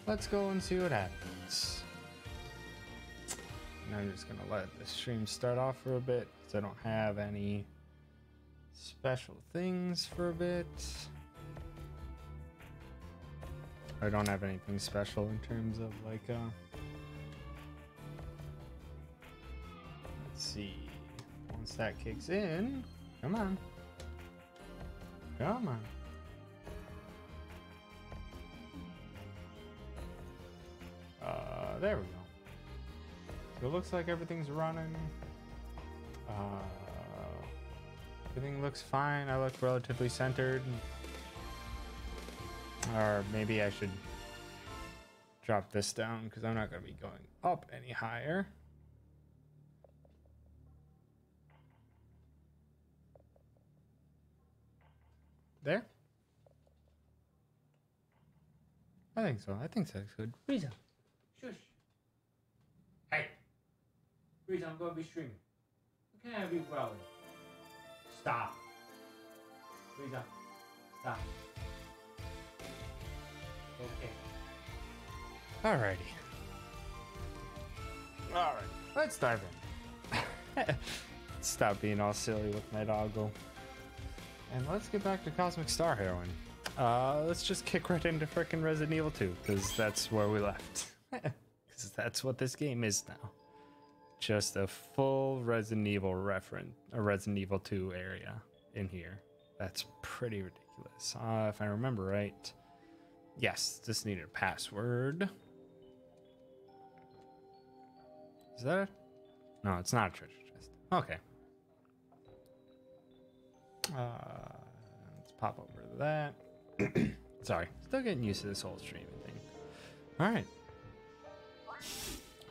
let's go and see what happens. And I'm just gonna let the stream start off for a bit because I don't have any special things for a bit. I don't have anything special in terms of like let's see. Once that kicks in, come on. Come on. There we go. So it looks like everything's running. Everything looks fine. I look relatively centered. Or maybe I should drop this down because I'm not going to be going up any higher. There? I think so. I think that's good. Riza. Shush. Hey. Riza, I'm going to be streaming. I can't have you growling. Stop. Riza. Stop. Okay. Alrighty. Alright. Let's dive in. Stop being all silly with my doggo. And let's get back to Cosmic Star Heroine. Let's just kick right into frickin' Resident Evil 2, because that's where we left. Because that's what this game is now. Just a full Resident Evil reference, a Resident Evil 2 area in here. That's pretty ridiculous. If I remember right. Yes, this needed a password. Is that it? No, it's not a treasure chest. Okay. Let's pop over to that. Sorry, still getting used to this whole streaming thing. All right,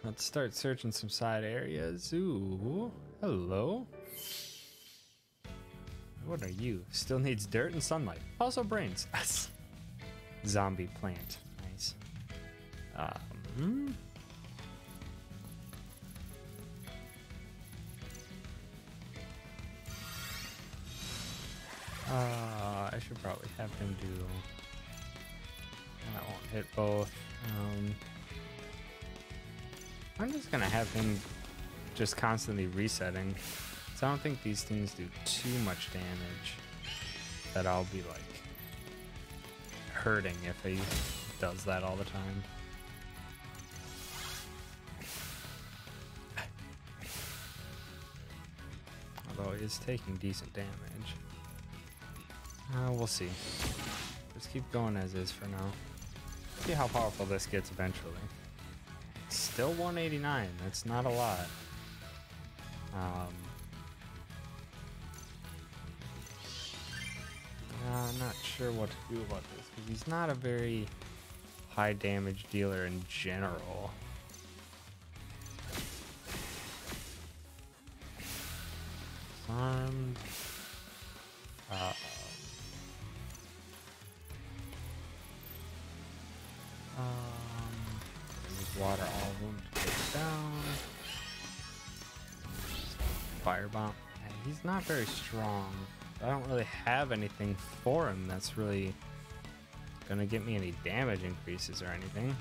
let's start searching some side areas. Ooh, hello. What are you? Still needs dirt and sunlight. Also brains. Zombie plant. Nice. I should probably have him do. I won't hit both. I'm just gonna have him just constantly resetting. So I don't think these things do too much damage that I'll be like hurting if he does that all the time. Although he is taking decent damage. We'll see. Just keep going as is for now. See how powerful this gets eventually. Still 189. That's not a lot. I'm not sure what to do about this because he's not a very high damage dealer in general. Armed. Water all of them to get down. Firebomb. He's not very strong. I don't really have anything for him that's really gonna get me any damage increases or anything.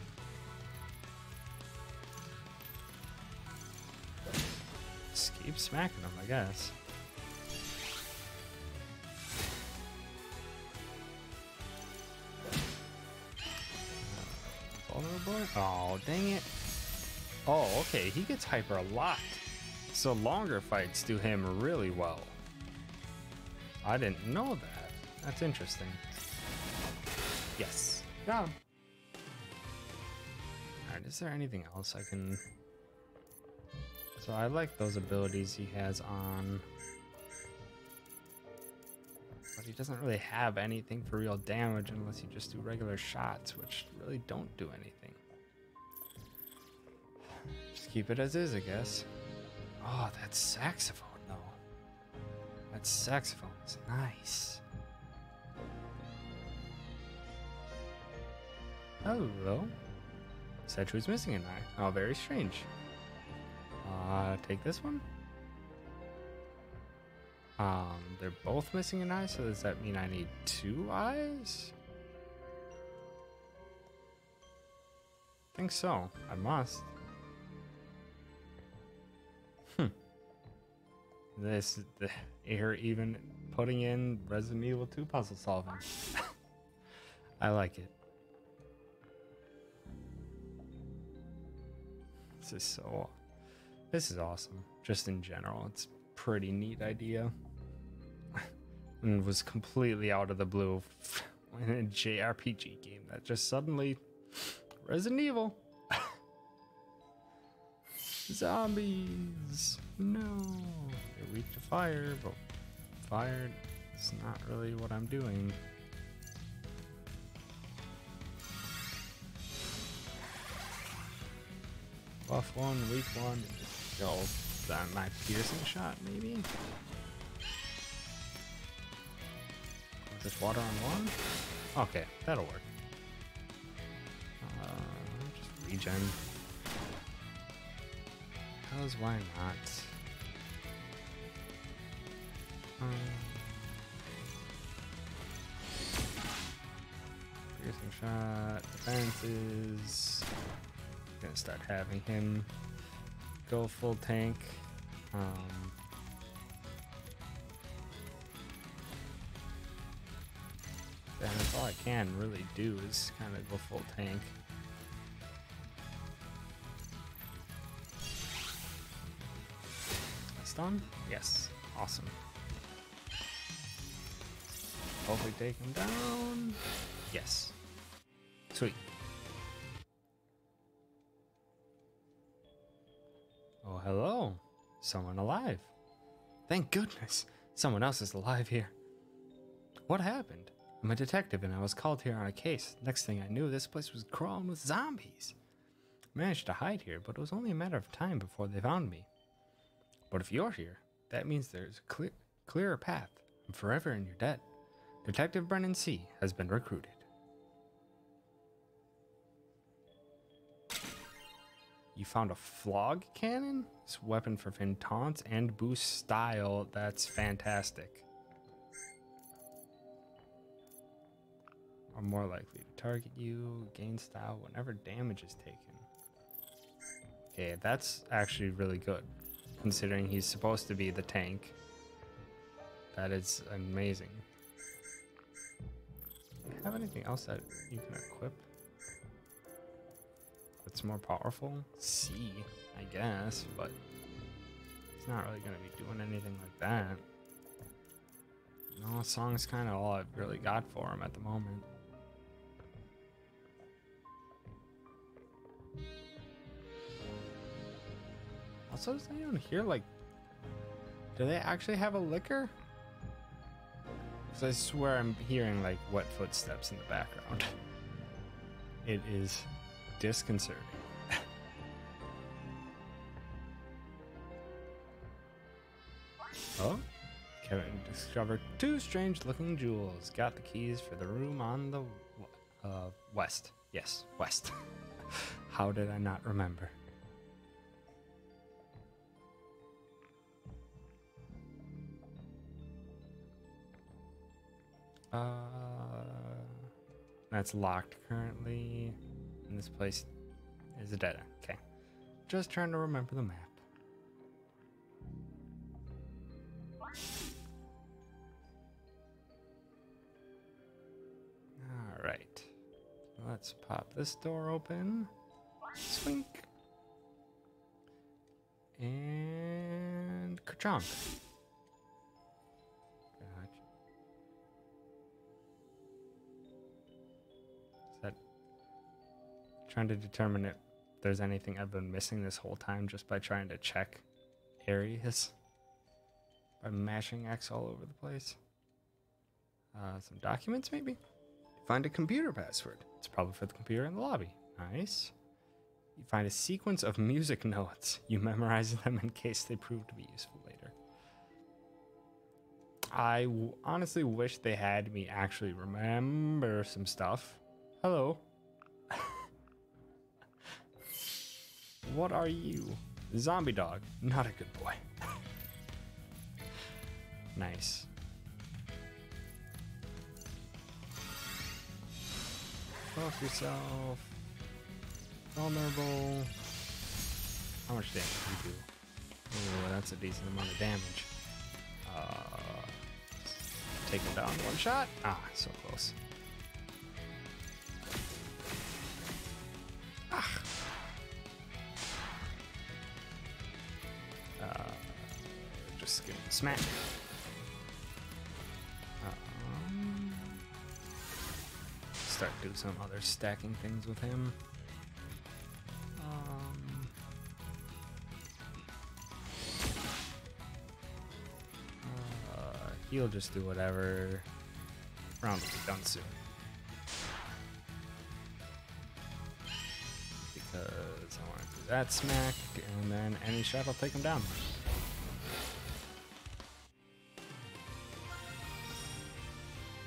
Just keep smacking him, I guess. Vulnerable? Oh, dang it. Oh, okay, he gets hyper a lot. So longer fights do him really well. I didn't know that. That's interesting. Yes. Got him. Alright, is there anything else I can... So I like those abilities he has on... But he doesn't really have anything for real damage unless you just do regular shots, which really don't do anything. Just keep it as is, I guess. Oh, that's saxophone, though. That saxophone is nice. Hello. Said she was missing an eye. Oh, very strange. Take this one? They're both missing an eye, so does that mean I need 2 eyes? think so. I must. You're even putting in Resident Evil 2 puzzle solving. I like it. This is awesome. Just in general, it's a pretty neat idea. And was completely out of the blue in a JRPG game that just suddenly Resident Evil. Zombies. No. They're weak to fire, but fire is not really what I'm doing. Buff one, weak one. Go. That my piercing shot, maybe? Just water on one? Okay, that'll work. Just regen. Because why not? Piercing shot, defenses. Gonna start having him go full tank. And that's all I can really do is kind of go full tank. Stun? Yes. Awesome. Hopefully take him down. Yes. Sweet. Oh, hello. Someone alive. Thank goodness. Someone else is alive here. What happened? I'm a detective and I was called here on a case. Next thing I knew, this place was crawling with zombies. I managed to hide here, but it was only a matter of time before they found me. But if you're here, that means there's a clearer path. I'm forever in your debt. Detective Brennan C. has been recruited. You found a flog cannon? This weapon for fin taunts and boost style. That's fantastic. Are more likely to target you, gain style whenever damage is taken. Okay, that's actually really good, considering he's supposed to be the tank. That is amazing. Do you have anything else that you can equip that's more powerful? C, I guess, but it's not really going to be doing anything like that. No, song's kind of all I've really got for him at the moment. Also, does anyone here, like, do they actually have a liquor? Because I swear I'm hearing, like, wet footsteps in the background. It is disconcerting. Oh? Kevin discovered 2 strange-looking jewels. Got the keys for the room on the west. Yes, west. How did I not remember? That's locked currently. And this place is a dead end. Okay. Just trying to remember the map. Alright. Let's pop this door open. Swink. And ka-chonk. Trying to determine if there's anything I've been missing this whole time just by trying to check areas by mashing X all over the place. Some documents maybe? Find a computer password. It's probably for the computer in the lobby. Nice. You find a sequence of music notes. You memorize them in case they prove to be useful later. I honestly wish they had me actually remember some stuff. Hello. What are you? Zombie dog. Not a good boy. Nice. Buff yourself. Vulnerable. How much damage do you do? Oh, that's a decent amount of damage. Take him down one shot. Ah, so close. Ah. Just give him a smack. Start do some other stacking things with him. He'll just do whatever. Round will be done soon. Because I want to do that smack, and then any shot will take him down.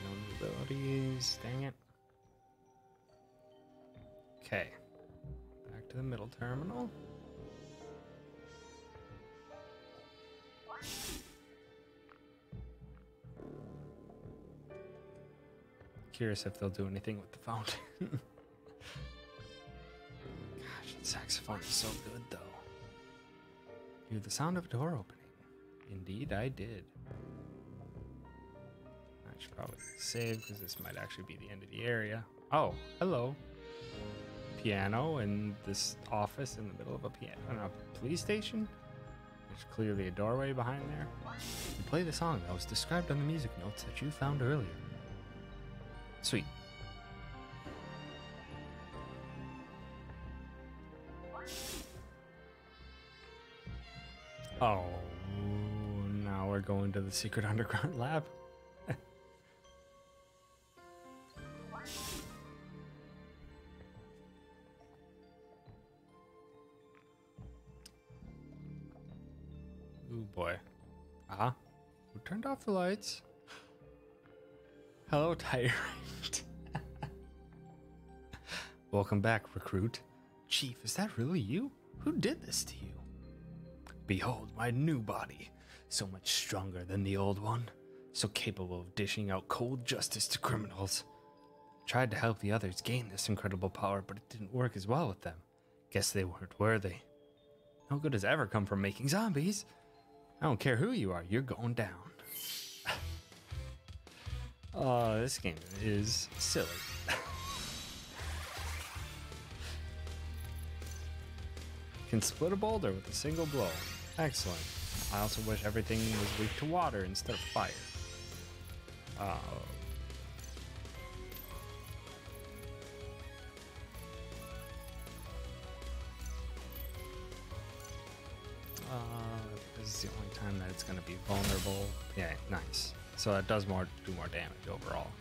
No new abilities, dang it. Okay, back to the middle terminal. Curious if they'll do anything with the fountain. Gosh, the saxophone is so good, though. You hear the sound of a door opening. Indeed, I did. I should probably save, because this might actually be the end of the area. Oh, hello. Piano in this office in the middle of a police station. There's clearly a doorway behind there. You play the song that was described on the music notes that you found earlier. Sweet. Oh, now we're going to the secret underground lab. Ooh boy. Uh-huh. Who turned off the lights? Hello, Tyrant. Welcome back, recruit. Chief, is that really you? Who did this to you? Behold my new body, so much stronger than the old one, so capable of dishing out cold justice to criminals. Tried to help the others gain this incredible power, but it didn't work as well with them. Guess they weren't worthy. No good has ever come from making zombies. I don't care who you are, you're going down. Oh, this game is silly. Can split a boulder with a single blow. Excellent. I also wish everything was weak to water instead of fire. This is the only time that it's going to be vulnerable. Yeah, nice. So that does do more damage overall.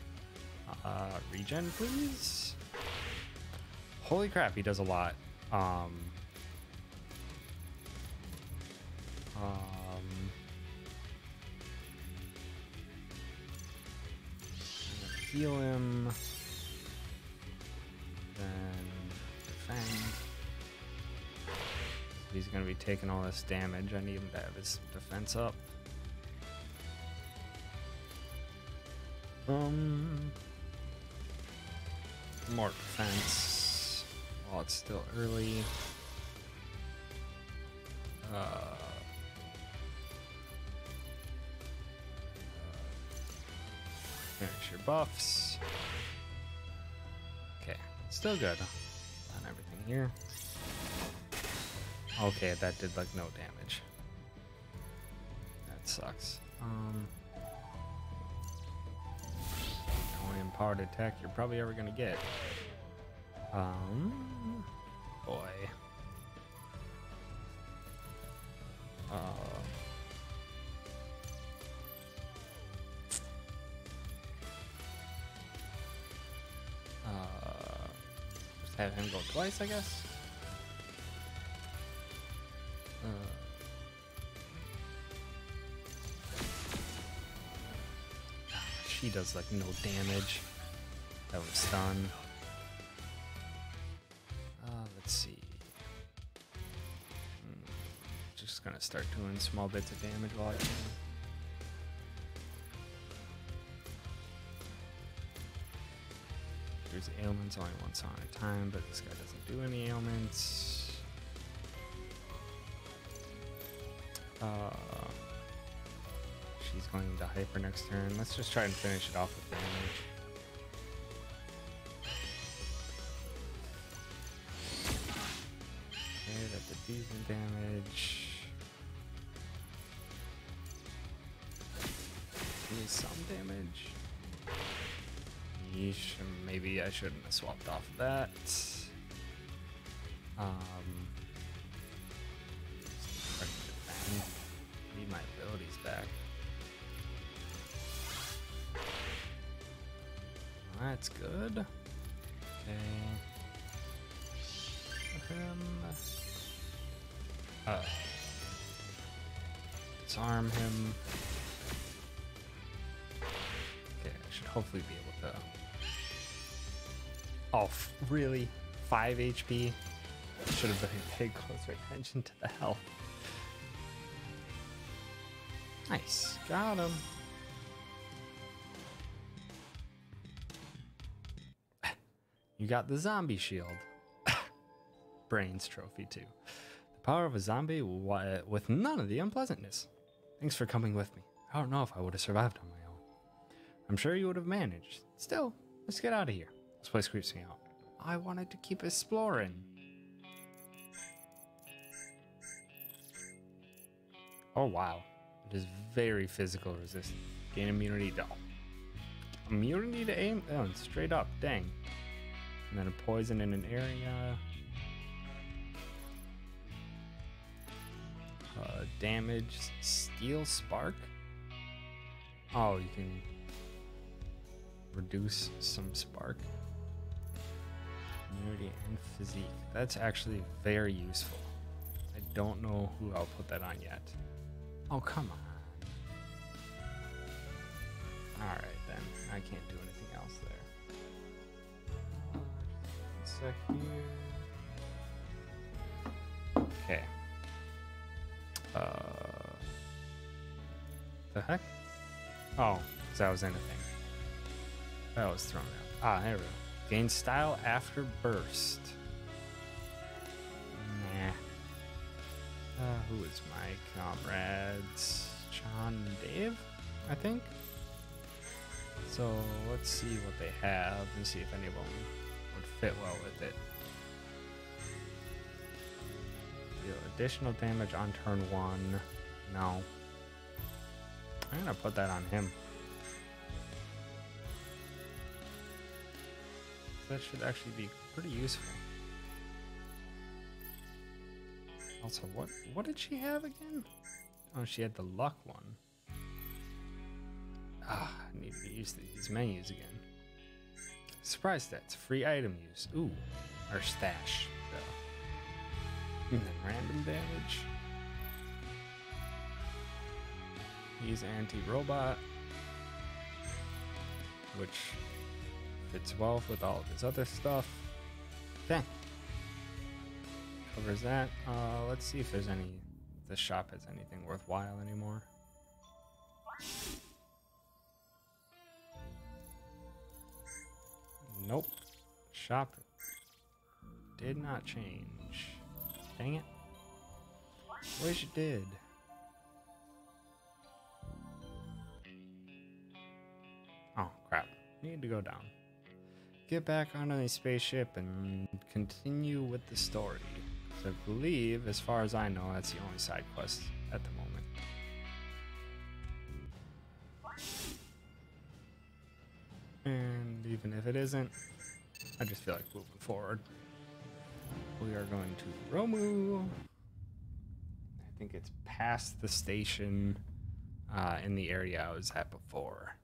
Regen, please. Holy crap, he does a lot. Heal him. Then defend. He's gonna be taking all this damage. I need him to have his defense up. More defense while it's still early. Finish your buffs. Okay, still good on everything here. Okay, that did like no damage. That sucks. Only empowered attack you're probably ever gonna get. Boy. Just have him go twice, I guess. She does like no damage. That was stun. Let's see. Just gonna start doing small bits of damage while I can. character's ailments only one song at a time, but this guy doesn't do any ailments. She's going into hyper next turn. Let's just try and finish it off with damage. Okay, that did decent damage. Need some damage. Yeesh, maybe I shouldn't have swapped off of that. Defend. Need my abilities back. That's good. Okay. Disarm him. Okay, I should hopefully be able to. Oh, really? 5 HP? Should have been paying closer attention to the health. Nice. Got him. You got the zombie shield. Brains trophy too. The power of a zombie with none of the unpleasantness. Thanks for coming with me. I don't know if I would have survived on my own. I'm sure you would have managed. Still, let's get out of here. This place creeps me out. I wanted to keep exploring. Oh wow. It is very physical resistant. Gain immunity to immunity to aim? Oh, straight up, dang. And then a poison in an area. Damage, steel spark. Oh, you can reduce some spark. Immunity and physique. That's actually very useful. I don't know who I'll put that on yet. Oh, come on. Alright then, I can't do anything else there. One sec here. Okay. The heck? Oh, because that was anything. That was thrown out. Ah, there we go. Gain style after burst. Nah. Who is my comrades? John and Dave, I think. So let's see what they have and see if any of them would fit well with it. Deal additional damage on turn 1. No. I'm gonna put that on him. That should actually be pretty useful. Also, what did she have again? Oh, she had the luck one. Ah, I need to get used to these menus again. Surprise stats, free item use. Ooh, or stash. And then random damage. He's anti-robot, which fits well with all of his other stuff. Okay. Covers that. Let's see if there's any. If the shop has anything worthwhile anymore. Nope. Shop did not change. Dang it. Wish it did. Oh, crap. Need to go down. Get back on a spaceship and continue with the story. So I believe, as far as I know, that's the only side quest at the moment. And even if it isn't, I just feel like moving forward. We are going to Romu. I think it's past the station in the area I was at before.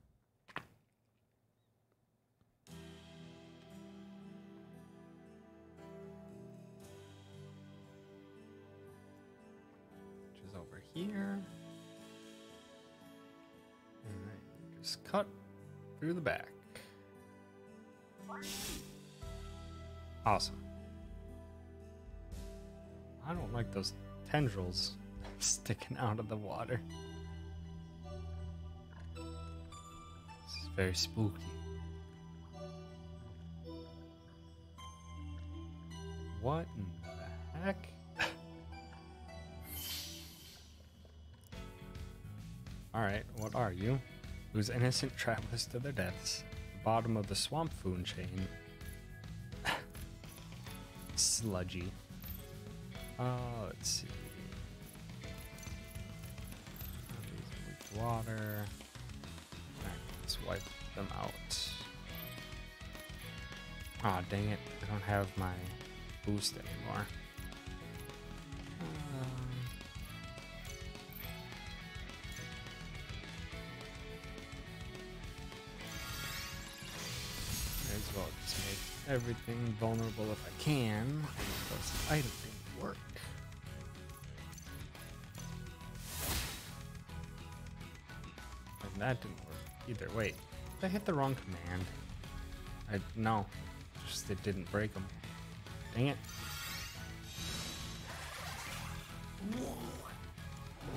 Which is over here. Alright, just cut through the back. Awesome. I don't like those tendrils sticking out of the water. This is very spooky. What in the heck? Alright, what are you? Whose innocent travelers to their deaths. The bottom of the swamp food chain. Sludgy. Let's see. These weak water. Alright, let's wipe them out. Aw, dang it. I don't have my boost anymore. May as well just make everything vulnerable if I can. And of course, the item didn't work. And that didn't work either. Wait, I hit the wrong command. No, just it didn't break them. Dang it.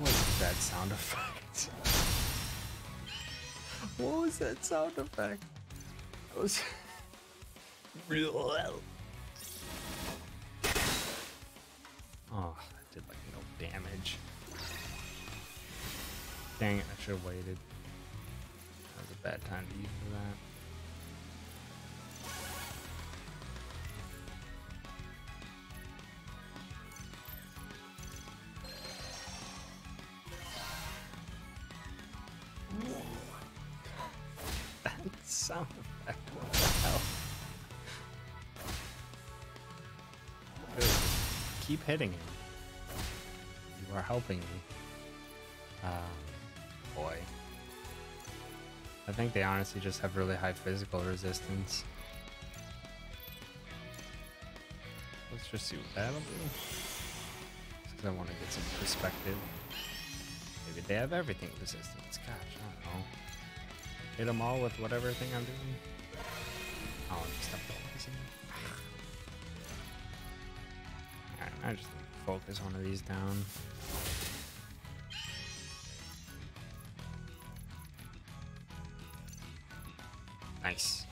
What was that sound effect? What was that sound effect? That was real loud. Oh, that did like no damage. Dang it, I should have waited. That was a bad time to use for that. Sound effect. What the hell? Good. Keep hitting him. You are helping me. Boy. I think they honestly just have really high physical resistance. Let's just see what that'll do. Because I want to get some perspective. Maybe they have everything resistance. Gosh, I don't know. Hit them all with whatever thing I'm doing. Oh, I'm just not focusing. Alright, I just need to focus one of these down. Nice.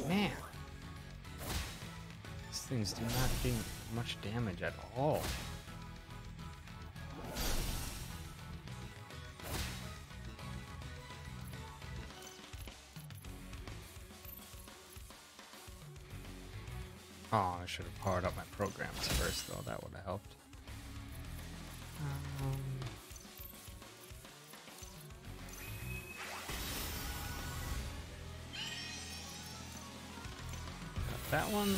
Man. These things do not do much damage at all. Oh, I should have powered up my programs first, though. That would have helped. Got that one.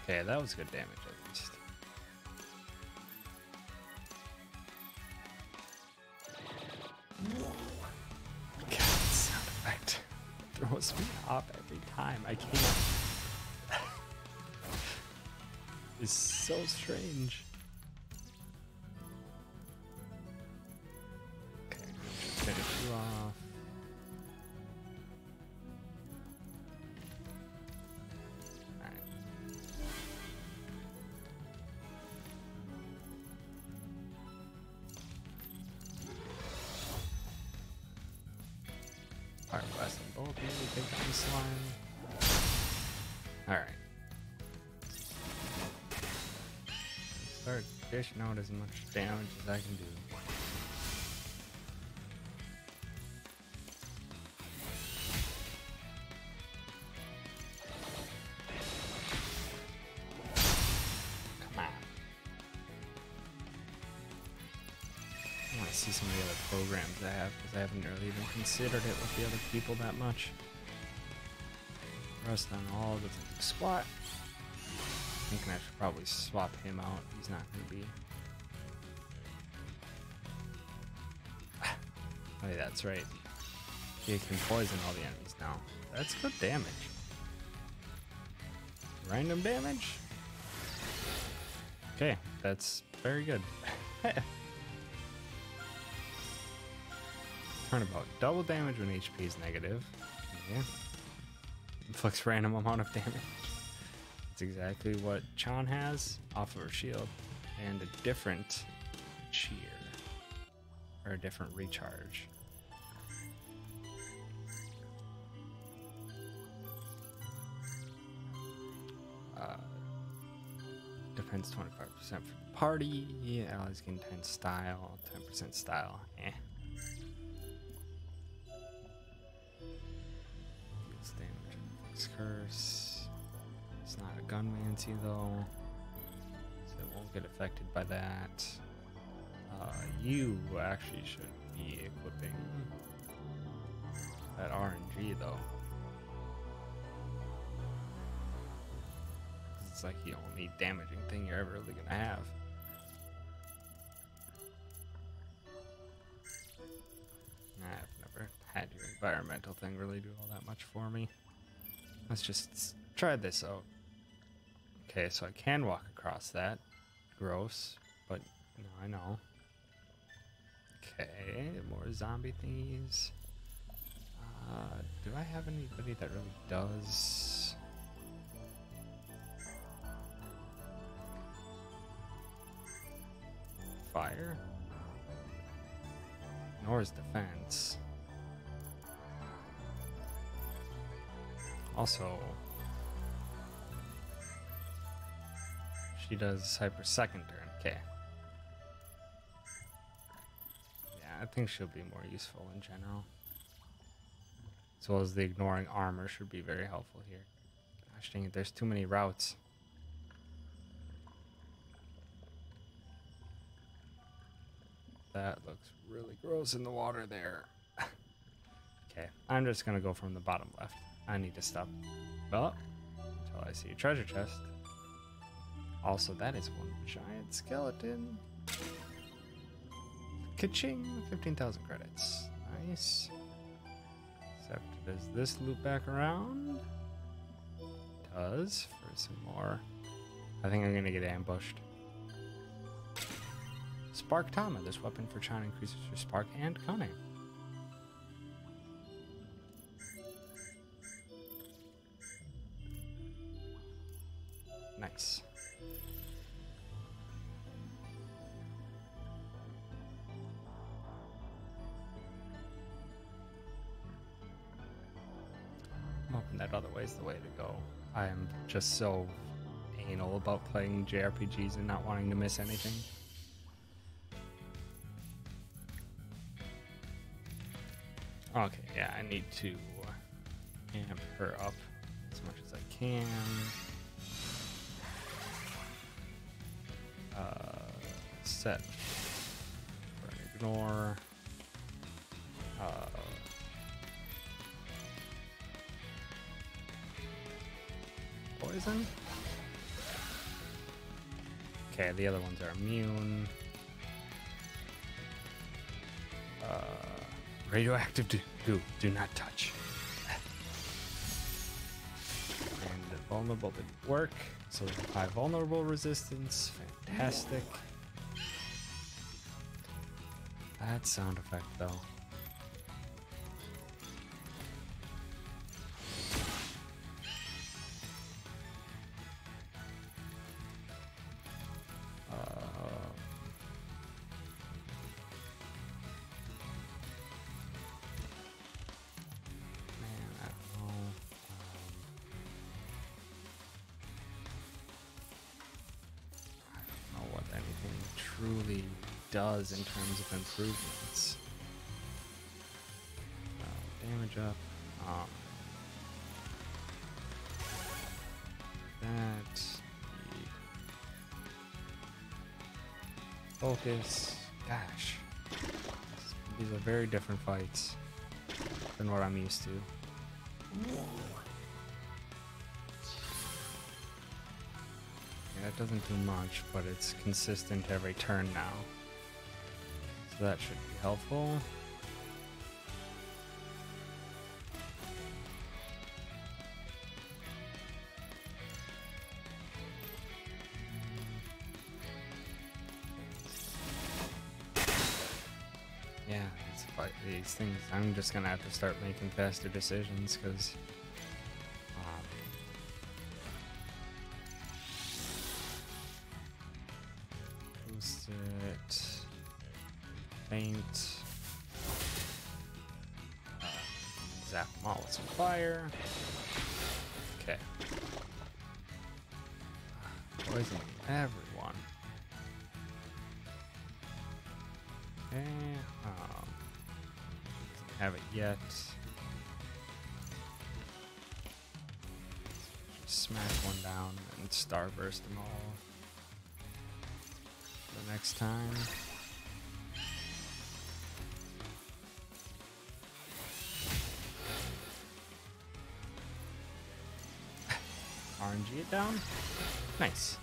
Okay, that was good damage at least. God, sound effect throws me off every time. I can't. It's so strange. Okay, finish you off. Alright. Fire blast them both, maybe take down the slime. Alright. Start dishing out as much damage as I can do. Come on. I want to see some of the other programs I have because I haven't really even considered it with the other people that much. Rust on all the squat. Thinking I should probably swap him out. He's not going to be. Oh, yeah, that's right. He can poison all the enemies now. That's good damage. Random damage? Okay, that's very good. Turnabout. Double damage when HP is negative. Yeah. Inflicts random amount of damage. Exactly what Chan has off of her shield, and a different cheer or a different recharge. Uh, Defense 25% for the party. Yeah, allies gain 10 style, 10% style. Eh. Deals damage. Fix curse. It's not a gunmancy though, so it won't get affected by that. You actually should be equipping that RNG though. It's like the only damaging thing you're ever really gonna have. I've never had your environmental thing really do all that much for me. Let's just try this out. Okay, so I can walk across that. Gross, but no, I know. Okay, more zombie thingies. Do I have anybody that really does? Fire? Nor is defense. Also, she does hyper second turn. Okay. Yeah, I think she'll be more useful in general. As well as the ignoring armor should be very helpful here. Gosh dang it, there's too many routes. That looks really gross in the water there. Okay, I'm just gonna go from the bottom left. I need to stop. Well, until I see a treasure chest. Also, that is one giant skeleton. Ka-ching! 15,000 credits. Nice. Except, does this loop back around? Does, for some more. I think I'm gonna get ambushed. Spark Tama. This weapon for China increases your spark and cunning. Nice. I'm hoping that other way is the way to go. I am just so anal about playing JRPGs and not wanting to miss anything. Okay, yeah, I need to amp her up as much as I can. Set for an ignore. Poison? Okay, the other ones are immune. Radioactive do not touch. And the vulnerable didn't work, so high vulnerable resistance. Fantastic. That sound effect though. Truly does in terms of improvements. Damage up. That. Focus. Gosh. These are very different fights than what I'm used to. That doesn't do much, but it's consistent every turn now. So that should be helpful. Yeah, it's like these things. I'm just gonna have to start making faster decisions because faint. Zap them all with some fire. Okay. Poison everyone. Okay. Doesn't have it yet. Just smack one down and starburst them all. The next time. RNG it down. Nice.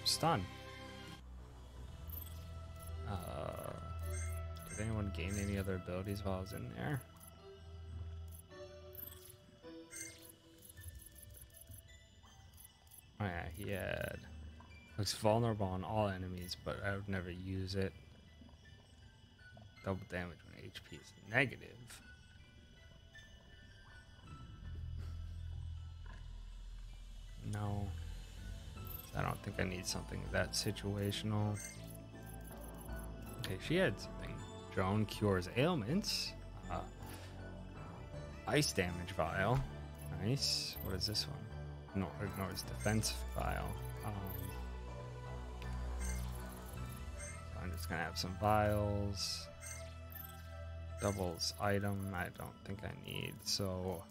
Stun. Did anyone gain any other abilities while I was in there? Oh yeah, he had... Looks vulnerable on all enemies, but I would never use it. Double damage when HP is negative. No. I don't think I need something that situational. Okay, she had something. Drone cures ailments. Ice damage vial. Nice. What is this one? No, ignores defense vial. So I'm just gonna have some vials. Doubles item. I don't think I need. So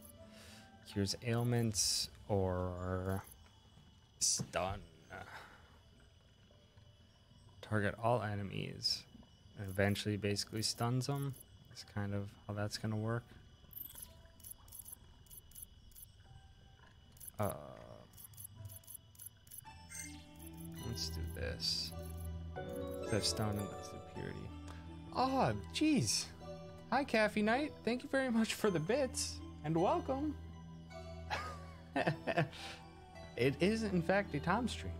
cures ailments or stun. Target all enemies and eventually basically stuns them. That's kind of how that's gonna work. Let's do this. Instead of stun, let's do purity. Oh, jeez. Hi, Caffey Knight. Thank you very much for the bits and welcome. It is, in fact, a Tom stream.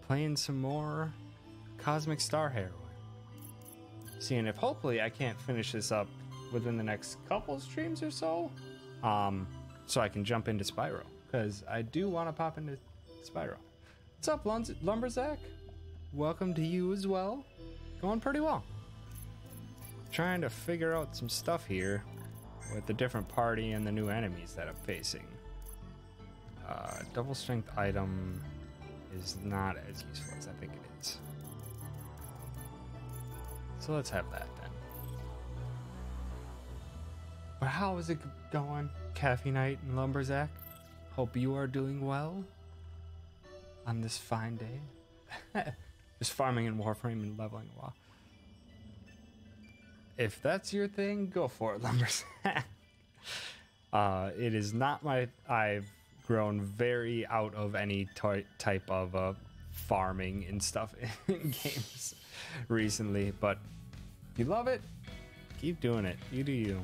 Playing some more Cosmic Star Heroine. Seeing if hopefully I can't finish this up within the next couple streams or so. So I can jump into Spyro. Because I do want to pop into Spyro. What's up, Lumberzack? Welcome to you as well. Going pretty well. Trying to figure out some stuff here with the different party and the new enemies that I'm facing. Double strength item is not as useful as I think it is. So let's have that then. But how is it going, Caffey Knight and Lumberzack? Hope you are doing well on this fine day. Just farming in Warframe and leveling a while. If that's your thing, go for it, Lumberzack. It is not my... I've grown very out of any type of farming and stuff in games recently, but if you love it, keep doing it. You do you.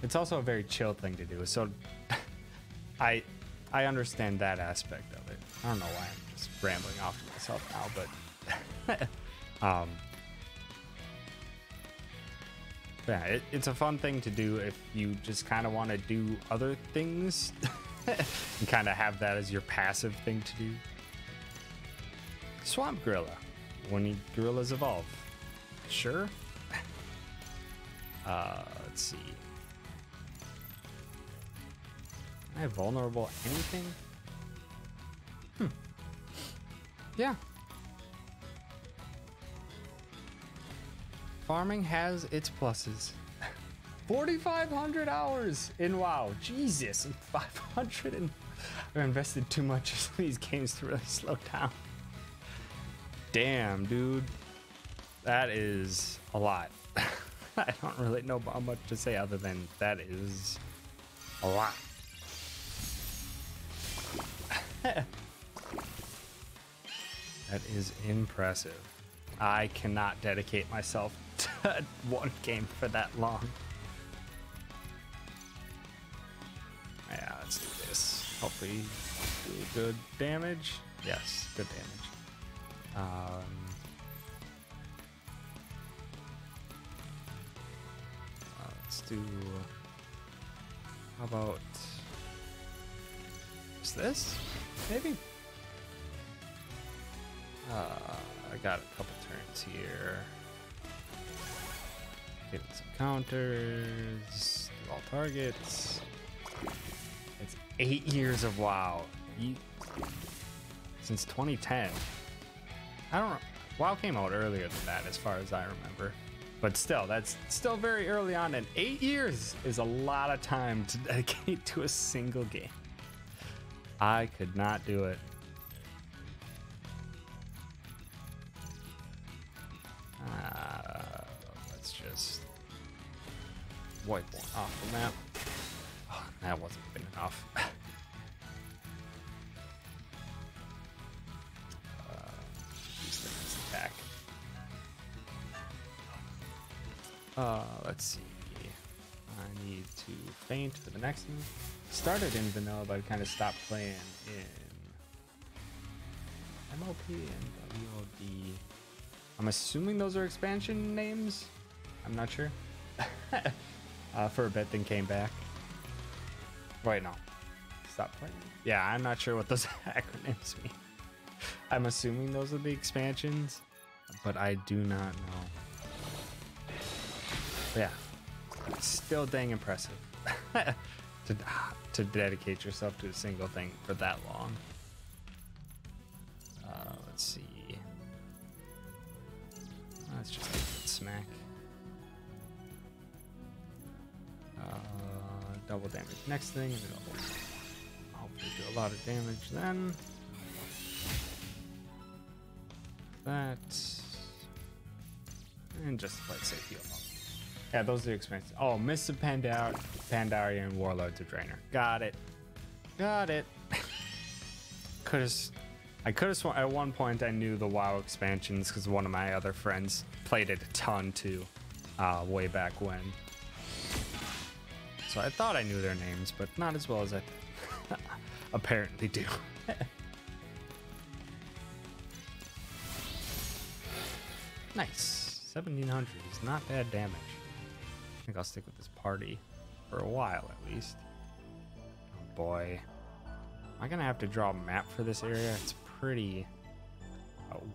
It's also a very chill thing to do, so I understand that aspect of it. I don't know why I'm just rambling off to myself now, but yeah, it's a fun thing to do if you just kind of want to do other things and kind of have that as your passive thing to do. Swamp Gorilla, when gorillas evolve. Sure. Let's see. Am I vulnerable anything? Yeah. Farming has its pluses. 4,500 hours in WoW. Jesus, 500 and I've invested too much in these games to really slow down. Damn, dude. That is a lot. I don't really know how much to say other than that is a lot. That is impressive. I cannot dedicate myself to one game for that long. Yeah, let's do this. Hopefully do good damage. Yes, good damage. Let's do... How about... Is this? Maybe? I got a couple turns here. Get some counters. All targets. It's 8 years of WoW. Since 2010. I don't know. WoW came out earlier than that, as far as I remember. But still, that's still very early on, and 8 years is a lot of time to dedicate to a single game. I could not do it. Let's just wipe one off the map. Oh, that wasn't good enough. Attack. Let's see. I need to faint for the next one. Started in vanilla, but I kind of stopped playing in MOP and WOD. I'm assuming those are expansion names. I'm not sure. For a bit, then came back. Wait, no. Stop playing. Yeah, I'm not sure what those acronyms mean. I'm assuming those are the expansions, but I do not know. But yeah, still dang impressive to dedicate yourself to a single thing for that long. Let's see. Let's just take that smack. Double damage next thing, and it'll hopefully do a lot of damage then. That. And just play safe heal mode. Yeah, those are expensive. Oh, Mists of Pandaria and Warlords of Draenor. Got it. Got it. I could have sworn at one point I knew the WoW expansions because one of my other friends played it a ton too, way back when. So I thought I knew their names, but not as well as I apparently do. Nice. 1700 is not bad damage. I think I'll stick with this party for a while at least. Oh boy. Am I gonna have to draw a map for this area? It's pretty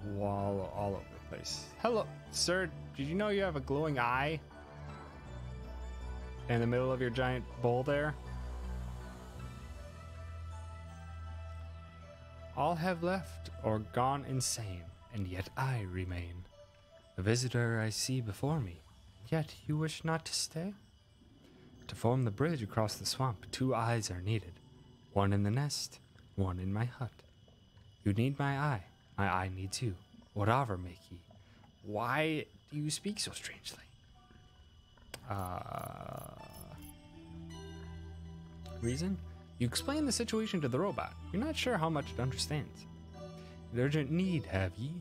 wall all over the place. Hello, sir. Did you know you have a glowing eye in the middle of your giant bowl there? All have left or gone insane, and yet I remain. A visitor I see before me, yet you wish not to stay? To form the bridge across the swamp, 2 eyes are needed. One in the nest, one in my hut. You need my eye needs you. Whatever make ye. Why do you speak so strangely? Reason? You explain the situation to the robot. You're not sure how much it understands. An urgent need, have ye?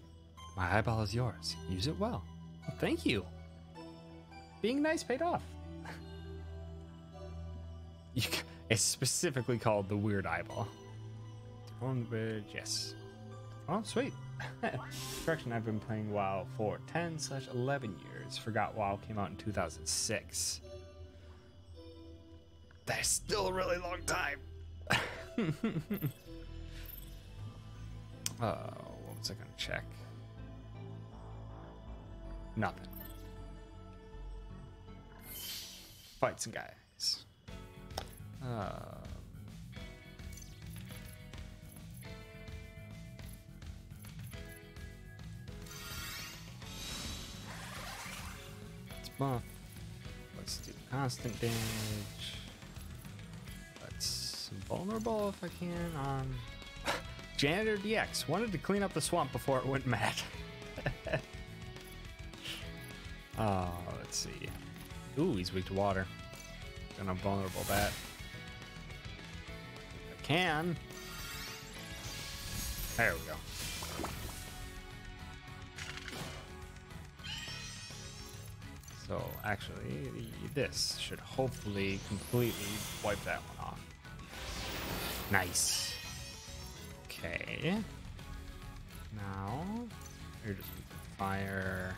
My eyeball is yours. Use it well. Thank you. Being nice paid off. It's specifically called the weird eyeball. On the bridge, yes. Oh, sweet. Correction, I've been playing WoW for 10/11 years. Forgot WoW came out in 2006. That's still a really long time. What was I gonna check? Nothing. Fight some guys. Let's buff. Let's do constant damage. Let's vulnerable if I can on Janitor DX. Wanted to clean up the swamp before it went mad. Let's see. Ooh, he's weak to water. Gonna vulnerable that. I can. There we go. So actually, this should hopefully completely wipe that one off. Nice. Okay. Now, you're just weak to fire.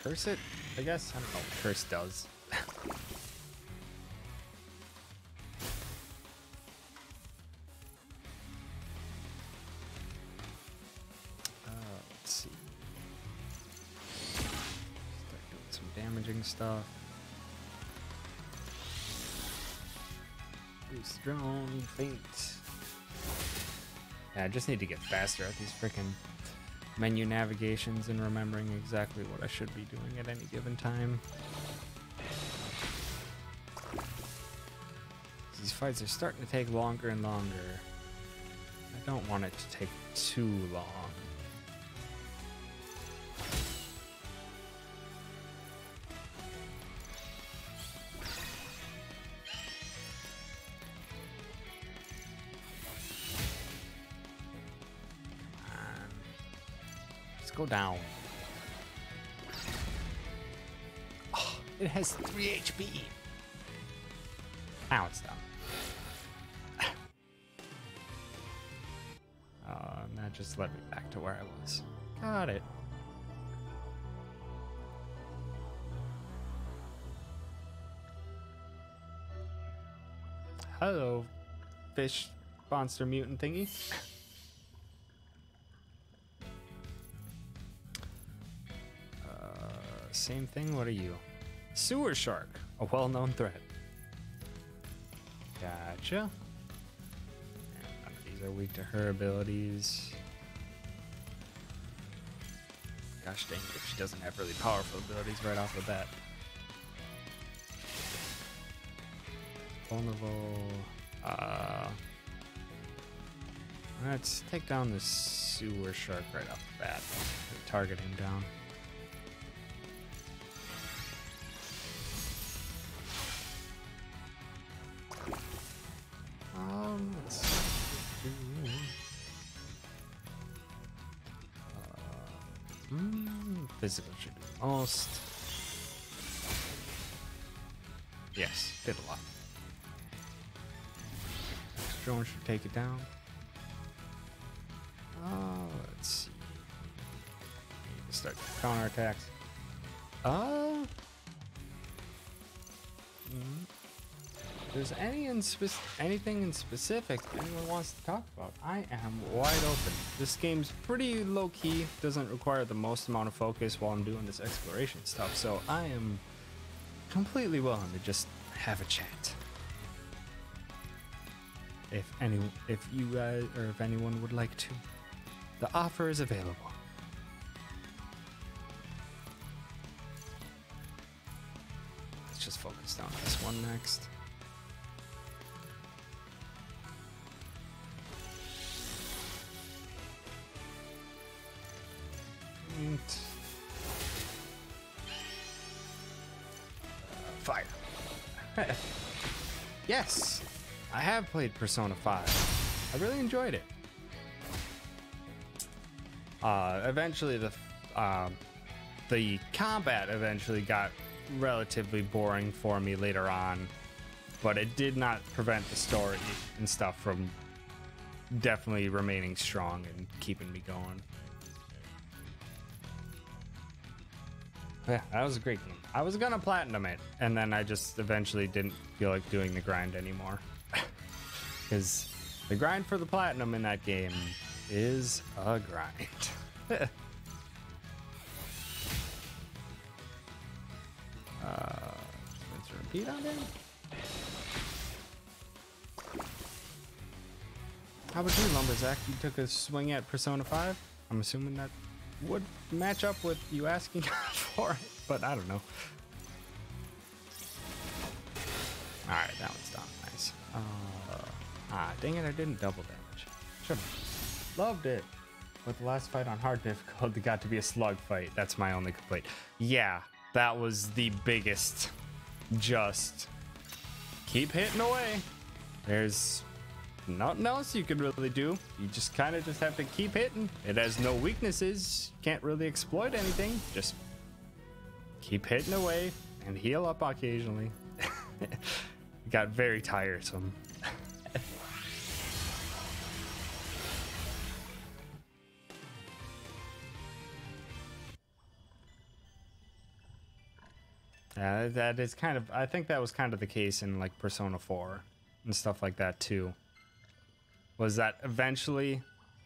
Curse it, I guess? I don't know what curse does. damaging stuff. Boost drone, faint. Yeah, I just need to get faster at these freaking menu navigations and remembering exactly what I should be doing at any given time. These fights are starting to take longer and longer. I don't want it to take too long. Go down. Oh, it has 3 HP. Now it's down. And that just led me back to where I was. Got it. Hello, fish monster mutant thingy. Same thing. What are you? Sewer shark, a well-known threat. Gotcha. None of these are weak to her abilities. Gosh dang it, she doesn't have really powerful abilities right off the bat. Vulnerable. Let's take down the sewer shark right off the bat. Target him down. Physical should do the most. Yes, did a lot. Drone should take it down. Let's see. Need to start counterattacks. If there's anything in specific anyone wants to talk about, I am wide open. This game's pretty low-key, doesn't require the most amount of focus while I'm doing this exploration stuff, so I am completely willing to just have a chat. If you guys or if anyone would like to, the offer is available. Let's just focus down this one next. Fire. Yes, I have played Persona 5. I really enjoyed it. Eventually the combat eventually got relatively boring for me later on, but it did not prevent the story and stuff from definitely remaining strong and keeping me going. Yeah, that was a great game. I was gonna platinum it, and then I just eventually didn't feel like doing the grind anymore. Because the grind for the platinum in that game is a grind. Rinse and repeat on it? How about you, Lumberzack? You took a swing at Persona 5? I'm assuming that would match up with you asking for it, but I don't know. Alright, that one's done. Nice. Dang it, I didn't double damage. Should've loved it. But the last fight on hard difficulty got to be a slug fight. That's my only complaint. Yeah, that was the biggest. Just keep hitting away. There's nothing else you can really do. You just kind of just have to keep hitting. It has no weaknesses. Can't really exploit anything. Just keep hitting away and heal up occasionally. It got very tiresome. That is kind of, I think that was kind of the case in like Persona 4 and stuff like that too. Was that eventually,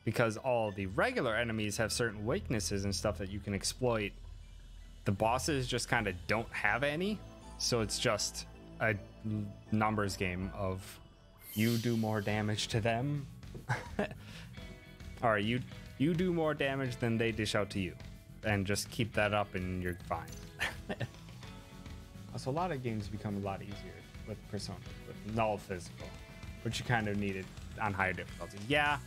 because all the regular enemies have certain weaknesses and stuff that you can exploit, the bosses just kind of don't have any, so it's just a numbers game of you do more damage to them. Or you do more damage than they dish out to you, and just keep that up and you're fine. So a lot of games become a lot easier with Persona, with null physical, which you kind of needed on higher difficulties. Yeah,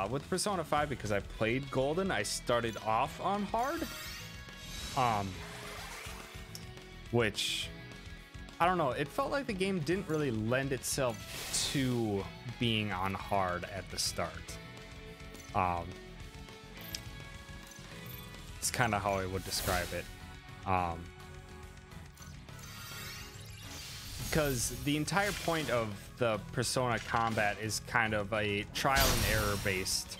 with Persona 5, because I played Golden, I started off on hard, which, I don't know, it felt like the game didn't really lend itself to being on hard at the start. It's kind of how I would describe it. Because the entire point of the Persona combat is kind of a trial and error based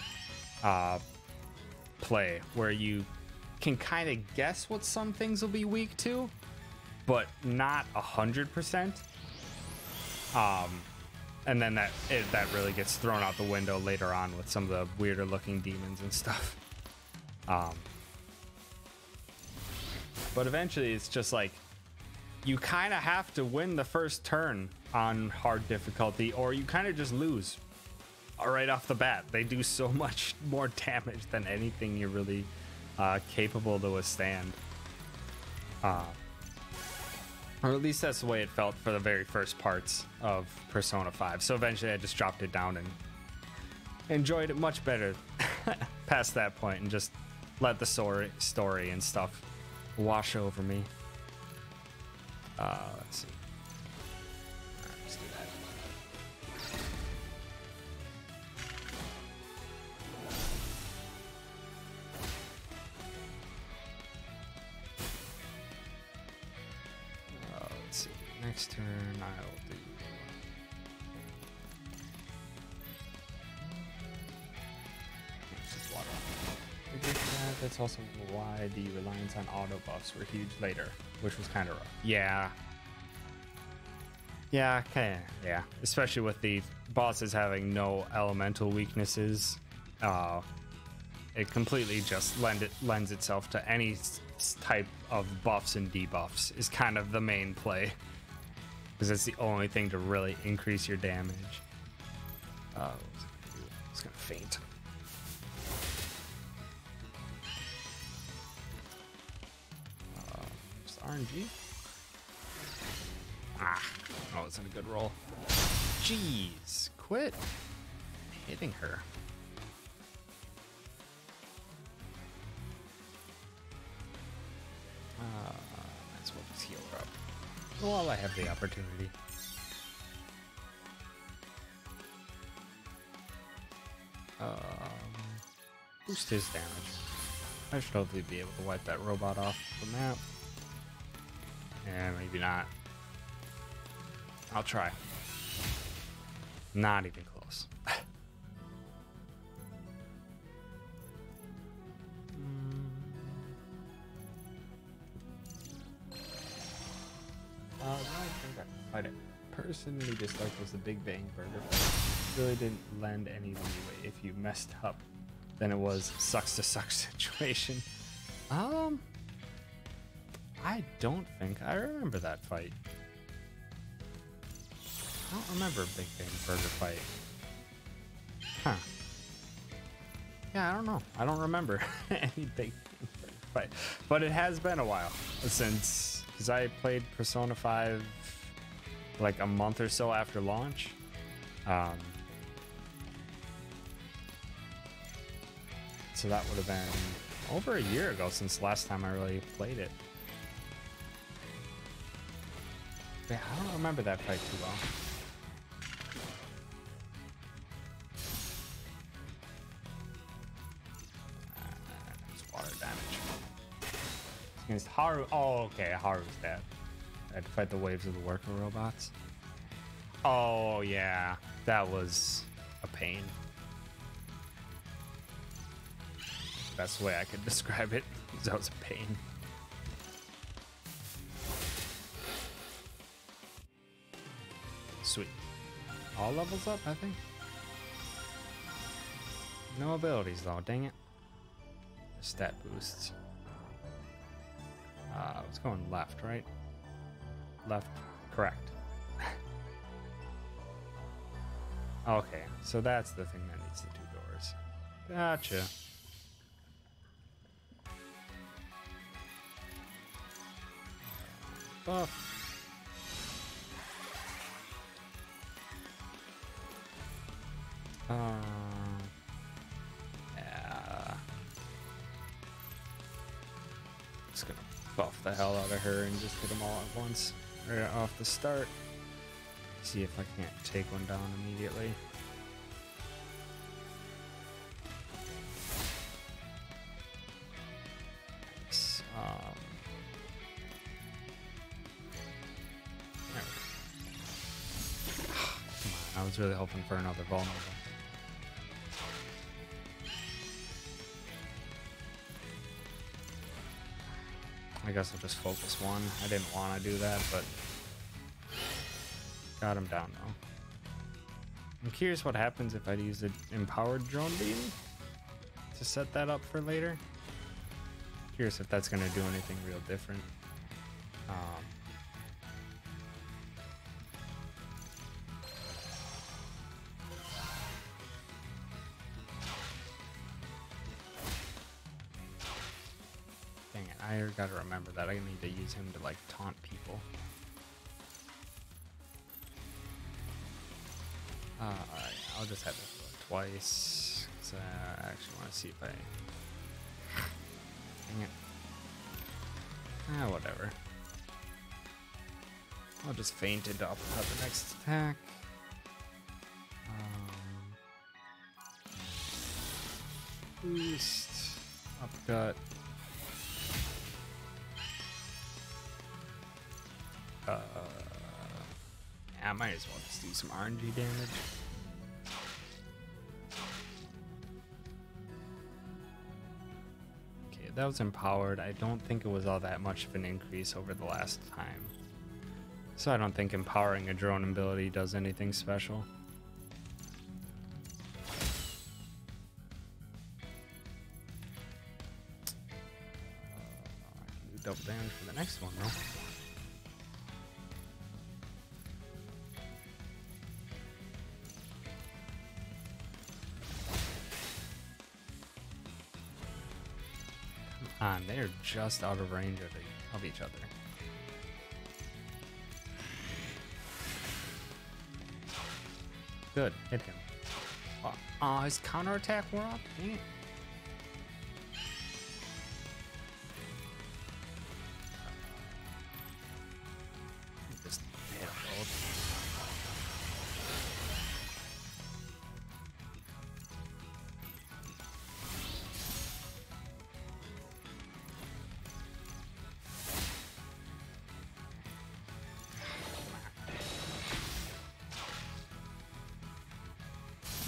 play, where you can kind of guess what some things will be weak to, but not 100%. And then that really gets thrown out the window later on with some of the weirder looking demons and stuff. But eventually it's just like, you kind of have to win the first turn on hard difficulty, or you kind of just lose right off the bat. They do so much more damage than anything you're really capable to withstand. Or at least that's the way it felt for the very first parts of Persona 5. So eventually I just dropped it down and enjoyed it much better past that point, and just let the story and stuff wash over me. Let's see. All right, let's do that. Let's see. Next turn, I'll do. Just water. That's also why the reliance on auto buffs were huge later, which was kind of rough. Yeah. Yeah, okay. Yeah. Especially with the bosses having no elemental weaknesses. It completely just lends itself to any type of buffs and debuffs is kind of the main play. Because it's the only thing to really increase your damage. It's gonna faint. RNG? Oh, it's in a good roll. Jeez, quit hitting her. That's what just heal her up. While I have the opportunity. Boost his damage. I should hopefully be able to wipe that robot off the map. And maybe not. I'll try. Not even close. I think I fight it. Personally, dislike was the Big Bang Burger. Really didn't lend any leeway. If you messed up, then it was sucks to suck situation. I don't think I remember that fight. I don't remember a Big Bang Burger fight. Huh. Yeah, I don't know. I don't remember any Big Bang Burger fight. But it has been a while since, because I played Persona 5 like a month or so after launch. So that would have been over a year ago since last time I really played it. Yeah, I don't remember that fight too well. It's water damage. Against Haru. Oh, okay. Haru's dead. I had to fight the waves of the worker robots. Oh, yeah. That was a pain. Best way I could describe it. That was a pain. Sweet. All levels up, I think. No abilities though, dang it. Stat boosts. It's going left, right? Left, correct. Okay, so that's the thing that needs the 2 doors. Gotcha. Buff. Yeah. Just gonna buff the hell out of her and just hit them all at once, right off the start. See if I can't take one down immediately. Nice. There we go. Come on, I was really hoping for another vulnerable. I guess I'll just focus one. I didn't want to do that, but got him down though. I'm curious what happens if I use an empowered drone beam to set that up for later. Curious if that's going to do anything real different. Dang it, I gotta remember that. I need to use him to like taunt people. Alright, I'll just have to do it twice. Cause I actually want to see if I... Dang it. Whatever. I'll just feint it up at the next attack. Boost. Upcut. I might as well just do some RNG damage. Okay, that was empowered. I don't think it was all that much of an increase over the last time. So I don't think empowering a drone ability does anything special. I can do double damage for the next one though. They're just out of range of each other. Good, hit him. Oh, his counterattack wore off? Dang it. Just hit him both.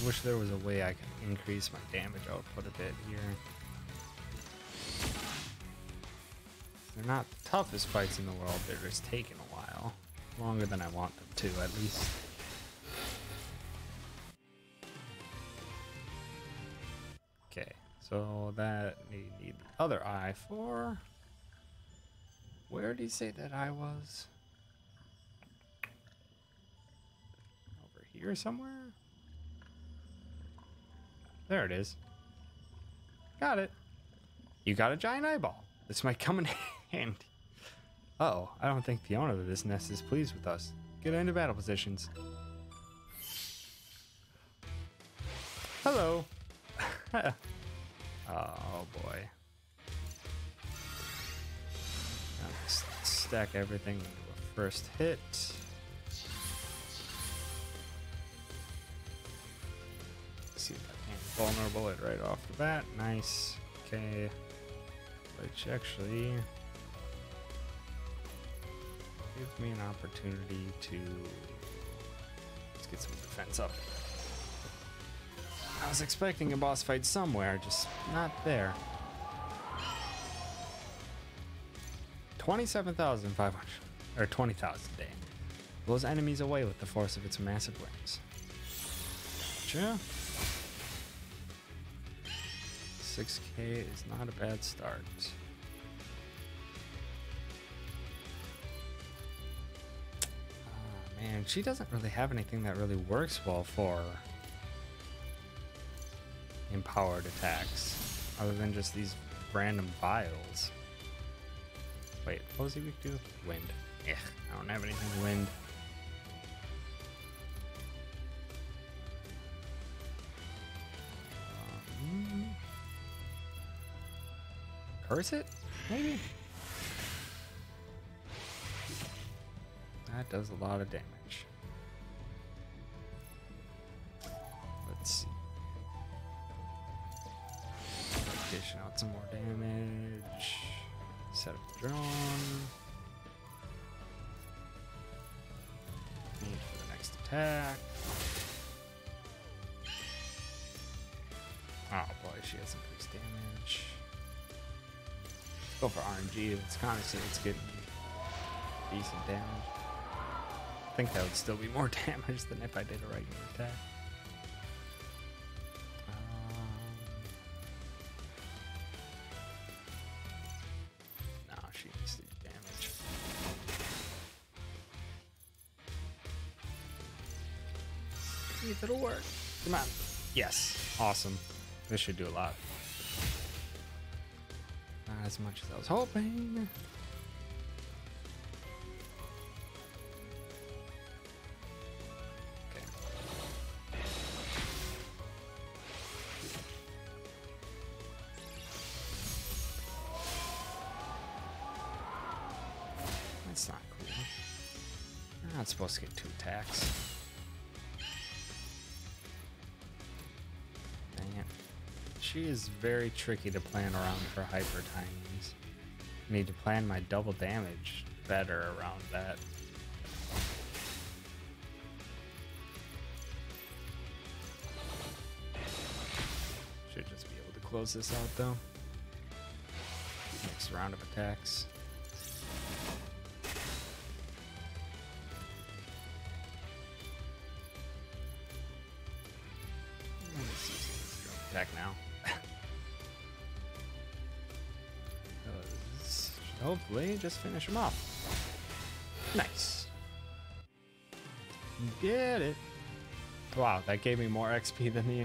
Wish there was a way I could increase my damage output a bit here. They're not the toughest fights in the world, they're just taking a while. Longer than I want them to, at least. Okay, so that need the other eye for... Where did he say that eye was? Over here somewhere? There it is. Got it. You got a giant eyeball. This might come in handy. Uh-oh, I don't think the owner of this nest is pleased with us. Get into battle positions. Hello. Oh boy. Let's stack everything into a first hit. See if I can vulnerable it right off the bat. Nice. Okay. Which actually gives me an opportunity to let's get some defense up. I was expecting a boss fight somewhere, just not there. 27,500 or 20,000 damage. Blows enemies away with the force of its massive wings. Gotcha. 6K is not a bad start. Man, she doesn't really have anything that really works well for empowered attacks, other than just these random vials. Wait, what was he weak to? Wind. Yeah, I don't have anything wind. Curse it? Maybe? That does a lot of damage. Let's see. Dish out some more damage. Set up the drone. Need for the next attack. Oh boy, she has some increased damage. Go for RNG. It's honestly, it's getting decent damage. I think that would still be more damage than if I did a regular attack. No, she needs to do damage. See if it'll work. Come on. Yes. Awesome. This should do a lot. Not as much as I was hoping. Okay. That's not cool. You're not supposed to get 2 attacks. Dang it. She is very tricky to plan around for hyper timings. I need to plan my double damage better around that. Should just be able to close this out though. Next round of attacks. Attack now. Hopefully just finish him off. Nice. Get it. Wow, that gave me more XP than the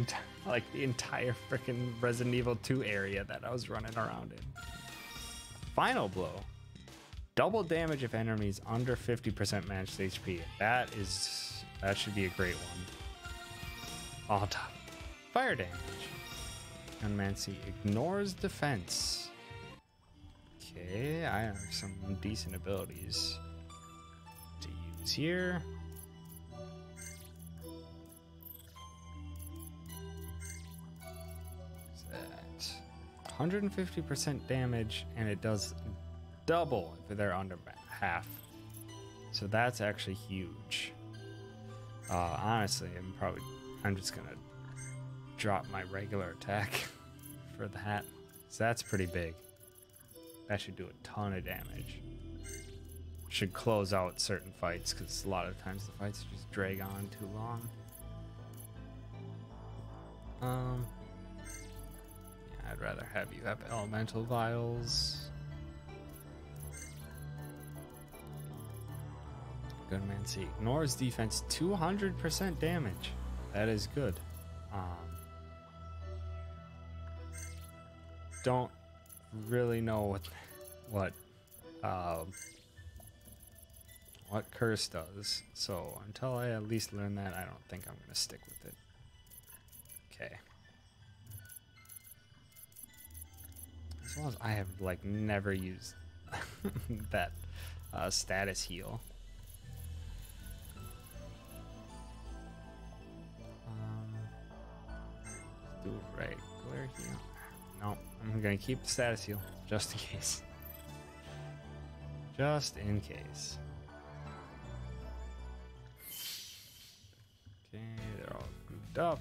entire freaking Resident Evil 2 area that I was running around in. Final blow. Double damage if enemies under 50% matched HP. That should be a great one. All top. Fire damage. Unmancy ignores defense. Okay, I have some decent abilities to use here. What's that? 150% damage, and it does double if they're under half. So that's actually huge. Honestly, I'm just gonna drop my regular attack for that. So that's pretty big. That should do a ton of damage. Should close out certain fights because a lot of times the fights just drag on too long. Yeah, I'd rather have you have elemental vials. Gunmancy ignores defense 200% damage. That is good. Don't really know what curse does, so until I at least learn that, I don't think I'm gonna stick with it. Okay. As well as I have like never used that status heal. Do it regular heal. No, I'm gonna keep the status heal just in case. Just in case. Okay, they're all grouped up.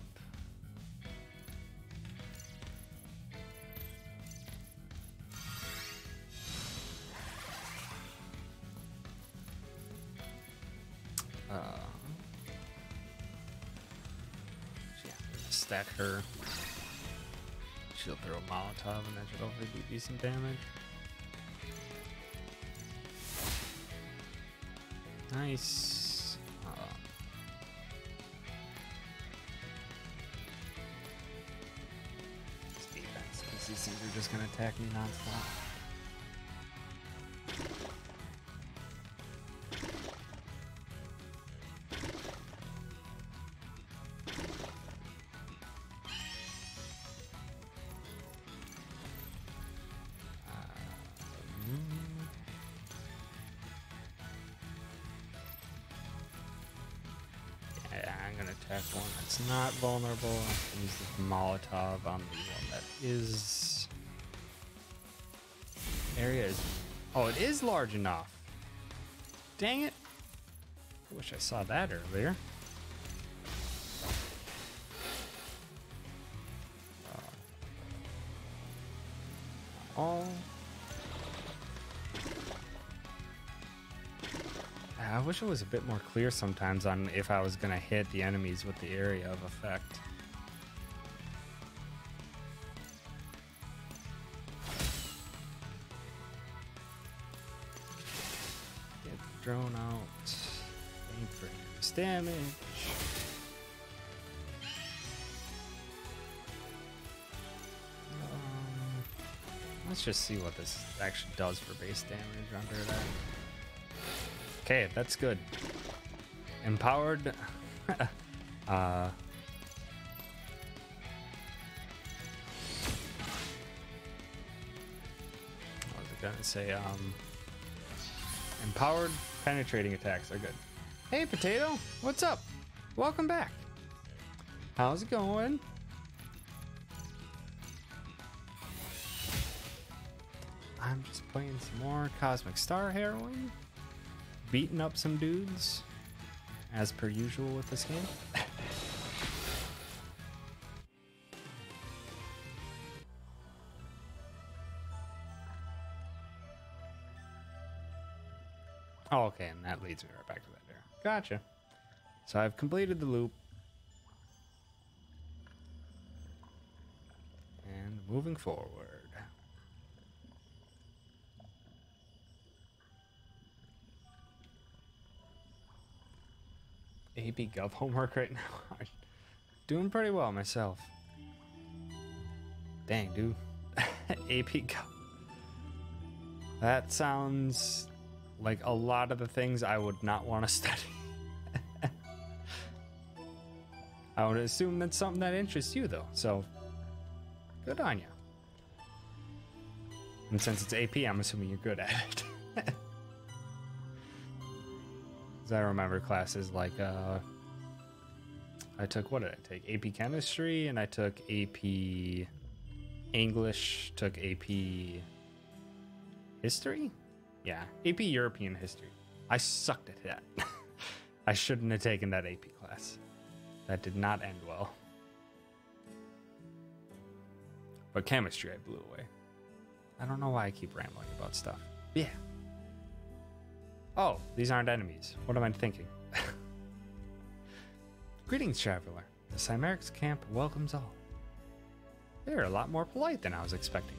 Yeah, stack her. She'll throw a Molotov and that should hopefully do decent damage. Nice. things are just gonna attack me nonstop. Yeah, I'm gonna attack one that's not vulnerable. I can use the Molotov on the one that is. Area is. Oh, it is large enough. Dang it. I wish I saw that earlier. Oh. I wish it was a bit more clear sometimes on if I was going to hit the enemies with the area of effect. Get the drone out. Aim for this damage. Let's just see what this actually does for base damage under that. Okay, that's good. Empowered. What was I gonna say? Empowered penetrating attacks are good. Hey, Potato, what's up? Welcome back. How's it going? I'm just playing some more Cosmic Star Heroine. Beating up some dudes, as per usual with this game. Oh, okay, and that leads me right back to that there. Gotcha. So I've completed the loop. And moving forward. AP Gov homework right now. Doing pretty well myself. Dang, dude. AP Gov. That sounds like a lot of the things I would not want to study. I would assume that's something that interests you, though. So, good on you. And since it's AP, I'm assuming you're good at it. I remember classes like I took, what did I take? AP Chemistry, and I took AP English, took AP History? Yeah, AP European History. I sucked at that. I shouldn't have taken that AP class. That did not end well. But chemistry I blew away. I don't know why I keep rambling about stuff. Yeah. Oh, these aren't enemies. What am I thinking? Greetings, traveler. The Cymerics camp welcomes all. They're a lot more polite than I was expecting.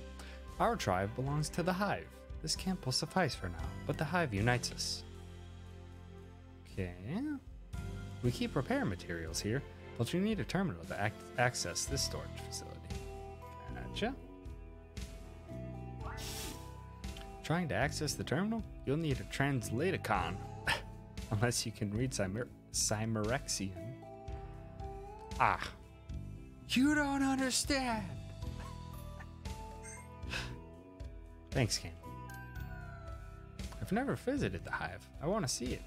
Our tribe belongs to the Hive. This camp will suffice for now, but the Hive unites us. Okay. We keep repair materials here, but you need a terminal to access this storage facility. Gotcha. Trying to access the terminal? You'll need a translaticon. Unless you can read Cymerexian. Ah. You don't understand! Thanks, Cam. I've never visited the Hive. I want to see it.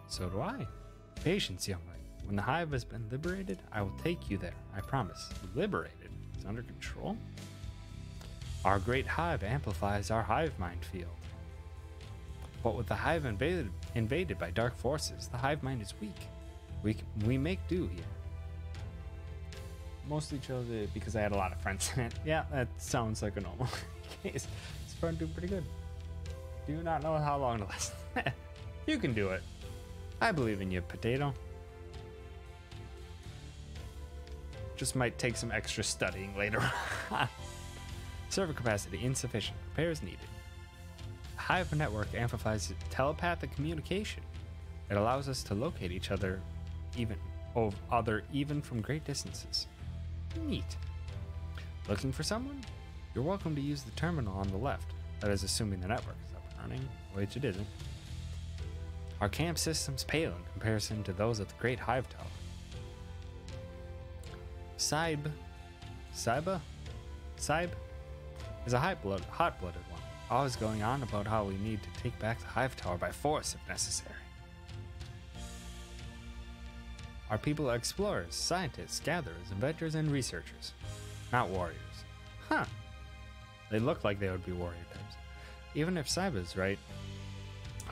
So do I. Patience, young lady. When the Hive has been liberated, I will take you there. I promise. Liberated? It's under control? Our great Hive amplifies our hive mind field. But with the Hive invaded by dark forces, the hive mind is weak. We make do here. Mostly chose it because I had a lot of friends in it. Yeah, that sounds like a normal case. It's probably doing pretty good. Do not know how long to last. You can do it. I believe in you, Potato. Just might take some extra studying later on. Server capacity insufficient. Repairs needed. The Hive network amplifies telepathic communication. It allows us to locate each other even from great distances. Neat. Looking for someone? You're welcome to use the terminal on the left. That is assuming the network is up and running, which it isn't. Our camp system's pale in comparison to those at the Great Hive Tower. Saib is a hot-blooded one, always going on about how we need to take back the Hive Tower by force if necessary. Our people are explorers, scientists, gatherers, inventors, and researchers, not warriors. Huh. They look like they would be warrior types. Even if Saiba's right,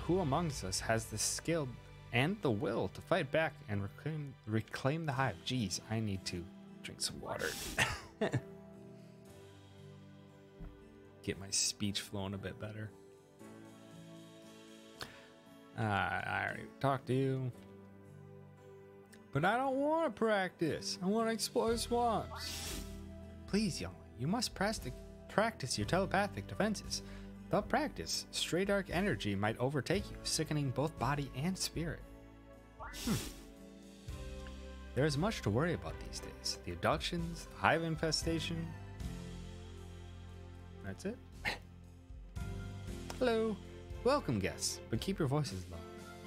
who amongst us has the skill and the will to fight back and reclaim the hive? Jeez, I need to drink some water. Get my speech flowing a bit better. I already talked to you. But I don't want to practice. I want to explore swamps. Please, youngling, you must practice your telepathic defenses. Without practice, stray dark energy might overtake you, sickening both body and spirit. There is much to worry about these days. The abductions, the hive infestation. That's it. Hello. Welcome, guests, but keep your voices low.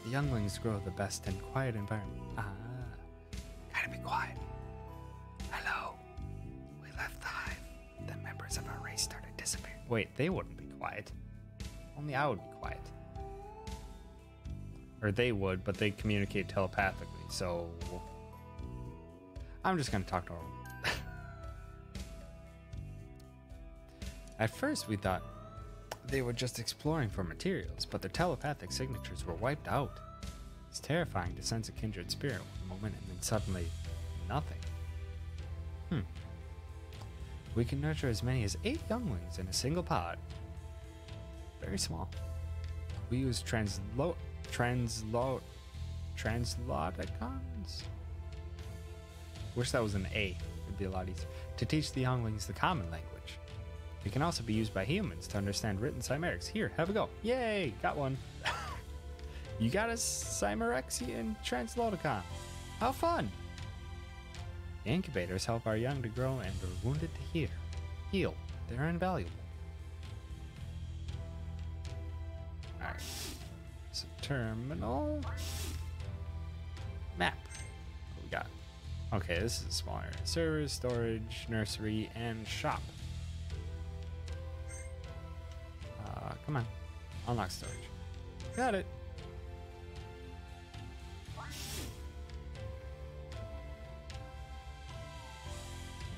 The younglings grow the best in quiet environment. Gotta be quiet. Hello. We left the hive. The members of our race started disappearing. Wait, they wouldn't be quiet. Only I would be quiet. Or they would, but they communicate telepathically, so I'm just gonna talk normal. At first we thought they were just exploring for materials, but their telepathic signatures were wiped out. It's terrifying to sense a kindred spirit one moment and then suddenly nothing. We can nurture as many as 8 younglings in a single pod. Very small. We use translodicons? Wish that was an A. It'd be a lot easier. To teach the younglings the common language. It can also be used by humans to understand written Cymerics. Here, have a go. Yay! Got one. You got a Cymerexian Translodicon. How fun! The incubators help our young to grow and our wounded to heal. They're invaluable. Alright. So terminal. Map. What we got? Okay, this is a small area. Servers, storage, nursery, and shop. Come on. Unlock storage. Got it.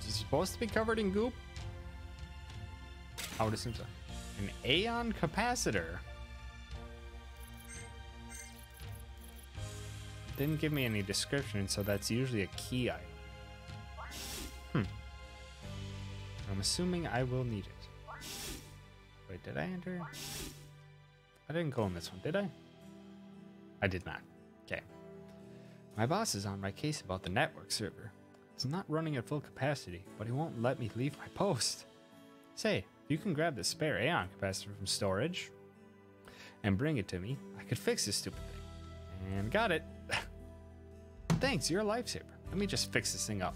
Is it supposed to be covered in goop? I would assume so. An Aeon capacitor. Didn't give me any description, so that's usually a key item. I'm assuming I will need it. Wait, did I enter? I didn't go in this one, did I? I did not. Okay. My boss is on my case about the network server. It's not running at full capacity, but he won't let me leave my post. Say, if you can grab the spare Aeon capacitor from storage and bring it to me, I could fix this stupid thing. And got it. Thanks, you're a lifesaver. Let me just fix this thing up.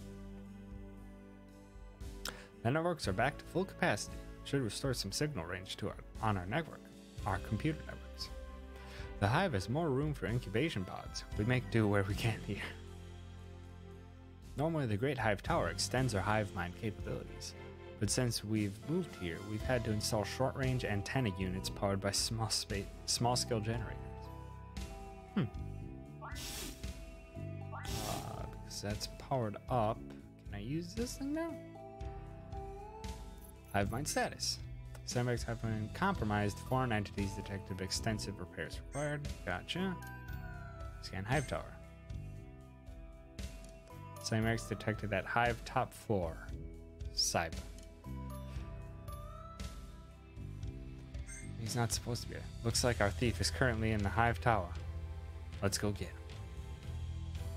The networks are back to full capacity. Should restore some signal range to our computer networks. The hive has more room for incubation pods. We make do where we can here. Normally the Great Hive Tower extends our hive mind capabilities, but since we've moved here, we've had to install short-range antenna units powered by small-scale generators. Because that's powered up. Can I use this thing now? Hive mind status. Cymerics have been compromised. Foreign entities detected. Extensive repairs required. Gotcha. Scan Hive Tower. Cymerics detected at Hive top floor. Saiba. He's not supposed to be there. Looks like our thief is currently in the Hive Tower. Let's go get him.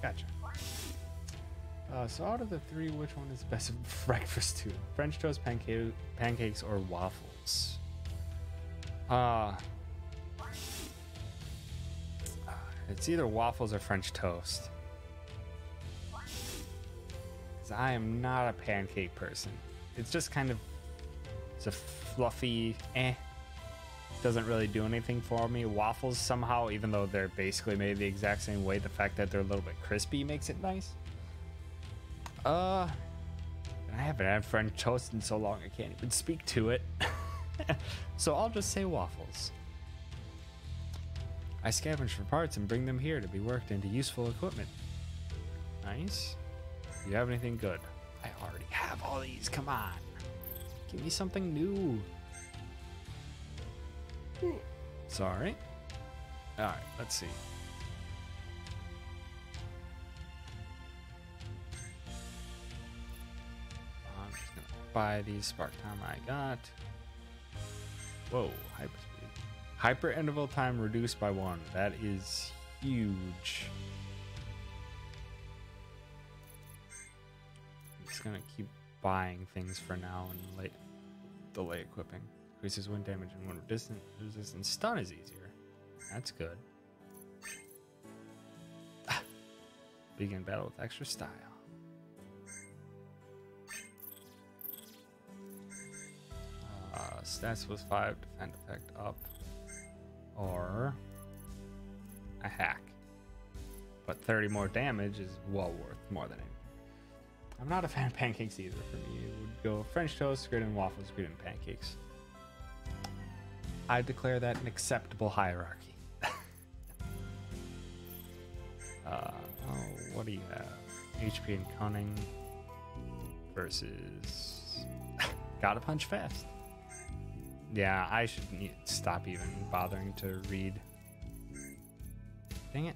Gotcha. So out of the 3, which one is best for breakfast too? French toast, pancakes, or waffles? It's either waffles or French toast. Because I am not a pancake person. It's just kind of It's a fluffy, doesn't really do anything for me. Waffles somehow, even though they're basically made the exact same way, the fact that they're a little bit crispy makes it nice. I haven't had French toast in so long I can't even speak to it. So I'll just say waffles. I scavenge for parts and bring them here to be worked into useful equipment. Nice. Do you have anything good? I already have all these, come on. Give me something new. Sorry. Alright, let's see. I'm just gonna buy these spark time I got. Whoa, hyperspeed. Hyper interval time reduced by 1. That is huge. I'm just gonna keep buying things for now and delay equipping. Increases wind damage and wind resistance. Stun is easier. That's good. Begin battle with extra style. Stats with 5, defend effect up. Or a hack. But 30 more damage is well worth more than anything. I'm not a fan of pancakes either. For me, it would go French toast, grid and waffles, grid and pancakes. I declare that an acceptable hierarchy. What do you have? HP and cunning versus gotta punch fast. Yeah, I should stop even bothering to read. Dang it.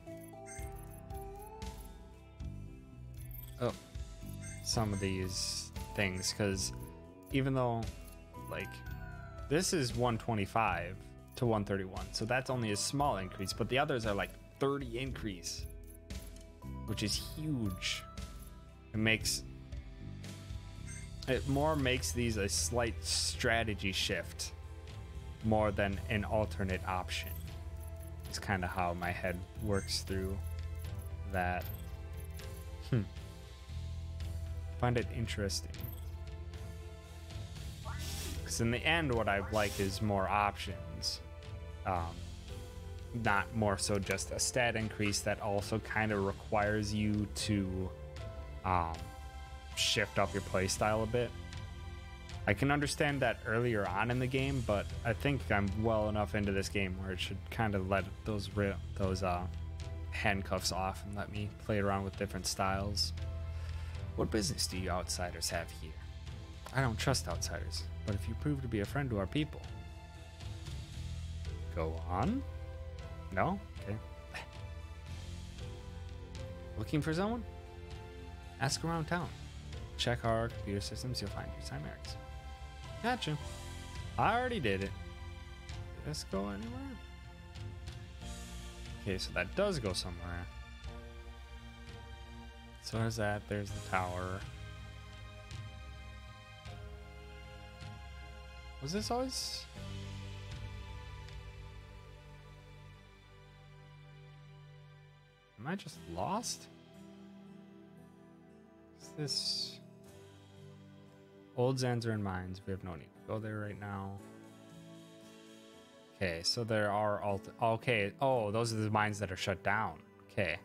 Oh, some of these things, because even though, like, this is 125 to 131, so that's only a small increase, but the others are like 30 increase, which is huge. It more makes these a slight strategy shift more than an alternate option. It's kind of how my head works through that. Find it interesting. Because in the end, what I like is more options. Not more so just a stat increase that also kind of requires you to shift up your playstyle a bit. I can understand that earlier on in the game, but I think I'm well enough into this game where it should kind of let those handcuffs off and let me play around with different styles. What business do you outsiders have here? I don't trust outsiders, but if you prove to be a friend to our people. Go on? No? Okay. Looking for someone? Ask around town. Check our computer systems, you'll find your chimerics. Gotcha. I already did it. Did this go anywhere? Okay, so that does go somewhere. So there's that. There's the tower. Was this always... Am I just lost? Is this... Old Zanzarin mines. We have no need to go there right now. Okay, so there are okay. Oh, those are the mines that are shut down. Okay,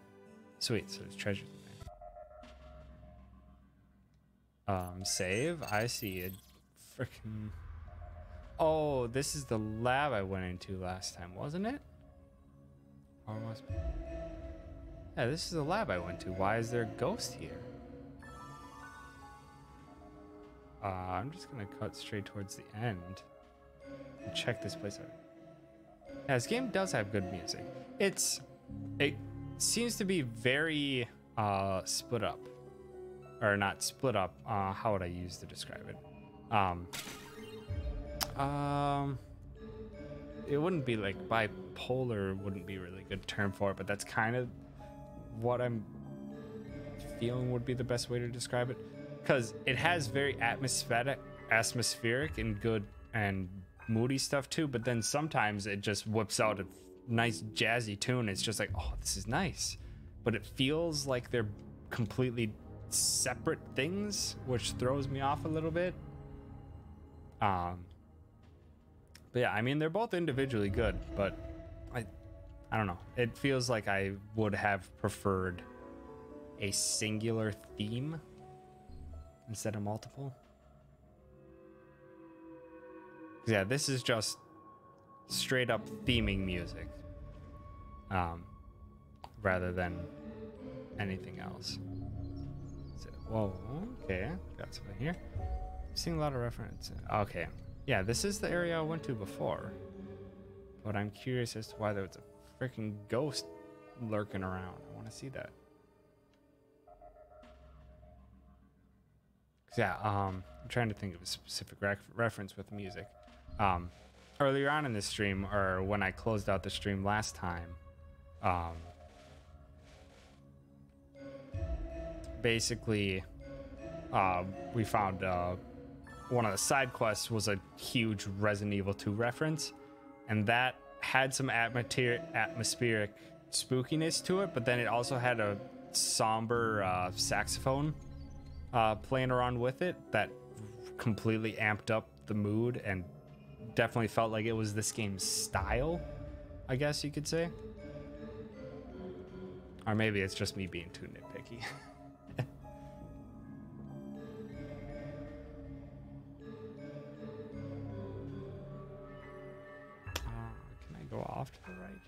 sweet. So there's treasures in there. Save. I see a freaking. Oh, this is the lab I went into last time, wasn't it? Or was... Yeah, this is the lab I went to. Why is there a ghost here? I'm just gonna cut straight towards the end and check this place out. Yeah, this game does have good music. It seems to be very split up, or not split up. How would I use to describe it? It wouldn't be like bipolar. Wouldn't be a really good term for it, but that's kind of what I'm feeling would be the best way to describe it. Because it has very atmospheric and good and moody stuff too, but then sometimes it just whips out a nice jazzy tune. It's just like, oh, this is nice, but it feels like they're completely separate things, which throws me off a little bit. But yeah, I mean, they're both individually good, but I don't know. It feels like I would have preferred a singular theme instead of multiple. Yeah, this is just straight up theming music, rather than anything else. So, whoa, okay, got something here. I'm seeing a lot of reference. Okay, yeah, this is the area I went to before, but I'm curious as to why there was a freaking ghost lurking around. I want to see that. Yeah, I'm trying to think of a specific reference with music. Earlier on in the stream, or when I closed out the stream last time, basically, we found one of the side quests was a huge Resident Evil 2 reference, and that had some atmospheric spookiness to it, but then it also had a somber saxophone playing around with it that completely amped up the mood and definitely felt like it was this game's style, I guess you could say. Or maybe it's just me being too nitpicky. Can I go off to the right?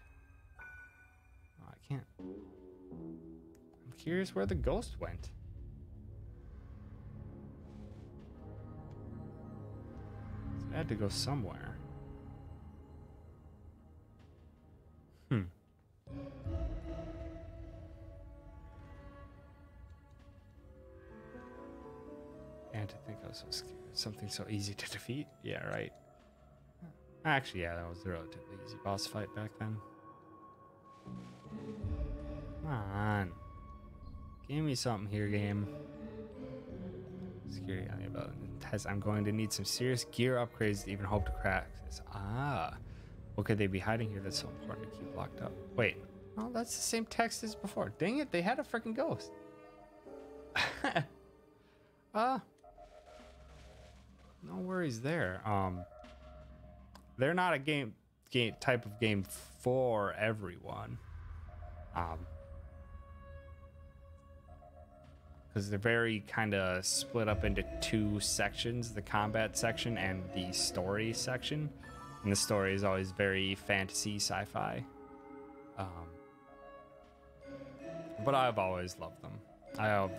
Oh, I can't. I'm curious where the ghost went. It had to go somewhere. And to think I was so scared. Something so easy to defeat. Yeah, right. Actually, yeah, that was a relatively easy boss fight back then. Come on. Give me something here, game. Security on the ability test. I'm going to need some serious gear upgrades to even hope to crack this. Ah. What could they be hiding here that's so important to keep locked up? Wait. Oh, that's the same text as before. Dang it, they had a freaking ghost. No worries there. They're not a game type of game for everyone. Because they're very kind of split up into two sections, the combat section and the story section. And the story is always very fantasy sci-fi. But I've always loved them. I have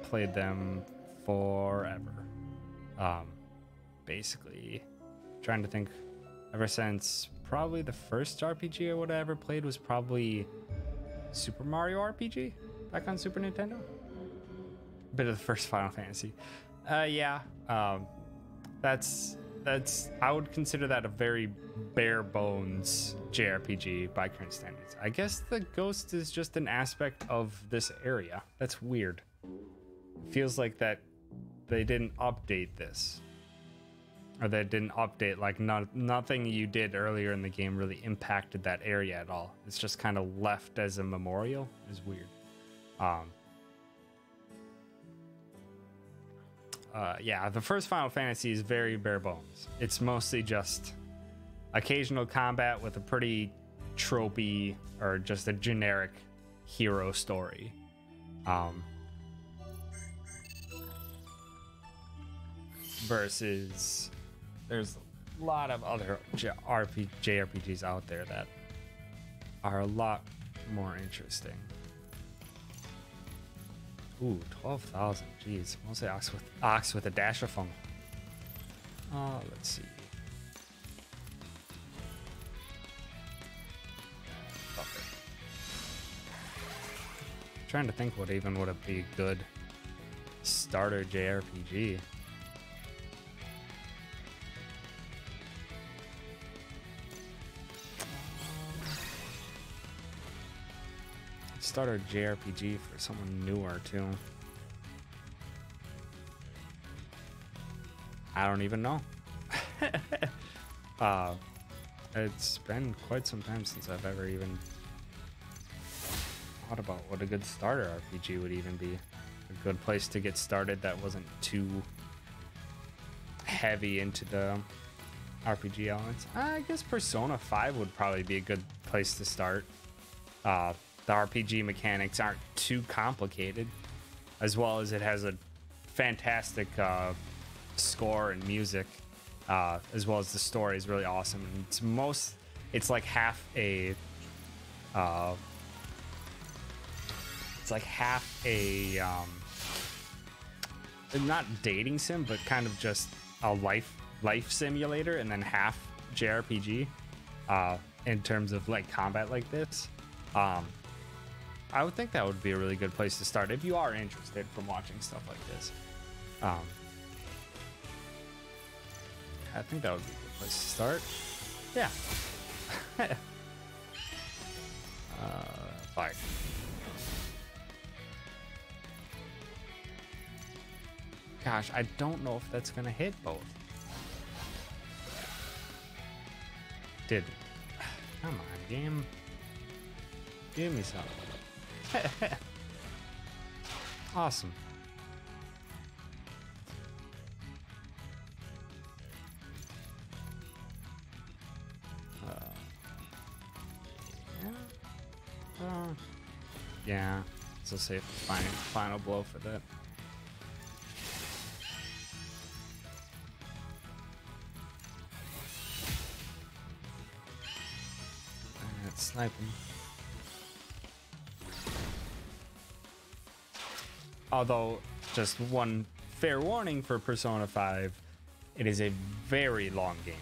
played them forever. Basically, trying to think, ever since probably the first RPG I would have ever played was probably Super Mario RPG back on Super Nintendo. Bit of the first Final Fantasy. That's I would consider that a very bare bones JRPG by current standards. I guess the ghost is just an aspect of this area. That's weird. Feels like that they didn't update this, or they didn't update, like nothing you did earlier in the game really impacted that area at all. It's just kind of left as a memorial. It's weird. Yeah, the first Final Fantasy is very bare bones. It's mostly just occasional combat with a pretty tropey or just a generic hero story. Versus there's a lot of other JRPGs out there that are a lot more interesting. Ooh, 12,000. Jeez, mostly ox with a dash of fun. Let's see. Okay. Trying to think what even would be a good starter JRPG. Starter JRPG for someone newer too. I don't even know. It's been quite some time since I've ever even thought about what a good starter RPG would even be. A good place to get started that wasn't too heavy into the RPG elements. I guess Persona 5 would probably be a good place to start. The RPG mechanics aren't too complicated, as well as it has a fantastic score and music, as well as the story is really awesome. And it's like half a not dating sim, but kind of just a life simulator, and then half JRPG in terms of like combat like this. I would think that would be a really good place to start if you are interested from watching stuff like this. I think that would be a good place to start. Yeah. Fire. Gosh, I don't know if that's gonna hit both. Did. Come on, game. Give me something. Awesome. Yeah. So safe. Final blow for that. Sniping. Although, just one fair warning for Persona 5, it is a very long game.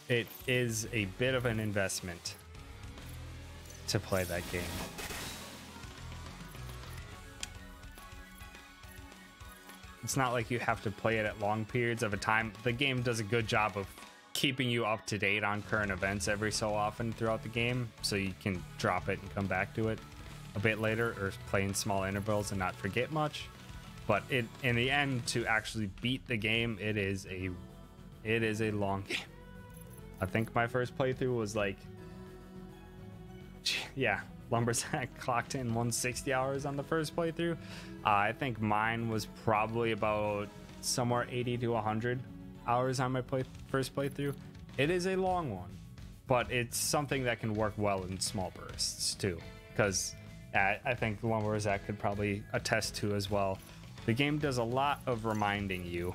It is a bit of an investment to play that game. It's not like you have to play it at long periods of a time. The game does a good job of keeping you up to date on current events every so often throughout the game, so you can drop it and come back to it a bit later, or play in small intervals and not forget much. But in the end, to actually beat the game, it is a long game. I think my first playthrough was like, yeah, Lumbersack clocked in 160 hours on the first playthrough. I think mine was probably about somewhere 80 to 100 hours on my first playthrough. It is a long one, but it's something that can work well in small bursts too, because I think Lumbersack could probably attest to as well. The game does a lot of reminding you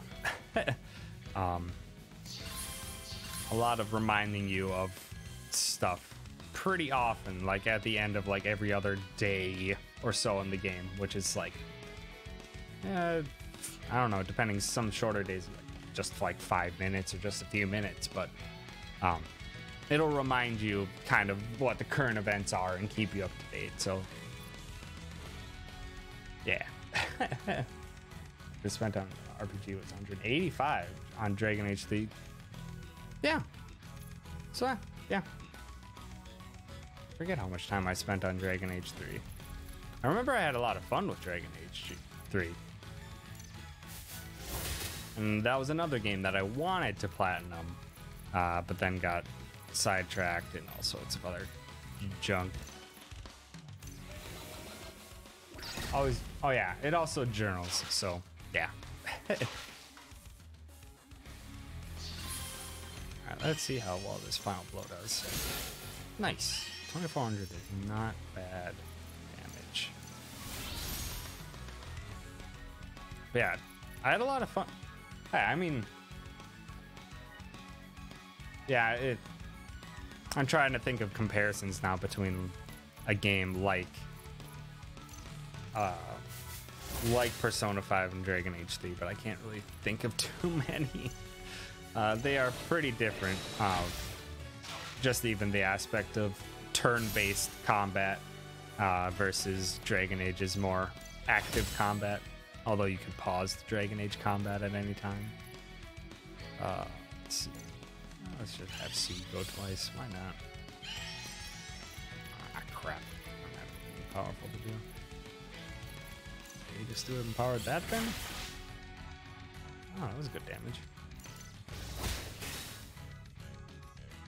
of stuff pretty often, like at the end of like every other day or so in the game, which is like I don't know, depending, some shorter days like just like 5 minutes or just a few minutes, but it'll remind you kind of what the current events are and keep you up to date. So yeah. Just spent on RPG was 185 on Dragon Age 3. Yeah. So yeah. Forget how much time I spent on Dragon Age 3. I remember I had a lot of fun with Dragon Age 3. And that was another game that I wanted to platinum, but then got sidetracked and all sorts of other junk. Always, oh yeah, it also journals, so yeah. Alright, let's see how well this final blow does. Nice. 2400 is not bad damage. But yeah, I had a lot of fun. I mean, yeah, I'm trying to think of comparisons now between a game like Persona 5 and Dragon Age 3, but I can't really think of too many. They are pretty different. Just even the aspect of turn-based combat versus Dragon Age's more active combat, although you could pause the Dragon Age combat at any time. Let's see. Let's just have C go twice. Why not? Ah, crap. I don't have anything powerful to do. You just do it and powered that then? Oh, that was good damage.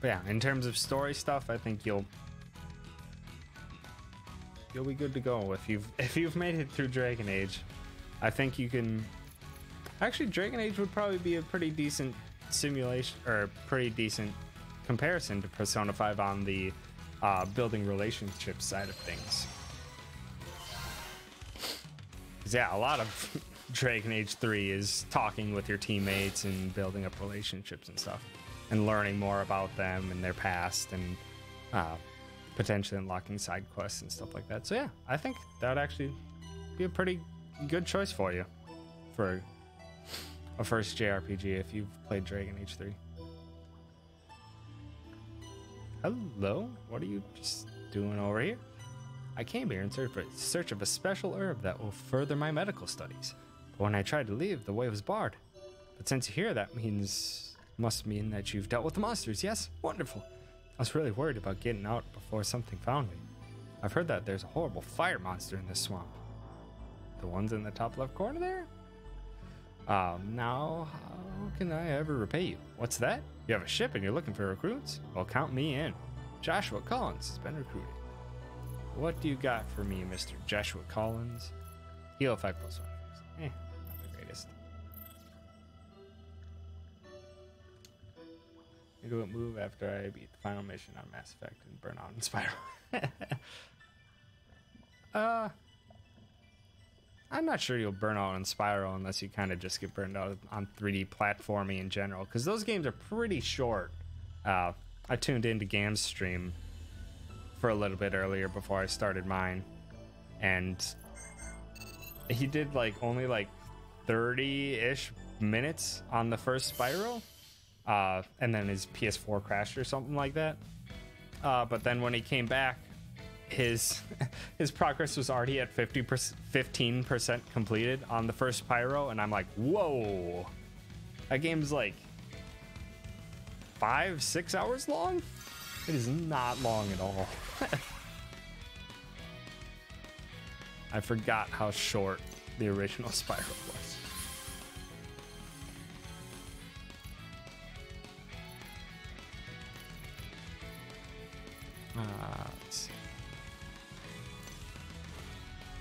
But yeah, in terms of story stuff, I think you'll be good to go if you've made it through Dragon Age. I think you can Actually, Dragon Age would probably be a pretty decent simulation, or pretty decent comparison to Persona 5 on the building relationships side of things. 'Cause yeah, a lot of Dragon Age 3 is talking with your teammates and building up relationships and stuff, and learning more about them and their past, and potentially unlocking side quests and stuff like that. So yeah, I think that would actually be a pretty good choice for you for a first JRPG if you've played Dragon Age 3. Hello, what are you just doing over here? I came here in search of a special herb that will further my medical studies. But when I tried to leave, the way was barred. But since you're here, that must mean that you've dealt with the monsters, yes? Wonderful. I was really worried about getting out before something found me. I've heard that there's a horrible fire monster in this swamp. The ones in the top left corner there? Now, how can I ever repay you? What's that? You have a ship and you're looking for recruits? Well, count me in. Joshua Collins has been recruited. What do you got for me, Mr. Joshua Collins? Heal 5+1. Not the greatest. Do it move after I beat the final mission on Mass Effect and burn out in Spiral. I'm not sure you'll burn out in Spiral unless you kind of just get burned out on 3D platforming in general, because those games are pretty short. I tuned into Gam's stream for a little bit earlier before I started mine, and he did only 30-ish minutes on the first Spiral, and then his PS4 crashed or something like that. But then when he came back, his progress was already at 15% completed on the first Pyro, and I'm like, whoa, that game's 5-6 hours long. It is not long at all. I forgot how short the original Spiral was. Let's see.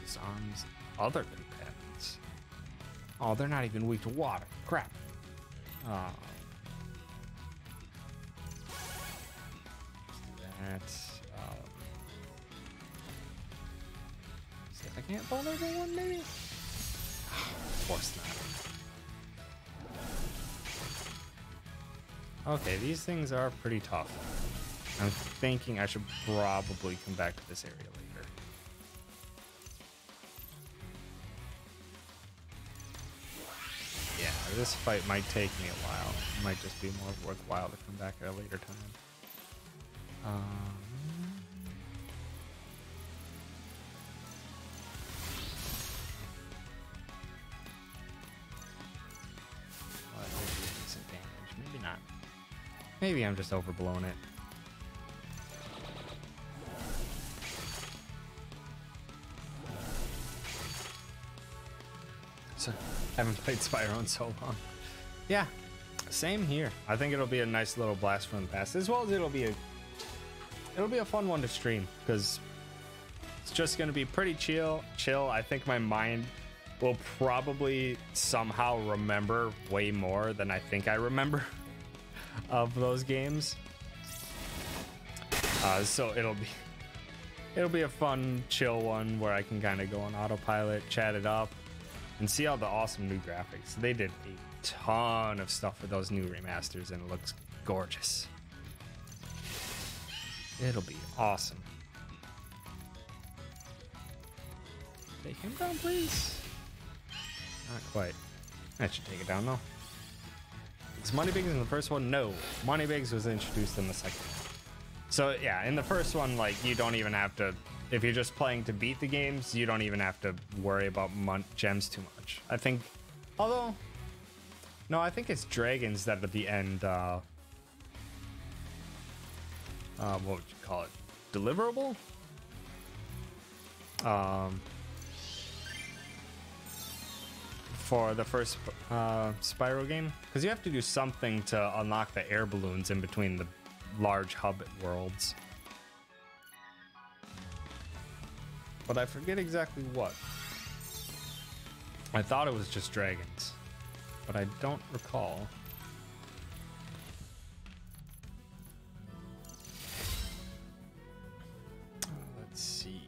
Disarms other companions. Oh, they're not even weak to water. Crap. That. See if I can't vulnerable one, maybe? Of course not. Okay, these things are pretty tough. I'm thinking I should probably come back to this area later. Yeah, this fight might take me a while. It might just be more worthwhile to come back at a later time. Well, that did do decent damage. Maybe not. Maybe I'm just overblowing it. So, haven't played Spyro in so long. Yeah, same here. I think it'll be a nice little blast from the past, as well as it'll be a fun one to stream, because it's just going to be pretty chill. I think my mind will probably somehow remember way more than I think I remember of those games. So it'll be a fun, chill one where I can kind of go on autopilot, chat it up, and see all the awesome new graphics. They did a ton of stuff for those new remasters, and it looks gorgeous. It'll be awesome. Take him down, please. Not quite. I should take it down, though. Was Moneybags in the first one? No. Moneybags was introduced in the second one. So, yeah, in the first one, you don't even have to... If you're just playing to beat the games, you don't even have to worry about gems too much. I think... Although... No, I think it's dragons that at the end... what would you call it? Deliverable? For the first Spyro game, because you have to do something to unlock the air balloons in between the large hub worlds, but I forget exactly what. I thought it was just dragons. but I don't recall. Let's see.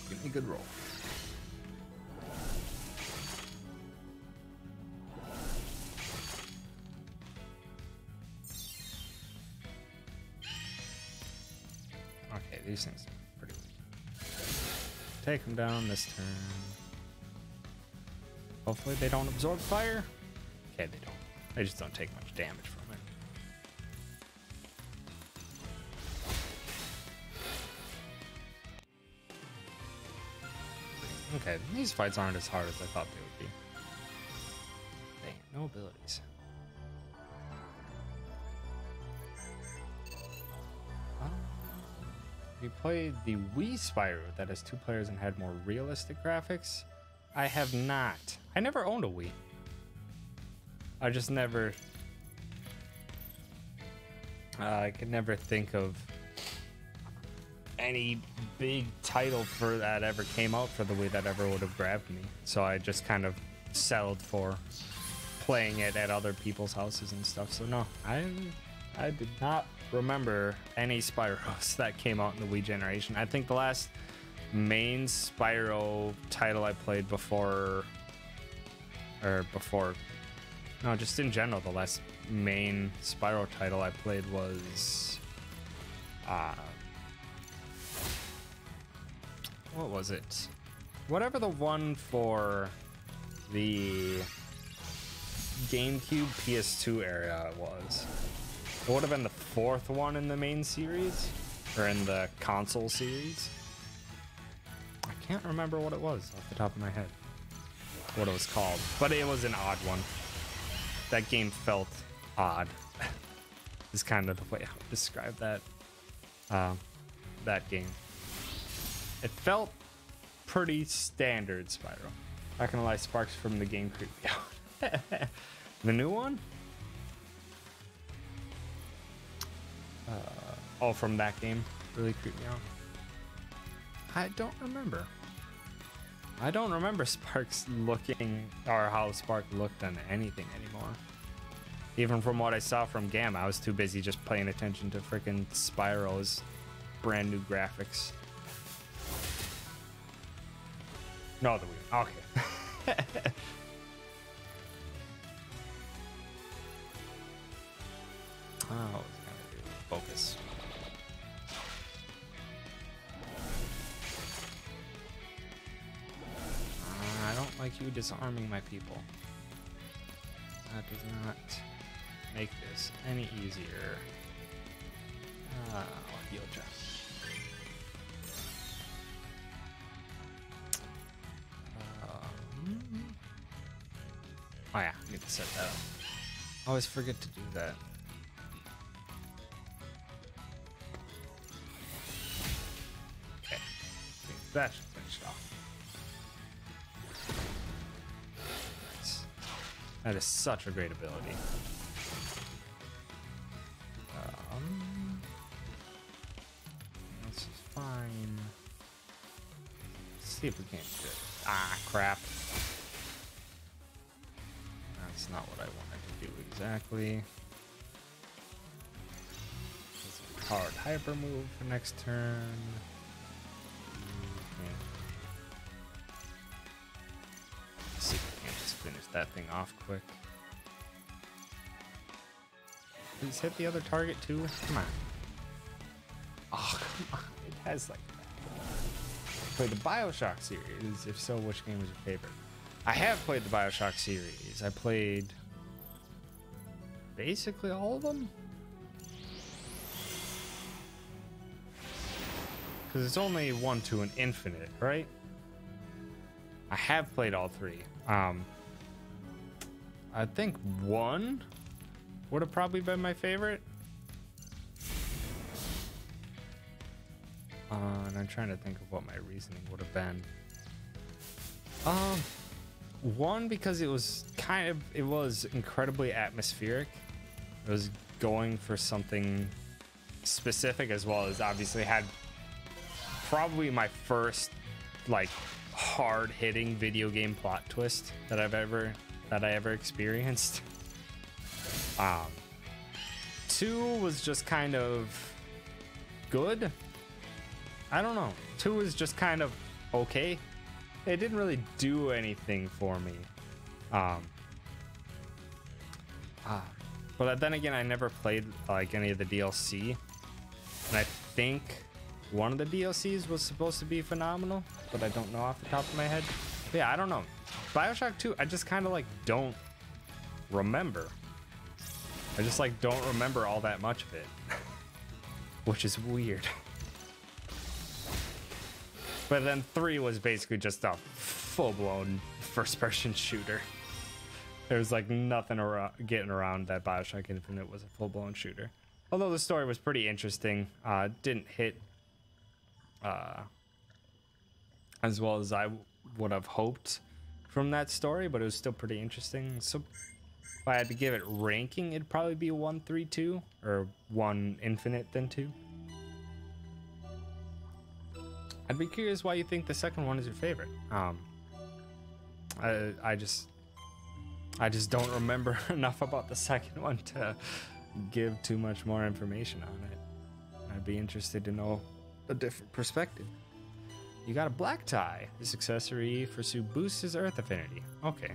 Give me a good roll. Okay, these things are pretty weak. Take them down this turn. Hopefully they don't absorb fire. Okay, they don't. They just don't take much damage from it. Okay, these fights aren't as hard as I thought they would be. Dang, no abilities. We played the Wii Spyro that has 2 players and had more realistic graphics. I have not. I never owned a Wii. I just never... I could never think of any big title for that ever came out for the Wii that ever would have grabbed me. So I just kind of settled for playing it at other people's houses and stuff. So no, I did not remember any Spyros that came out in the Wii generation. I think the last main Spyro title I played no, just in general, the last main Spyro title I played was what was it? Whatever the one for the GameCube PS2 area was. It would have been the 4th one in the main series, or in the console series. I can't remember what it was off the top of my head, what it was called, but it was an odd one. That game felt odd. Is kind of the way I would describe that that game. It felt pretty standard Spyro. Not gonna lie, sparks from the game creep me out. The new one? Oh, from that game really creeped me out. I don't remember. I don't remember Sparks looking, or how Spark looked on anything anymore. Even from what I saw from Gamma, I was too busy just paying attention to freaking Spyro's brand new graphics. No, the Wii. Okay. Oh, I was gonna do focus. I don't like you disarming my people. That does not make this any easier. I'll heal you. Oh yeah, I need to set that up. I always forget to do that. Okay, that should finish it off. Nice. That is such a great ability. This is fine. Let's see if we can't do it. Ah, crap. That's not what I wanted to do exactly. Let's hard hyper move for next turn. Okay. Let's see if we can't just finish that thing off quick. Please hit the other target too. Come on. Oh, come on. It has like that. Play the BioShock series. If so, which game was your favorite? I have played the BioShock series. I played basically all of them. Because it's only 1, 2, and Infinite, right? I have played all 3. I think 1 would have probably been my favorite. And I'm trying to think of what my reasoning would have been. 1, because it was incredibly atmospheric. It was going for something specific, as well as obviously had probably my first like hard-hitting video game plot twist that I ever experienced. 2 was just kind of good. I don't know. 2 was just kind of okay. It didn't really do anything for me. But then again, I never played like any of the DLC, and I think one of the DLCs was supposed to be phenomenal, but I don't know off the top of my head. But yeah, I don't know. BioShock 2, I just kind of like don't remember. I just like don't remember all that much of it, which is weird. But then 3 was basically just a full-blown first-person shooter. There was like nothing getting around that BioShock Infinite was a full-blown shooter. Although the story was pretty interesting. Didn't hit as well as I would have hoped from that story, but it was still pretty interesting. So if I had to give it ranking, it'd probably be 1, 3, 2, or 1 Infinite, then 2. I'd be curious why you think the second one is your favorite. I just don't remember enough about the second one to give too much more information on it. I'd be interested to know a different perspective. You got a black tie. This accessory for Sue boosts his earth affinity. Okay.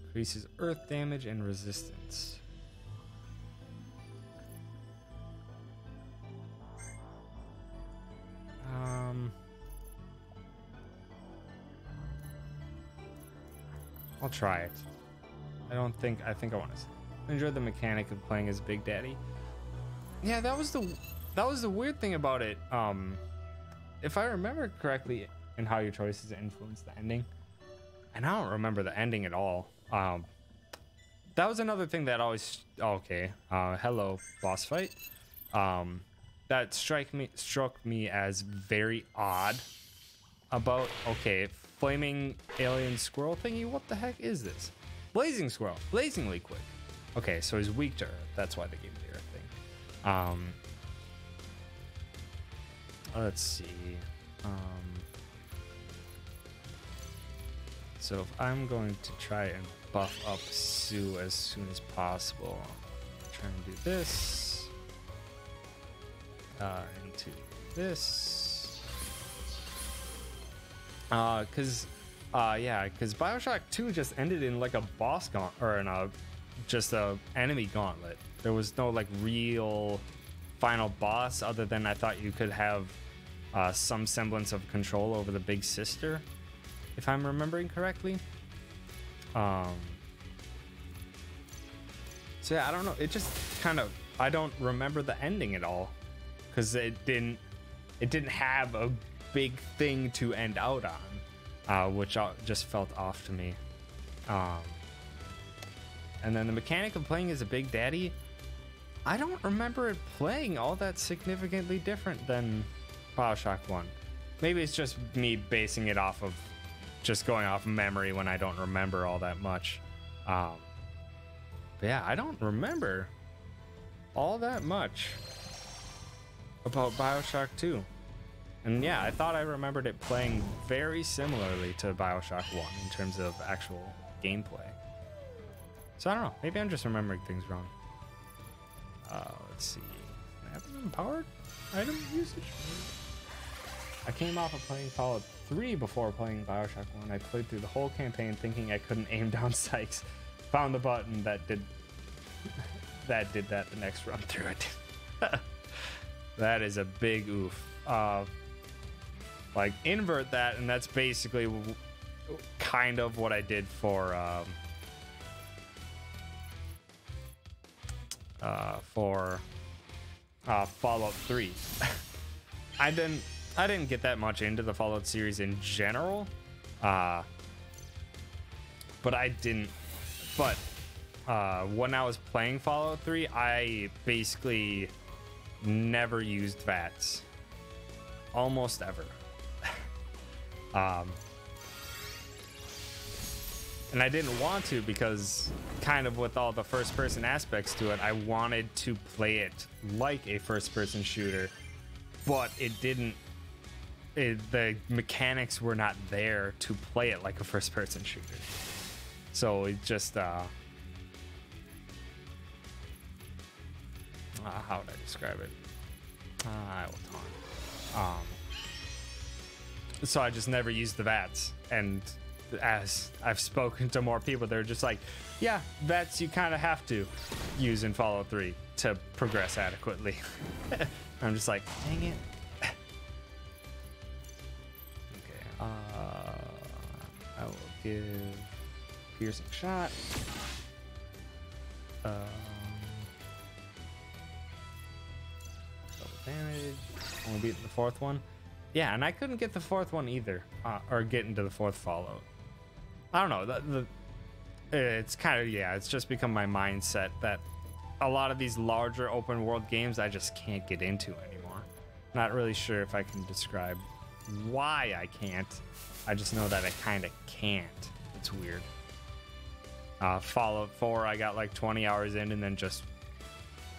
Increases earth damage and resistance. I'll try it. I think I want to enjoy the mechanic of playing as Big Daddy. Yeah, that was the weird thing about it. If I remember correctly, in how your choices influence the ending, and I don't remember the ending at all. That was another thing that always hello boss fight. That struck me as very odd about flaming alien squirrel thingy. What the heck is this? Blazing squirrel, blazingly quick. Okay, so he's weak to earth. That's why they gave me the earth thing. Let's see. So if I'm going to try and buff up Sue as soon as possible, try and do this into this, because BioShock 2 just ended in like a boss gauntlet, or in just a enemy gauntlet. There was no like real final boss, other than I thought you could have some semblance of control over the big sister, if I'm remembering correctly. So yeah, I don't know. It just kind of, I don't remember the ending at all, because it didn't have a big thing to end out on, which just felt off to me. And then the mechanic of playing as a Big Daddy, I don't remember it playing all that significantly different than BioShock 1. Maybe it's just me basing it off of just going off memory when I don't remember all that much. But yeah, I don't remember all that much about BioShock 2. And yeah, I thought I remembered it playing very similarly to BioShock 1 in terms of actual gameplay. So I don't know, maybe I'm just remembering things wrong. Let's see. Empowered item usage? I came off of playing Fallout 3 before playing BioShock 1. I played through the whole campaign thinking I couldn't aim down Sykes. Found the button that did that the next run through it. That is a big oof. Like, invert that, and that's basically kind of what I did for Fallout 3. I didn't get that much into the Fallout series in general, but when I was playing Fallout 3, I basically never used VATS, almost ever. And I didn't want to because kind of with all the first person aspects to it, I wanted to play it like a first person shooter, but it didn't, the mechanics were not there to play it like a first person shooter. So it just, how would I describe it? I will taunt. So I just never used the VATS, and as I've spoken to more people, they're just like, yeah, VATS you kind of have to use in Fallout 3 to progress adequately. I'm just like, dang it. Okay, I will give piercing shot. Double damage. Only beating the fourth one. Yeah, and I couldn't get the fourth one either, or get into the fourth Fallout. I don't know. It's kind of, yeah, it's just become my mindset that a lot of these larger open world games I just can't get into anymore. Not really sure if I can describe why I can't. I just know that I kind of can't. It's weird. Fallout 4, I got like 20 hours in and then just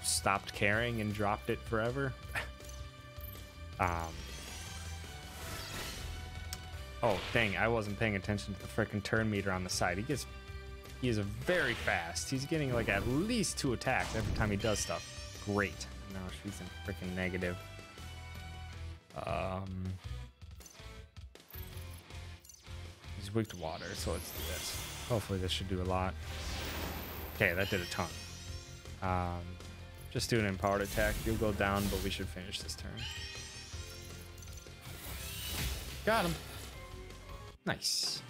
stopped caring and dropped it forever. Oh, dang, I wasn't paying attention to the frickin' turn meter on the side. He is very fast. He's getting like at least 2 attacks every time he does stuff. Great. Now she's in frickin' negative. He's weak to water, so let's do this. Hopefully this should do a lot. Okay, that did a ton. Just do an empowered attack. You'll go down, but we should finish this turn. Got him. Nice.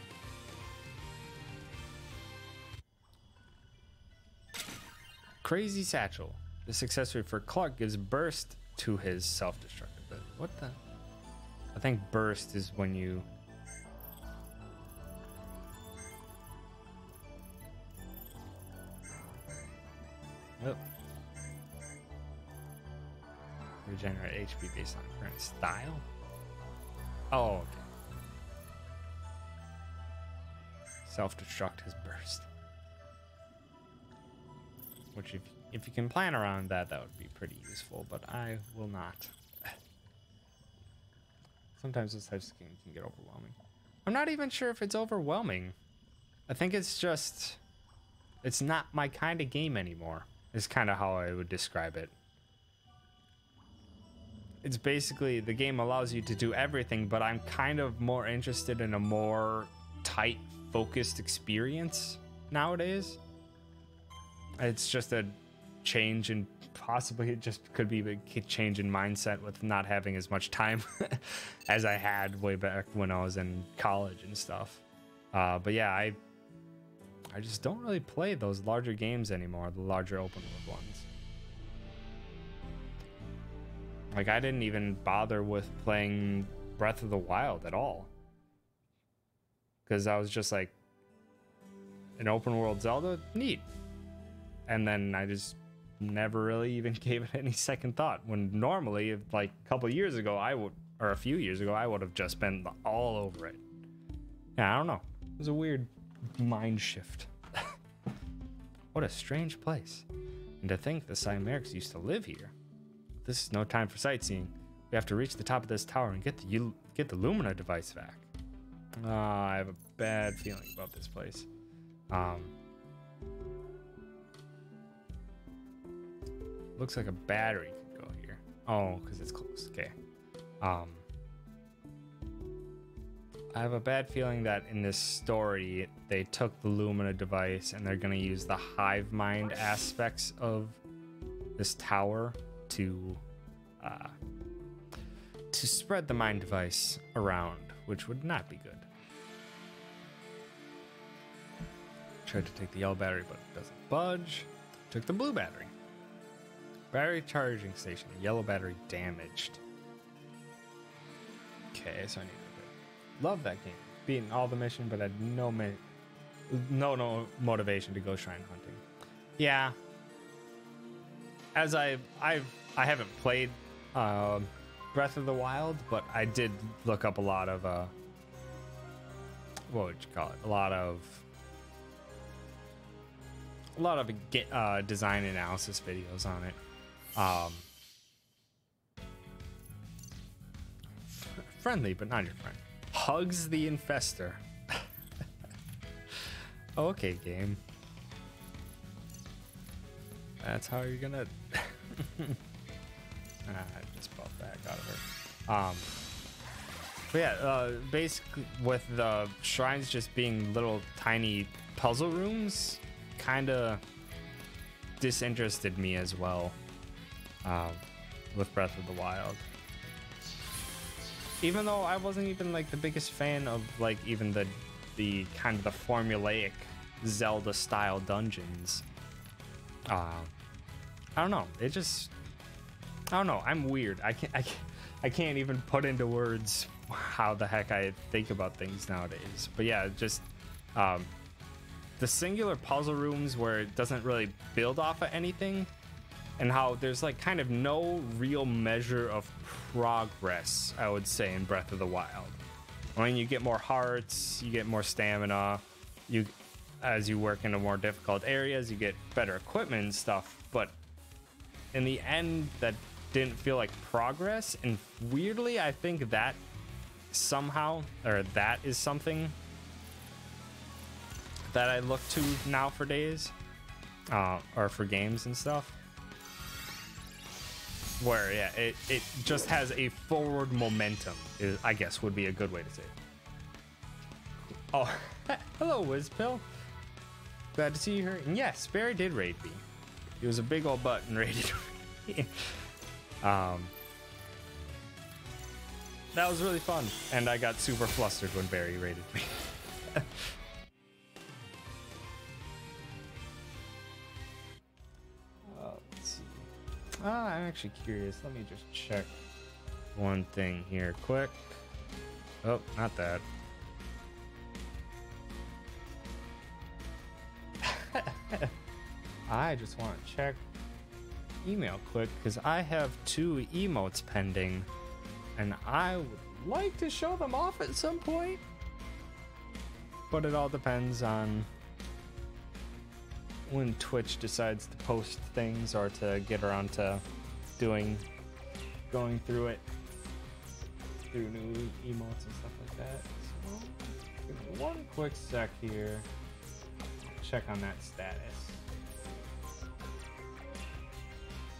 Crazy Satchel. This accessory for Clark gives burst to his self-destructive ability. What the? I think burst is when you... Oh. Regenerate HP based on current style? Oh, okay. Self-destruct his burst. Which if you can plan around that, that would be pretty useful, but I will not. Sometimes this type of game can get overwhelming. I'm not even sure if it's overwhelming. I think it's just... it's not my kind of game anymore, is kind of how I would describe it. It's basically, the game allows you to do everything, but I'm kind of more interested in a more tight, focused experience nowadays. It's just a change in, possibly it just could be a change in mindset with not having as much time as I had way back when I was in college and stuff. But yeah, I just don't really play those larger games anymore, the larger open world ones. Like, I didn't even bother with playing Breath of the Wild at all. Because I was just like, an open world Zelda? Neat. And then I just never really even gave it any second thought. When normally, like a couple years ago, or a few years ago, I would have just been all over it. Yeah, I don't know. It was a weird mind shift. What a strange place. And to think the Cymerics used to live here. This is no time for sightseeing. We have to reach the top of this tower and get the Lumina device back. I have a bad feeling about this place. Looks like a battery could go here. Oh, because it's close. Okay. I have a bad feeling that in this story, they took the Lumina device and they're going to use the hive mind aspects of this tower to spread the mind device around, which would not be good. Tried to take the yellow battery, but it doesn't budge. Took the blue battery. Battery charging station. Yellow battery damaged. Okay, so I need to love that game. Beating all the mission, but I had no motivation to go shrine hunting. Yeah. As I haven't played Breath of the Wild, but I did look up a lot of what would you call it? A lot of a lot of design analysis videos on it. Friendly, but not your friend. Hugs the infester. Okay, game. That's how you're gonna. I just popped back out of her. But yeah, basically with the shrines just being little tiny puzzle rooms, kind of disinterested me as well. With Breath of the Wild. Even though I wasn't even like the biggest fan of like even the kind of the formulaic Zelda style dungeons. I don't know. It just, I don't know. I'm weird. I can't even put into words how the heck I think about things nowadays. But yeah, just the singular puzzle rooms where it doesn't really build off of anything, and how there's like kind of no real measure of progress, I would say, in Breath of the Wild. I mean, you get more hearts, you get more stamina, as you work into more difficult areas, you get better equipment and stuff, but in the end, that didn't feel like progress, and weirdly, I think that somehow, or that is something that I look to now for days, or for games and stuff. Where, yeah, it just has a forward momentum, I guess would be a good way to say it. Oh, hello, Wizpill. Glad to see you here. And yes, Barry did raid me. He was a big old butt and raided me. That was really fun. And I got super flustered when Barry raided me. I'm actually curious. Let me just check one thing here quick. Oh, not that. I just want to check email quick because I have 2 emotes pending and I would like to show them off at some point. But it all depends on when Twitch decides to post things or to get around to going through it through new emotes and stuff like that. So give me one quick sec here. Check on that status.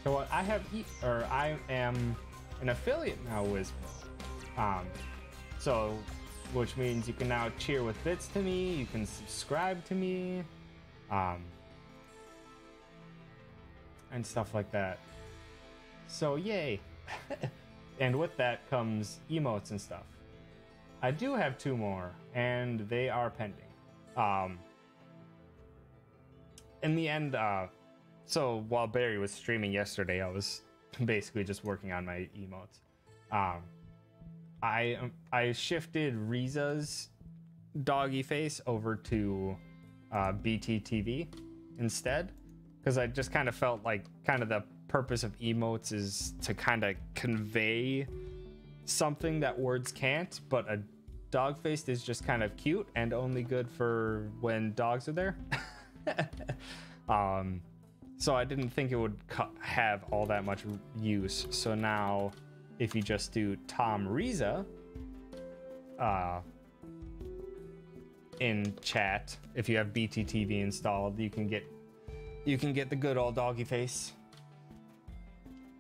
So what I have, I am an affiliate now with so which means you can now cheer with bits to me, you can subscribe to me, and stuff like that. So yay. And with that comes emotes and stuff. I do have 2 more and they are pending. In the end, so while Barry was streaming yesterday, I was basically just working on my emotes. I shifted Riza's doggy face over to BTTV instead, because I just kind of felt like kind of the purpose of emotes is to kind of convey something that words can't, but a dog face is just kind of cute and only good for when dogs are there. So I didn't think it would have all that much use. So now if you just do Tom Riza in chat, if you have BTTV installed, you can get the good old doggy face.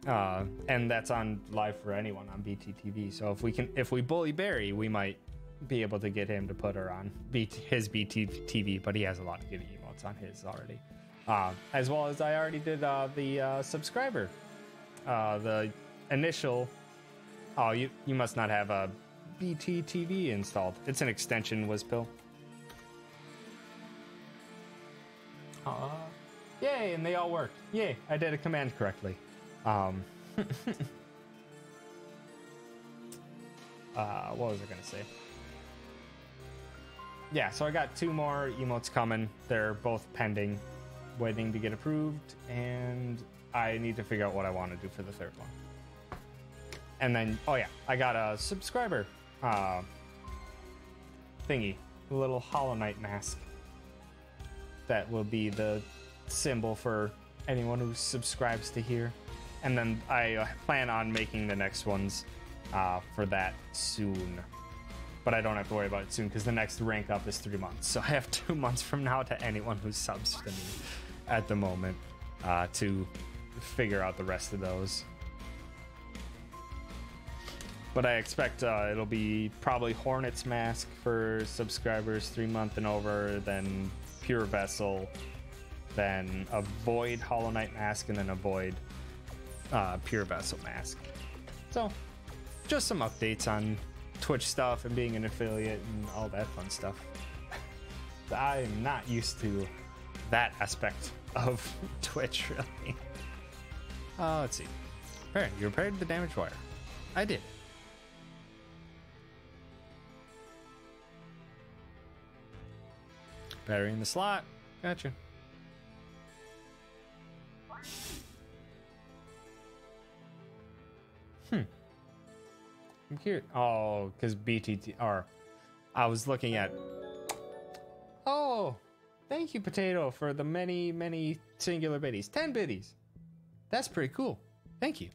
And that's on live for anyone on BTTV. So if we bully Barry, we might be able to get him to put her on his BTTV, but he has a lot of good emotes on his already. As well as I already did the subscriber, the initial. Oh, you must not have a BTTV installed. It's an extension, Wizpill. Yay, and they all work. Yay, I did a command correctly. What was I gonna say? Yeah, so I got 2 more emotes coming. They're both pending, waiting to get approved, and I need to figure out what I want to do for the 3rd one. And then, oh yeah, I got a subscriber thingy, a little Hollow Knight mask that will be the symbol for anyone who subscribes to here. And then I plan on making the next ones for that soon. But I don't have to worry about it soon because the next rank up is 3 months. So I have 2 months from now to anyone who subs to me at the moment to figure out the rest of those. But I expect it'll be probably Hornet's Mask for subscribers 3 month and over, then Pure Vessel, then a Void Hollow Knight Mask, and then a Void Pure Vessel Mask. So, just some updates on Twitch stuff and being an affiliate and all that fun stuff. I'm not used to that aspect of Twitch, really. Let's see. Alright, you repaired the damaged wire. I did. Battery in the slot. Gotcha. I'm curious. Oh, because BTT. Or I was looking at. Oh, thank you, Potato, for the many, many singular biddies. 10 biddies. That's pretty cool. Thank you.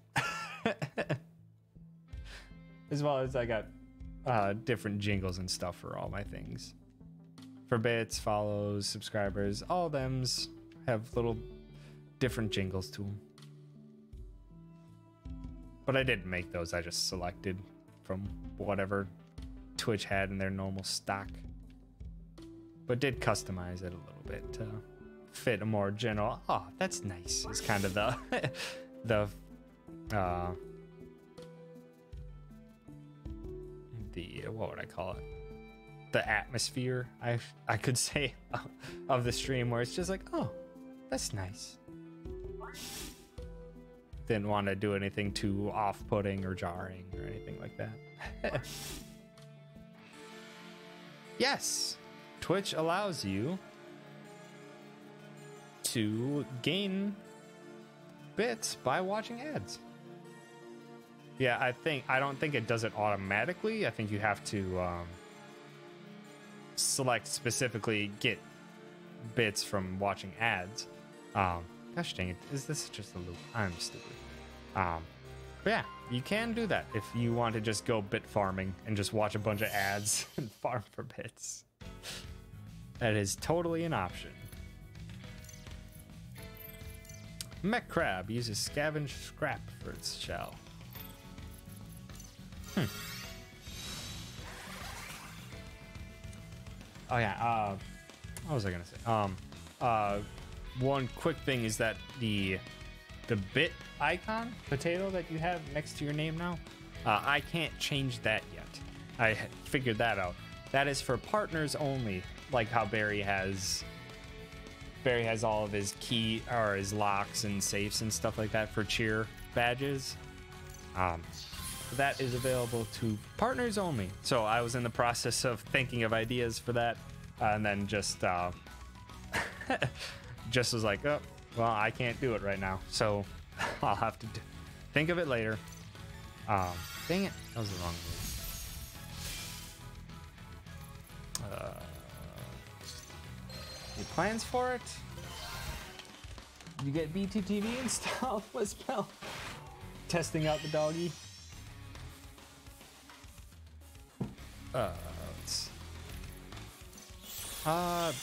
As well as I got different jingles and stuff for all my things. For bits, follows, subscribers, all them's have little different jingles to them. But I didn't make those, I just selected from whatever Twitch had in their normal stock. But did customize it a little bit to fit a more general, oh, that's nice, is kind of the, what would I call it? The atmosphere, I could say, of the stream, where it's just like, oh, that's nice. Didn't want to do anything too off-putting or jarring or anything like that. Yes, Twitch allows you to gain bits by watching ads. Yeah, I don't think it does it automatically. I think you have to select specifically get bits from watching ads. Gosh dang it, is this just a loop? I'm stupid. But yeah, you can do that if you want to just go bit farming and just watch a bunch of ads and farm for bits. That is totally an option. Mech Crab uses scavenge scrap for its shell. Oh yeah, what was I gonna say? One quick thing is that the bit icon, Potato, that you have next to your name now, I can't change that yet. I figured that out. That is for partners only, like how Barry has all of his key or his locks and safes and stuff like that for cheer badges. That is available to partners only. So I was in the process of thinking of ideas for that, and then just just was like, oh, well, I can't do it right now, so I'll have to think of it later. Dang it, that was the wrong move. Any plans for it? You get BTTV installed? Let's spell testing out the doggy.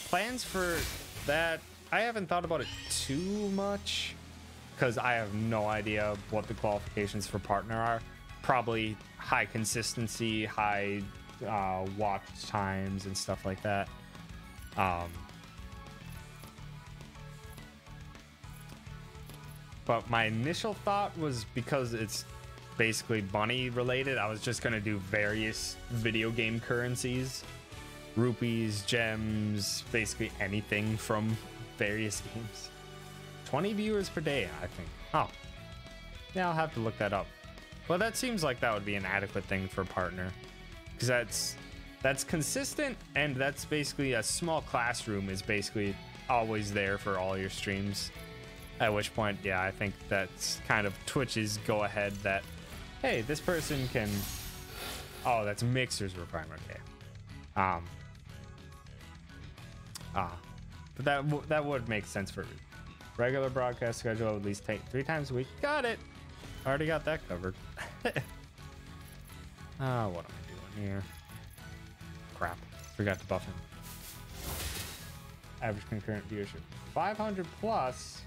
Plans for that, I haven't thought about it too much because I have no idea what the qualifications for partner are. Probably high consistency, high watch times and stuff like that. But my initial thought was, because it's basically bunny related, I was just gonna do various video game currencies, rupees, gems, basically anything from various games. 20 viewers per day, I think. Oh, yeah, I'll have to look that up. Well, that seems like that would be an adequate thing for partner, because that's consistent, and that's basically a small classroom is basically always there for all your streams. At which point, yeah, I think that's kind of Twitch's go ahead that, hey, this person can. Oh, that's Mixer's requirement. Okay. But that would make sense for Regular broadcast schedule at least take 3 times a week. Got it. Already got that covered. What am I doing here? Crap. Forgot to buff him. Average concurrent viewership 500 plus.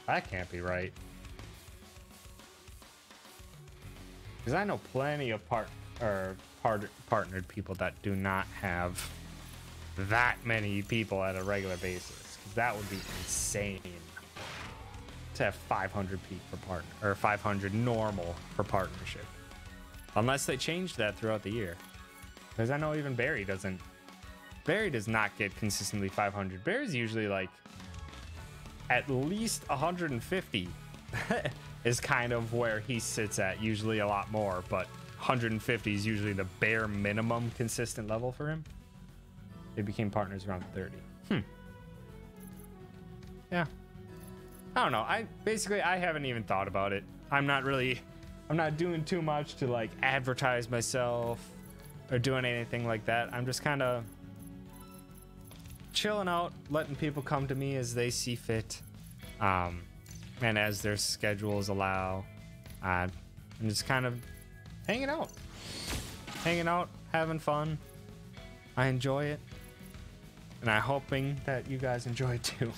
That can't be right. Because I know plenty of partnered people that do not have that many people at a regular basis. 'Cause that would be insane to have 500 peak per partner, or 500 normal per partnership. Unless they change that throughout the year. Because I know even Barry does not get consistently 500. Barry's usually like at least 150 is kind of where he sits at. Usually a lot more, but 150 is usually the bare minimum consistent level for him. They became partners around 30. Yeah. I don't know. I haven't even thought about it. I'm not doing too much to like advertise myself or doing anything like that. I'm just kind of chilling out, letting people come to me as they see fit, and as their schedules allow. I'm just kind of hanging out, having fun. I enjoy it, and I'm hoping that you guys enjoy it too.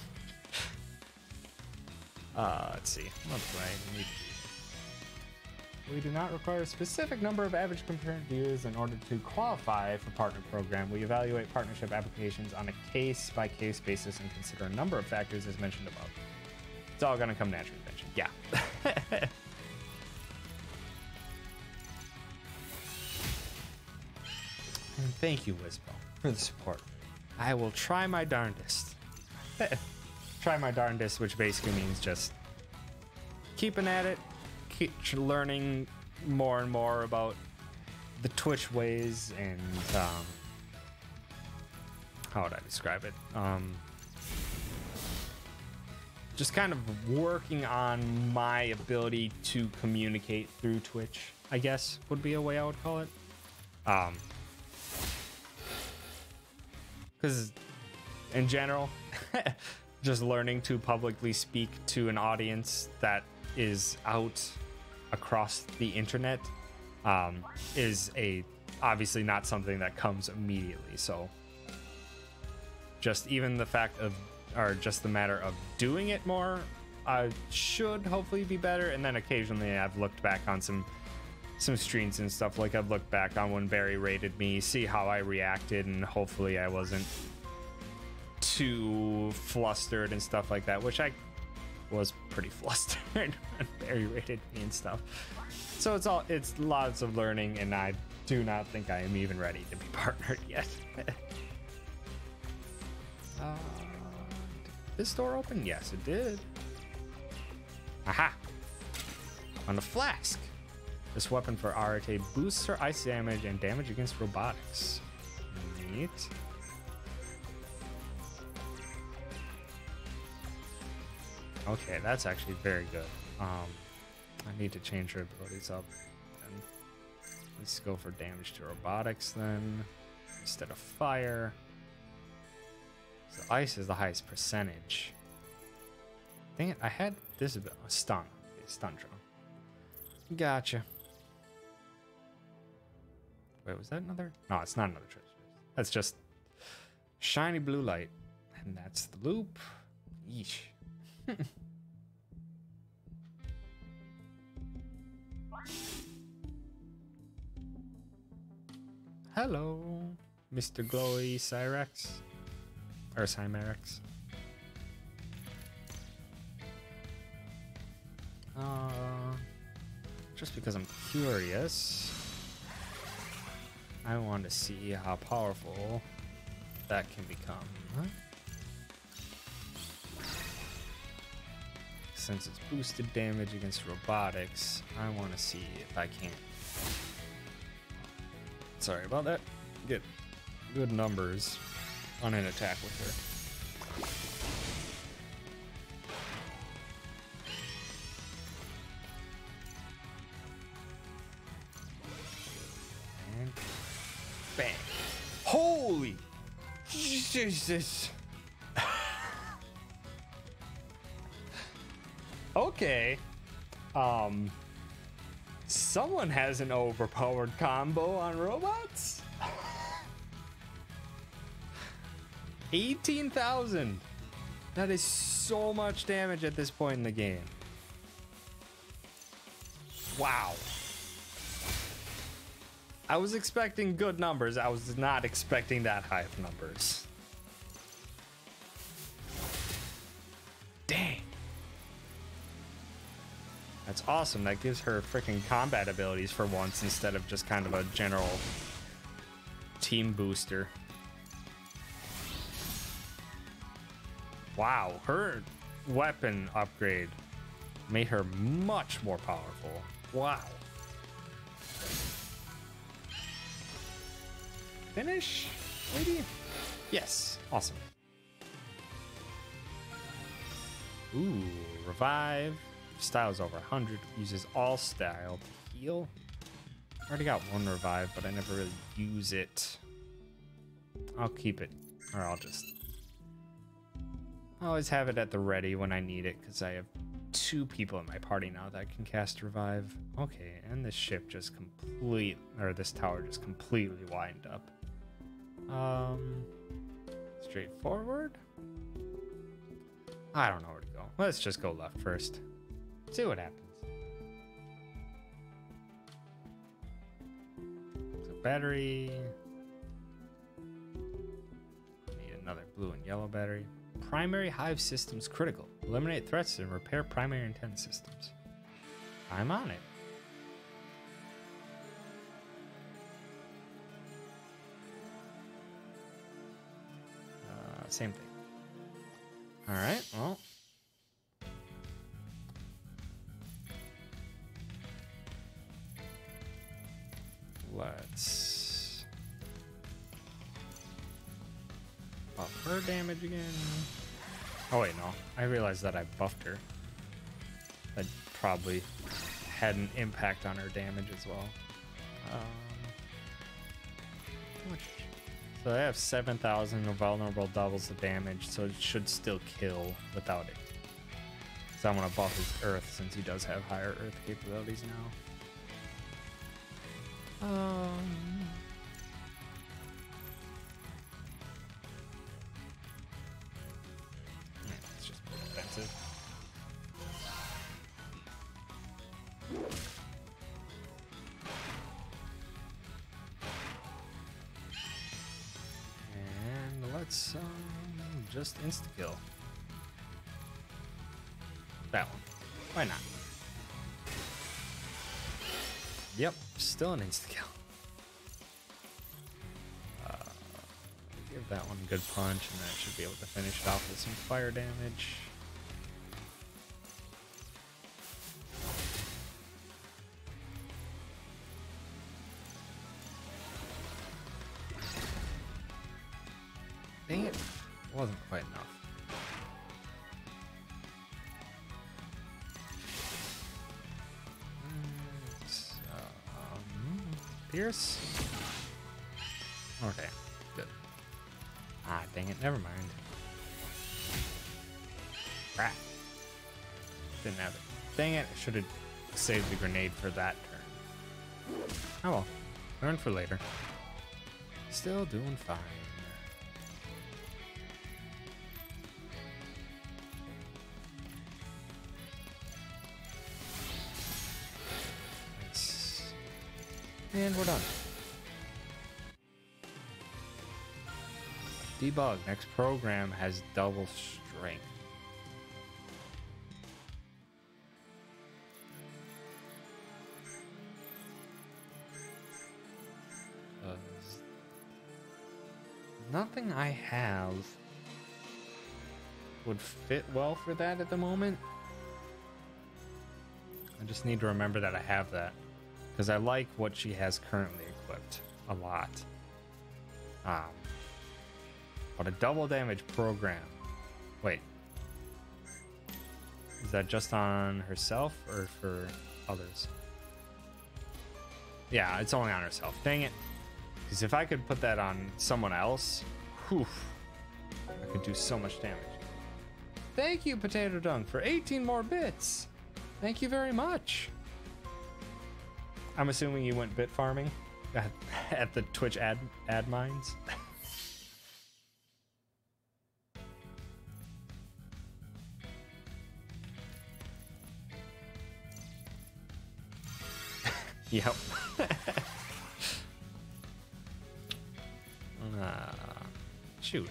Let's see. What do I need? We do not require a specific number of average concurrent views in order to qualify for partner program. We evaluate partnership applications on a case-by-case basis and consider a number of factors as mentioned above. It's all gonna come naturally eventually. Yeah. And thank you, Wisbo, for the support. I will try my darndest. Try my darndest, which basically means just keeping at it, keep learning more and more about the Twitch ways, and how would I describe it? Just kind of working on my ability to communicate through Twitch, I guess would be a way I would call it. Because in general, just learning to publicly speak to an audience that is out across the internet is obviously not something that comes immediately. So just even the fact of, or just the matter of doing it more, should hopefully be better. And then occasionally I've looked back on some streams and stuff. Like I've looked back on when Barry rated me, see how I reacted, and hopefully I wasn't too flustered and stuff like that, which I was pretty flustered when Barry rated me and stuff. So it's lots of learning, and I do not think I am even ready to be partnered yet. Did this door open? Yes, it did. Aha! On the flask. This weapon for RTA boosts her ice damage and damage against robotics. Neat. Okay, that's actually very good. I need to change her abilities up. And let's go for damage to robotics then, instead of fire. So ice is the highest percentage. Dang it, I had this ability. Stun. Okay, stun drone. Gotcha. Wait, was that another? No, it's not another treasure space. That's just shiny blue light. And that's the loop. Yeesh. Hello, Mr. Glowy Cyrex. Or Cymerex. Just because I'm curious, I want to see how powerful that can become. Huh? Since it's boosted damage against robotics, I want to see if I can. Sorry about that. Get good numbers on an attack with her. And bang. Holy Jesus. Okay. Someone has an overpowered combo on robots? 18,000. That is so much damage at this point in the game. Wow. I was expecting good numbers. I was not expecting that high of numbers. Dang. That's awesome. That gives her freaking combat abilities for once instead of just kind of a general team booster. Wow, her weapon upgrade made her much more powerful. Wow. Finish, maybe? Yes, awesome. Ooh, revive. Style's over 100. Uses all style to heal. Already got one revive, but I never really use it. I'll keep it, or I'll just always have it at the ready when I need it, because I have 2 people in my party now that can cast revive. Okay, and this ship just this tower just completely widened up. Straightforward? I don't know where to go. Let's just go left first. See what happens. So battery. Need another blue and yellow battery. Primary hive systems critical. Eliminate threats and repair primary intent systems. I'm on it. Same thing. All right, well. Let's buff her damage again. Oh wait, no. I realized that I buffed her. That probably had an impact on her damage as well. How much? So I have 7,000 vulnerable doubles the damage, so it should still kill without it. So I want to buff his earth since he does have higher earth capabilities now. Yeah, it's just more expensive. And let's just insta-kill. That one. Why not? Yep, still an insta-kill. Give that one a good punch, and then I should be able to finish it off with some fire damage. Dang it, it wasn't quite enough. Pierce? Okay, good. Ah, dang it, never mind. Crap. Didn't have it. Dang it, I should have saved the grenade for that turn. Oh well, learn for later. Still doing fine. And we're done. Debug. Next program has double strength. Nothing I have would fit well for that at the moment. I just need to remember that I have that. Because I like what she has currently equipped a lot. But a double damage program. Wait. Is that just on herself or for others? Yeah, it's only on herself. Dang it. Because if I could put that on someone else, whew, I could do so much damage. Thank you, Potato Dunk, for 18 more bits. Thank you very much. I'm assuming you went bit farming at the Twitch ad mines. Yep. Shoot.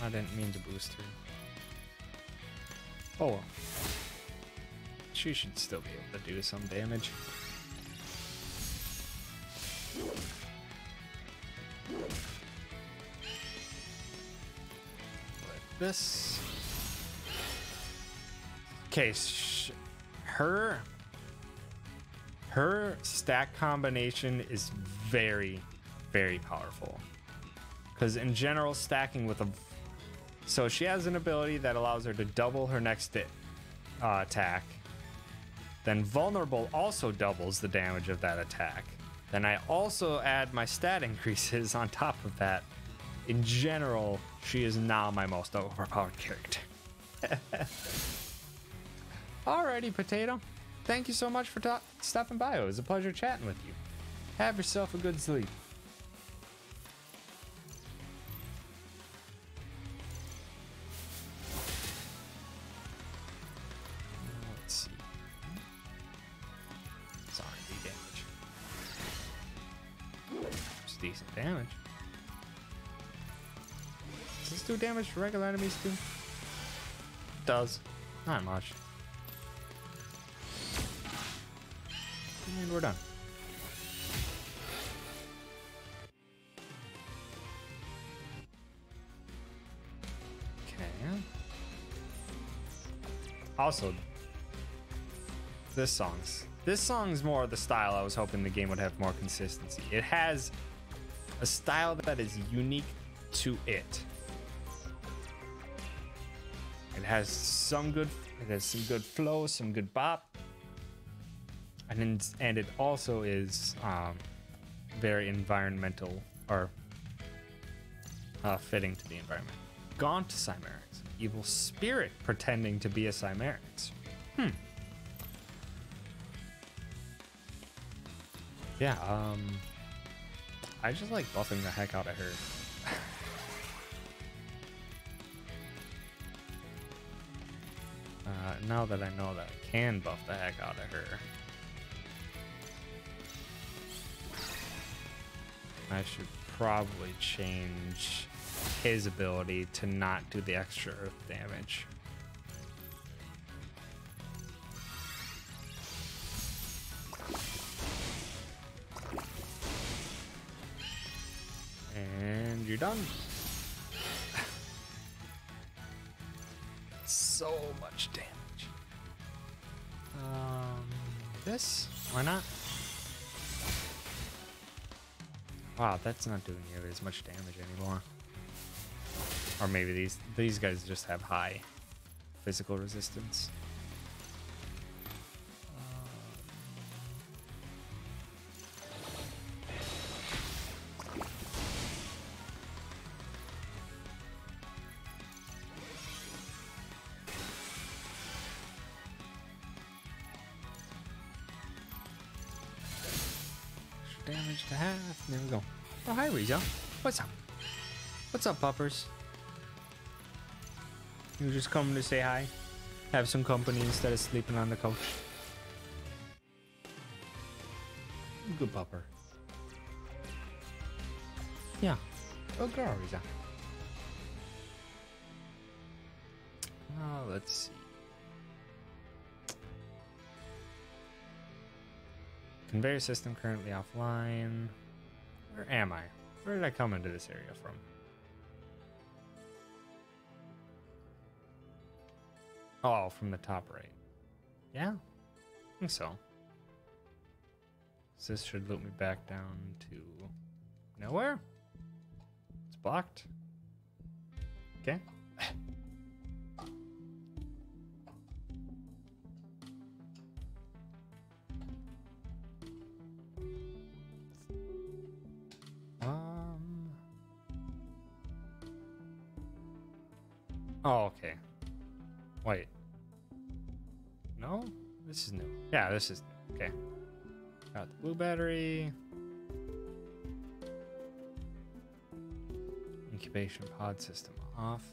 I didn't mean to boost her. Oh well. She should still be able to do some damage. Like this. Okay, her stack combination is very, very powerful. Because in general, stacking with a... So she has an ability that allows her to double her next attack. Then vulnerable also doubles the damage of that attack. Then I also add my stat increases on top of that. In general, she is now my most overpowered character. Alrighty, Potato. Thank you so much for stopping by. It was a pleasure chatting with you. Have yourself a good sleep. Let's see. It's R&D damage. It's decent damage. Does this do damage to regular enemies too? It does. Not much. And we're done. Okay. Also, this song's more the style I was hoping the game would have more consistency. It has a style that is unique to it. It has some good flow, some good bop. And it also is very environmental or fitting to the environment. Gaunt Cymerics. Evil spirit pretending to be a Cymerics. Yeah, I just like buffing the heck out of her. Now that I know that I can buff the heck out of her, I should probably change his ability to not do the extra earth damage. And you're done. So much damage. This? Why not? Wow, that's not doing nearly as much damage anymore. Or maybe these guys just have high physical resistance. Damage to half. There we go. Oh, hi, Reza. What's up? What's up, puppers? You just coming to say hi? Have some company instead of sleeping on the couch? Good pupper. Yeah. Good girl, Reza. Let's see. Conveyor system currently offline. Where am I? Where did I come into this area from? Oh, from the top right. Yeah, I think so. So this should loop me back down to nowhere. It's blocked. Okay. Oh, okay. Wait. No? This is new. Yeah, this is new. Okay. Got the blue battery. Incubation pod system offline.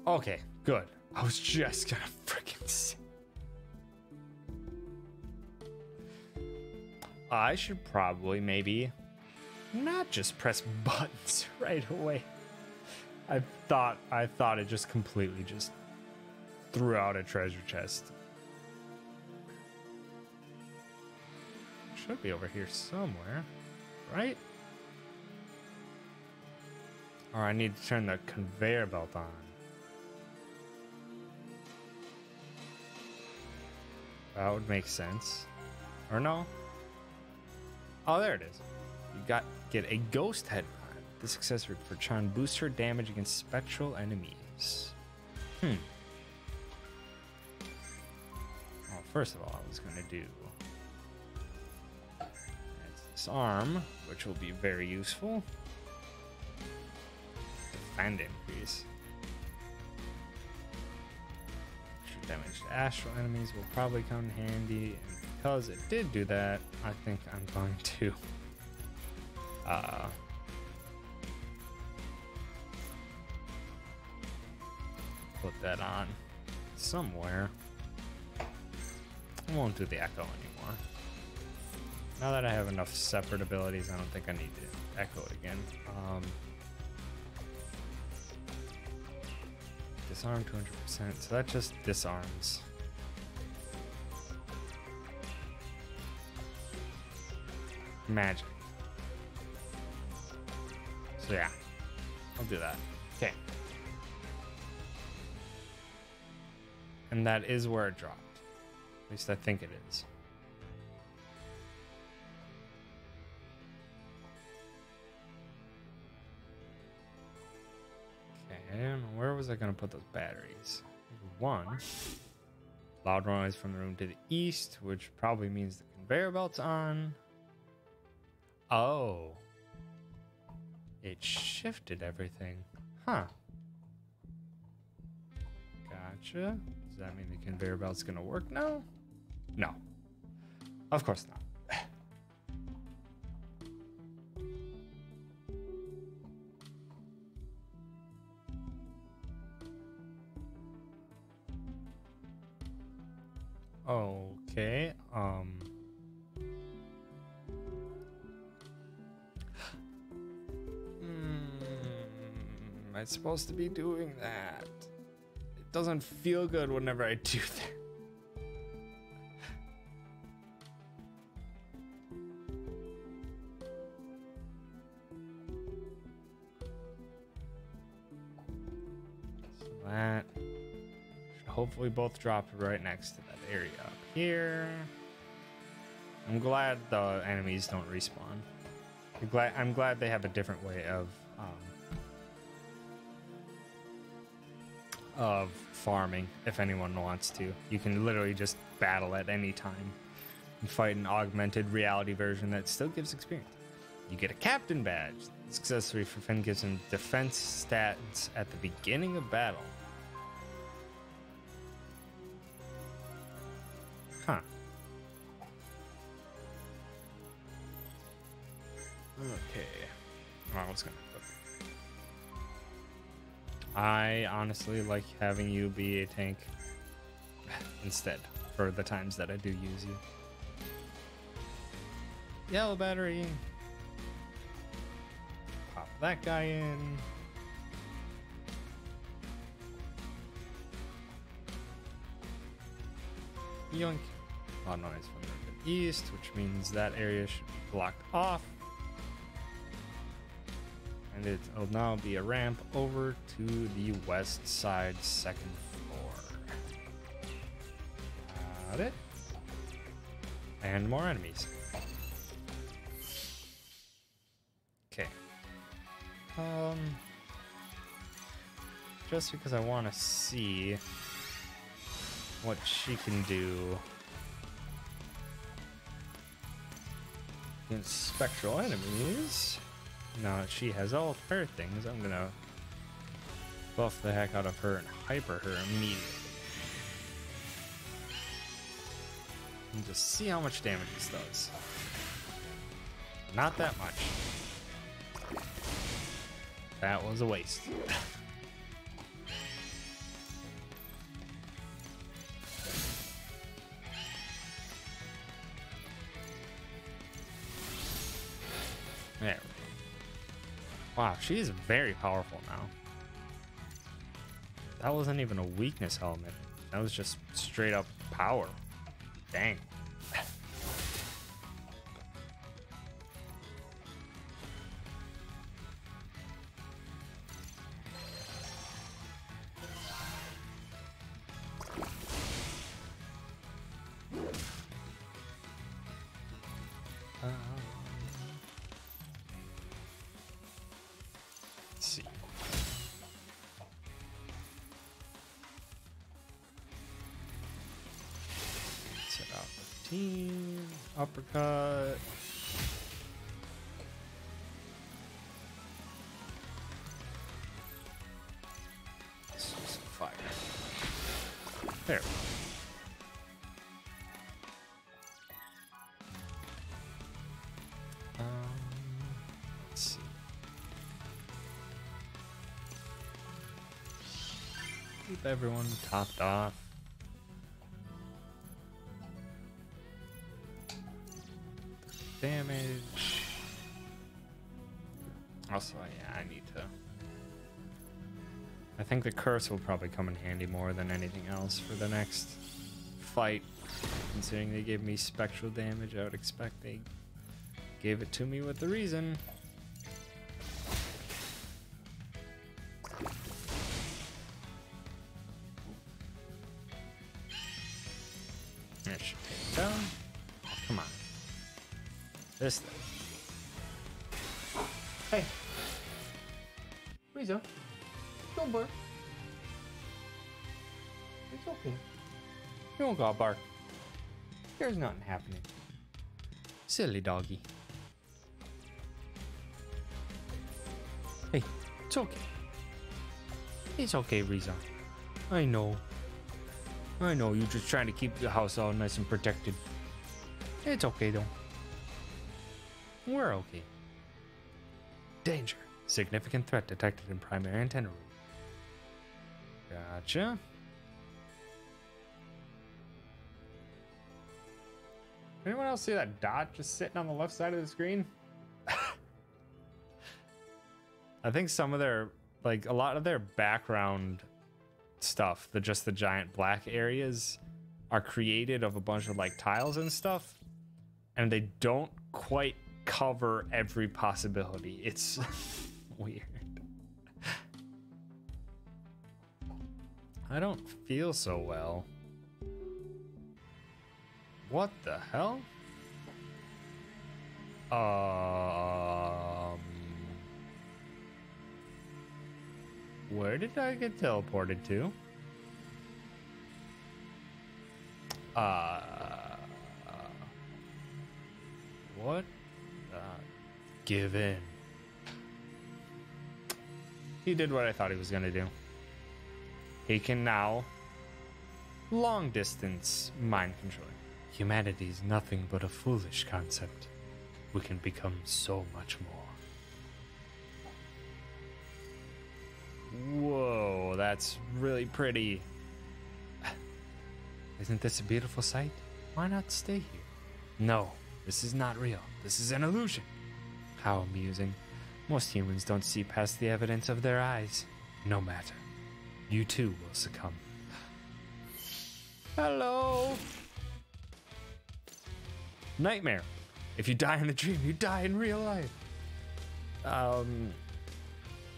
Okay, good. I was just gonna freaking say. I should probably maybe not just press buttons right away. I thought it just completely just threw out a treasure chest. Should be over here somewhere, right? Or I need to turn the conveyor belt on. That would make sense. Or no? Oh, there it is. You get a ghost head. This accessory for Chan boosts her damage against spectral enemies. Well, first of all, I was gonna do this arm, which will be very useful. Defend increase. Extra damage to astral enemies will probably come in handy, and because it did do that, I think I'm going to put that on somewhere. I won't do the echo anymore. Now that I have enough separate abilities, I don't think I need to echo it again. Disarm 200%, so that just disarms. Magic. So yeah, I'll do that. Okay. And that is where it dropped. At least I think it is. Okay, and where was I going to put those batteries? One. Loud noise from the room to the east, which probably means the conveyor belt's on. Oh. It shifted everything. Huh. Gotcha. Does that mean the conveyor belt's gonna work now? No. Of course not. Okay, am I supposed to be doing that? It doesn't feel good whenever I do that. So that should hopefully both drop right next to that area up here. I'm glad the enemies don't respawn. I'm glad they have a different way of farming if anyone wants to. You can literally just battle at any time and fight an augmented reality version that still gives experience. You get a captain badge. This accessory for Finn gives him defense stats at the beginning of battle. Huh. Okay. Well, I was gonna put. I honestly like having you be a tank instead for the times that I do use you. Yellow battery. Pop that guy in. Yoink. Loud noise from the east, which means that area should be blocked off. And it'll now be a ramp over to the west side second floor. Got it. And more enemies. Okay. Just because I want to see what she can do. against spectral enemies. Now that she has all her things, I'm gonna buff the heck out of her and hyper her immediately. And just see how much damage this does. Not that much. That was a waste. There we go. Wow, she is very powerful now. That wasn't even a weakness element. That was just straight up power. Dang. Let's see. Set out 15. Uppercut. Let's do some fire. There. Let's see. Keep everyone topped off. Damage. Also, yeah, I need to. I think the curse will probably come in handy more than anything else for the next fight. Considering they gave me spectral damage, I would expect they gave it to me with a reason. That should take it down. Oh, come on. This thing. Hey. Rizzo. Don't bark. It's okay. You don't gotta bark. There's nothing happening. Silly doggy. Hey, it's okay. It's okay, Rizzo. I know. I know, you're just trying to keep the house all nice and protected. It's okay, though. We're okay. Danger. Significant threat detected in primary antenna room. Gotcha. Anyone else see that dot just sitting on the left side of the screen? I think some of their, like, a lot of their background stuff, the giant black areas, are created of a bunch of like tiles and stuff, and they don't quite cover every possibility. It's weird. I don't feel so well. What the hell? Where did I get teleported to? What? Give in. He did what I thought he was gonna do. He can now long distance mind control. Humanity is nothing but a foolish concept. We can become so much more. Whoa, that's really pretty. Isn't this a beautiful sight? Why not stay here? No, this is not real. This is an illusion. How amusing. Most humans don't see past the evidence of their eyes. No matter. You too will succumb. Hello. Nightmare. If you die in a dream, you die in real life.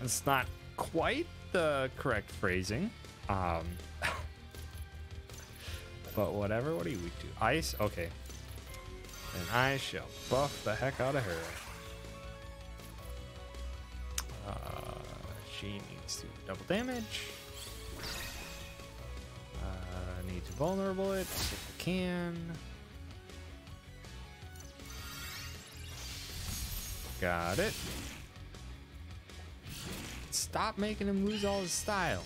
It's not quite the correct phrasing. But whatever. What are you weak to? Ice? Okay. And I shall buff the heck out of her. She needs to do double damage. I need to vulnerable it if I can. Got it. Stop making him lose all his style.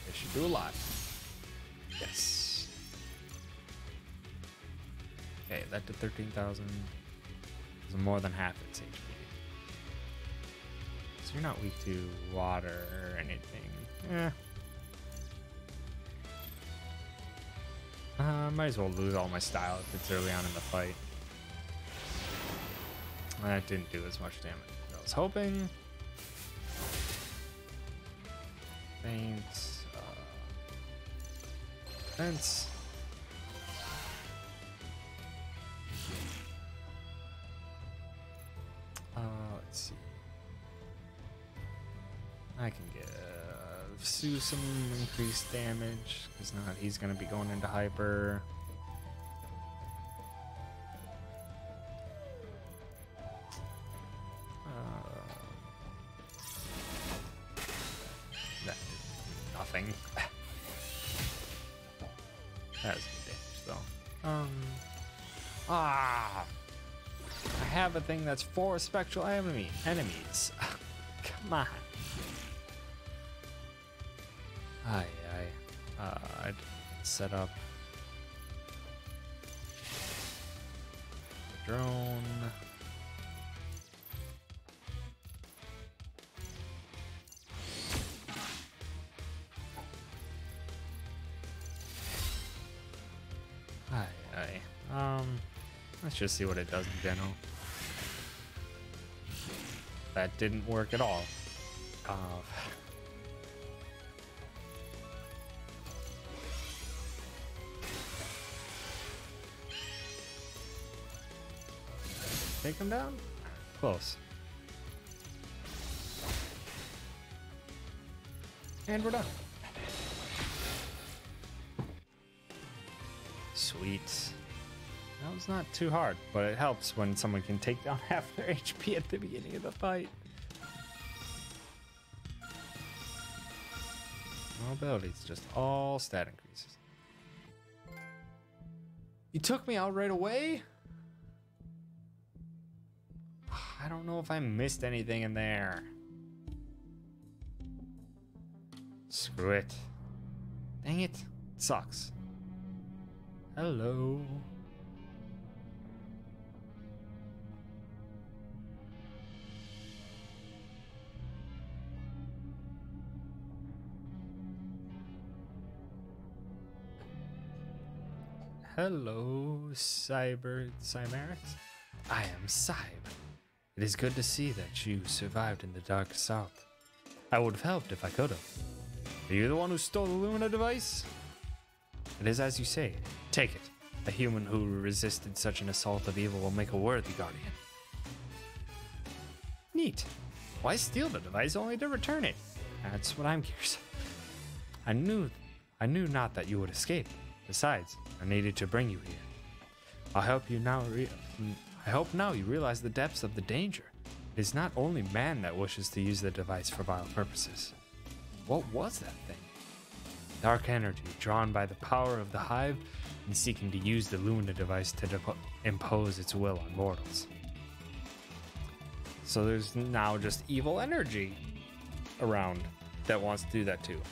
This should do a lot. Yes. Okay, that did 13,000. It's more than half its HP. So you're not weak to water or anything. Yeah. Might as well lose all my style if it's early on in the fight. That didn't do as much damage as I was hoping. Faint. Defense. Let's see. I can give Sue some increased damage because now he's going to be going into hyper. That did nothing. That was good damage though. I have a thing that's 4 spectral enemies. Come on. I'd set up the drone. Let's just see what it does in general. That didn't work at all. Take him down? Close. And we're done. Sweet. That was not too hard, but it helps when someone can take down half their HP at the beginning of the fight. No abilities, just all stat increases. You took me out right away? I don't know if I missed anything in there. Screw it. Dang it. It sucks. Hello. Hello, Cymerix. I am Cyb. It is good to see that you survived in the dark south. I would have helped if I could have. Are you the one who stole the Lumina device? It is as you say. Take it. A human who resisted such an assault of evil will make a worthy guardian. Neat. Why steal the device only to return it? That's what I'm curious. I knew not that you would escape. Besides, I needed to bring you here. I hope now you realize the depths of the danger. It is not only man that wishes to use the device for vile purposes. What was that thing? Dark energy drawn by the power of the Hive and seeking to use the Lumina device to impose its will on mortals. So there's now just evil energy around that wants to do that too.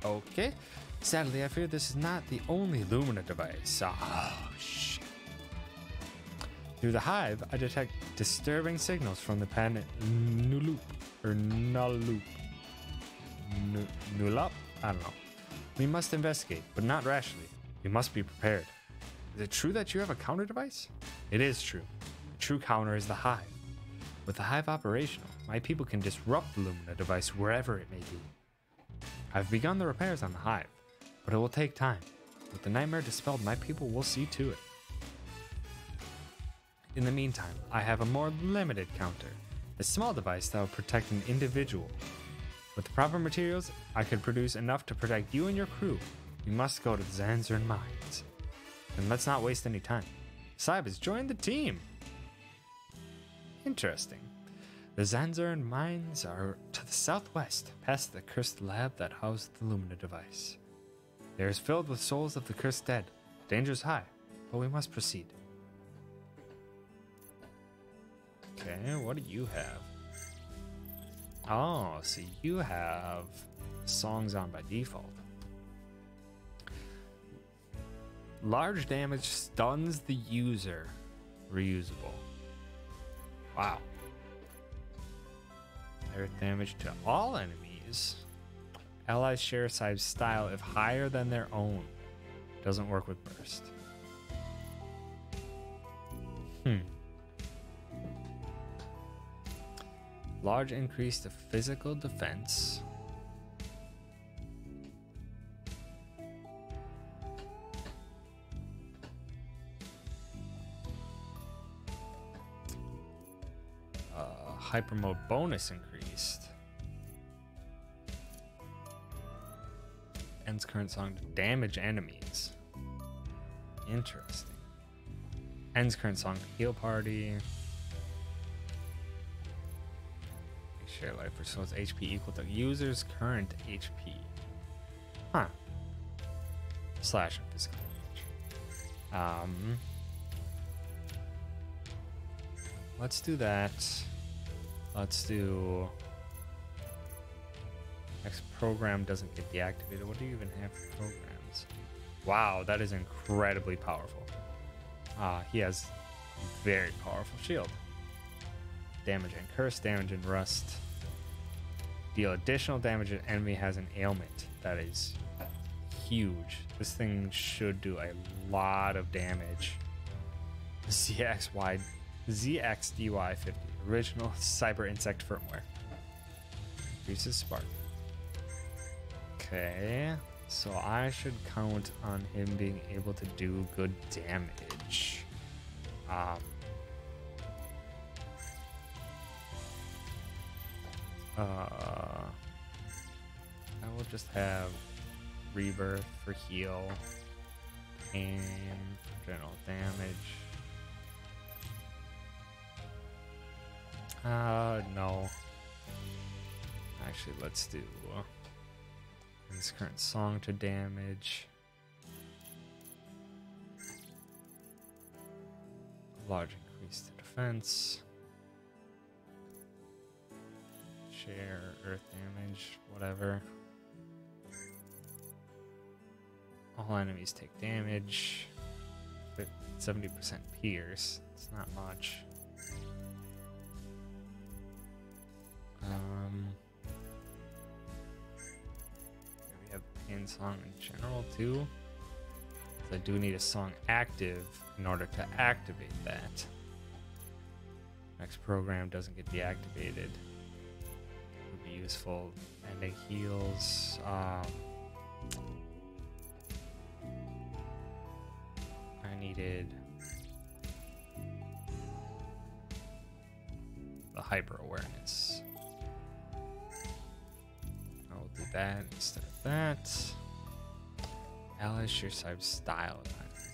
Okay. Sadly, I fear this is not the only Lumina device. Oh, shit. Through the Hive, I detect disturbing signals from the planet Nulup. Nulup? I don't know. We must investigate, but not rashly. We must be prepared. Is it true that you have a counter device? It is true. The true counter is the Hive. With the Hive operational, my people can disrupt the Lumina device wherever it may be. I've begun the repairs on the Hive, but it will take time. With the nightmare dispelled, my people will see to it. In the meantime, I have a more limited counter, a small device that will protect an individual. With the proper materials, I could produce enough to protect you and your crew. You must go to the Zanzern Mines. And let's not waste any time. Cyb has joined the team! Interesting. The Zanzern Mines are to the southwest, past the cursed lab that housed the Lumina device. It is filled with souls of the cursed dead. Danger is high, but we must proceed. Okay. Okay, what do you have? Oh, so you have songs on by default. Large damage stuns the user. Reusable. Wow. Earth damage to all enemies. Allies share Sai's style if higher than their own. Doesn't work with burst. Large increase to physical defense. Hyper mode bonus increased. Ends current song to damage enemies. Interesting. Ends current song to heal party. Share life restores HP equal to user's current HP. Huh. Slash and physical damage. Let's do that. Let's do... Next program doesn't get deactivated. What do you even have for programs? Wow, that is incredibly powerful. He has very powerful shield. Damage and curse, damage and rust. Deal additional damage if enemy has an ailment. That is huge. This thing should do a lot of damage. ZXDY 50. Original Cyber Insect firmware. Increases spark. Okay. So I should count on him being able to do good damage. I will just have Rebirth for heal, Pain for general damage. No. Actually, let's do this current song to damage. Large increase to defense. Share, earth damage, whatever. All enemies take damage. 70% pierce. It's not much. We have pain song in general too. So I do need a song active in order to activate that. Next program doesn't get deactivated. Would be useful. Ending heals. I needed the hyper awareness. I will do that instead of that. Allies share Cyber's style.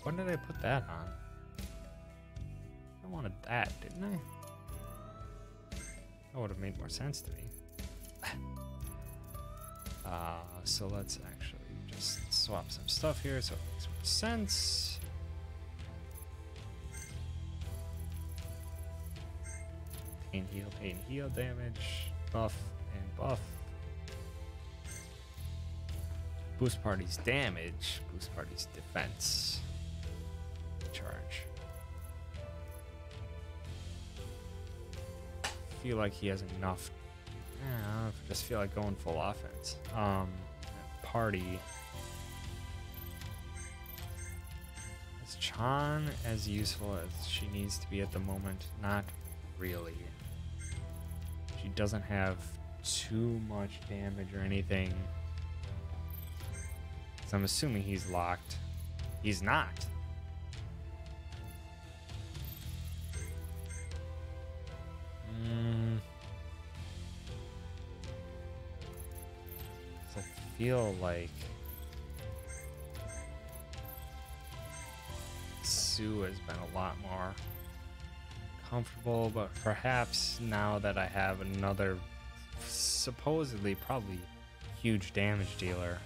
When did I put that on? I wanted that, didn't I? That would have made more sense to me. So let's actually just swap some stuff here so it makes more sense. Pain heal damage, buff and buff. Boost party's damage, boost party's defense. Charge. Feel like he has enough. I just feel like going full offense. Party. Is Chan as useful as she needs to be at the moment? Not really. She doesn't have too much damage or anything. So I'm assuming he's locked. He's not. So I feel like Sue has been a lot more comfortable, but perhaps now that I have another supposedly probably huge damage dealer,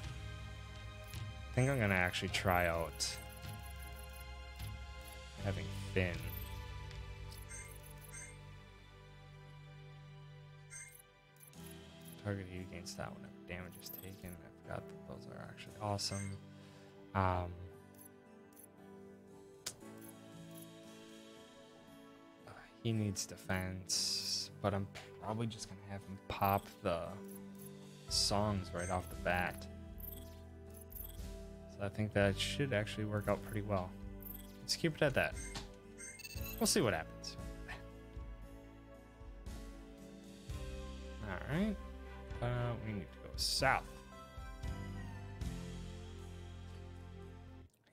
I think I'm gonna actually try out having Finn. Target heat against that whenever damage is taken. I forgot that those are actually awesome. He needs defense, but I'm probably just gonna have him pop the songs right off the bat. So I think that should actually work out pretty well. Let's keep it at that. We'll see what happens. Alright. We need to go south.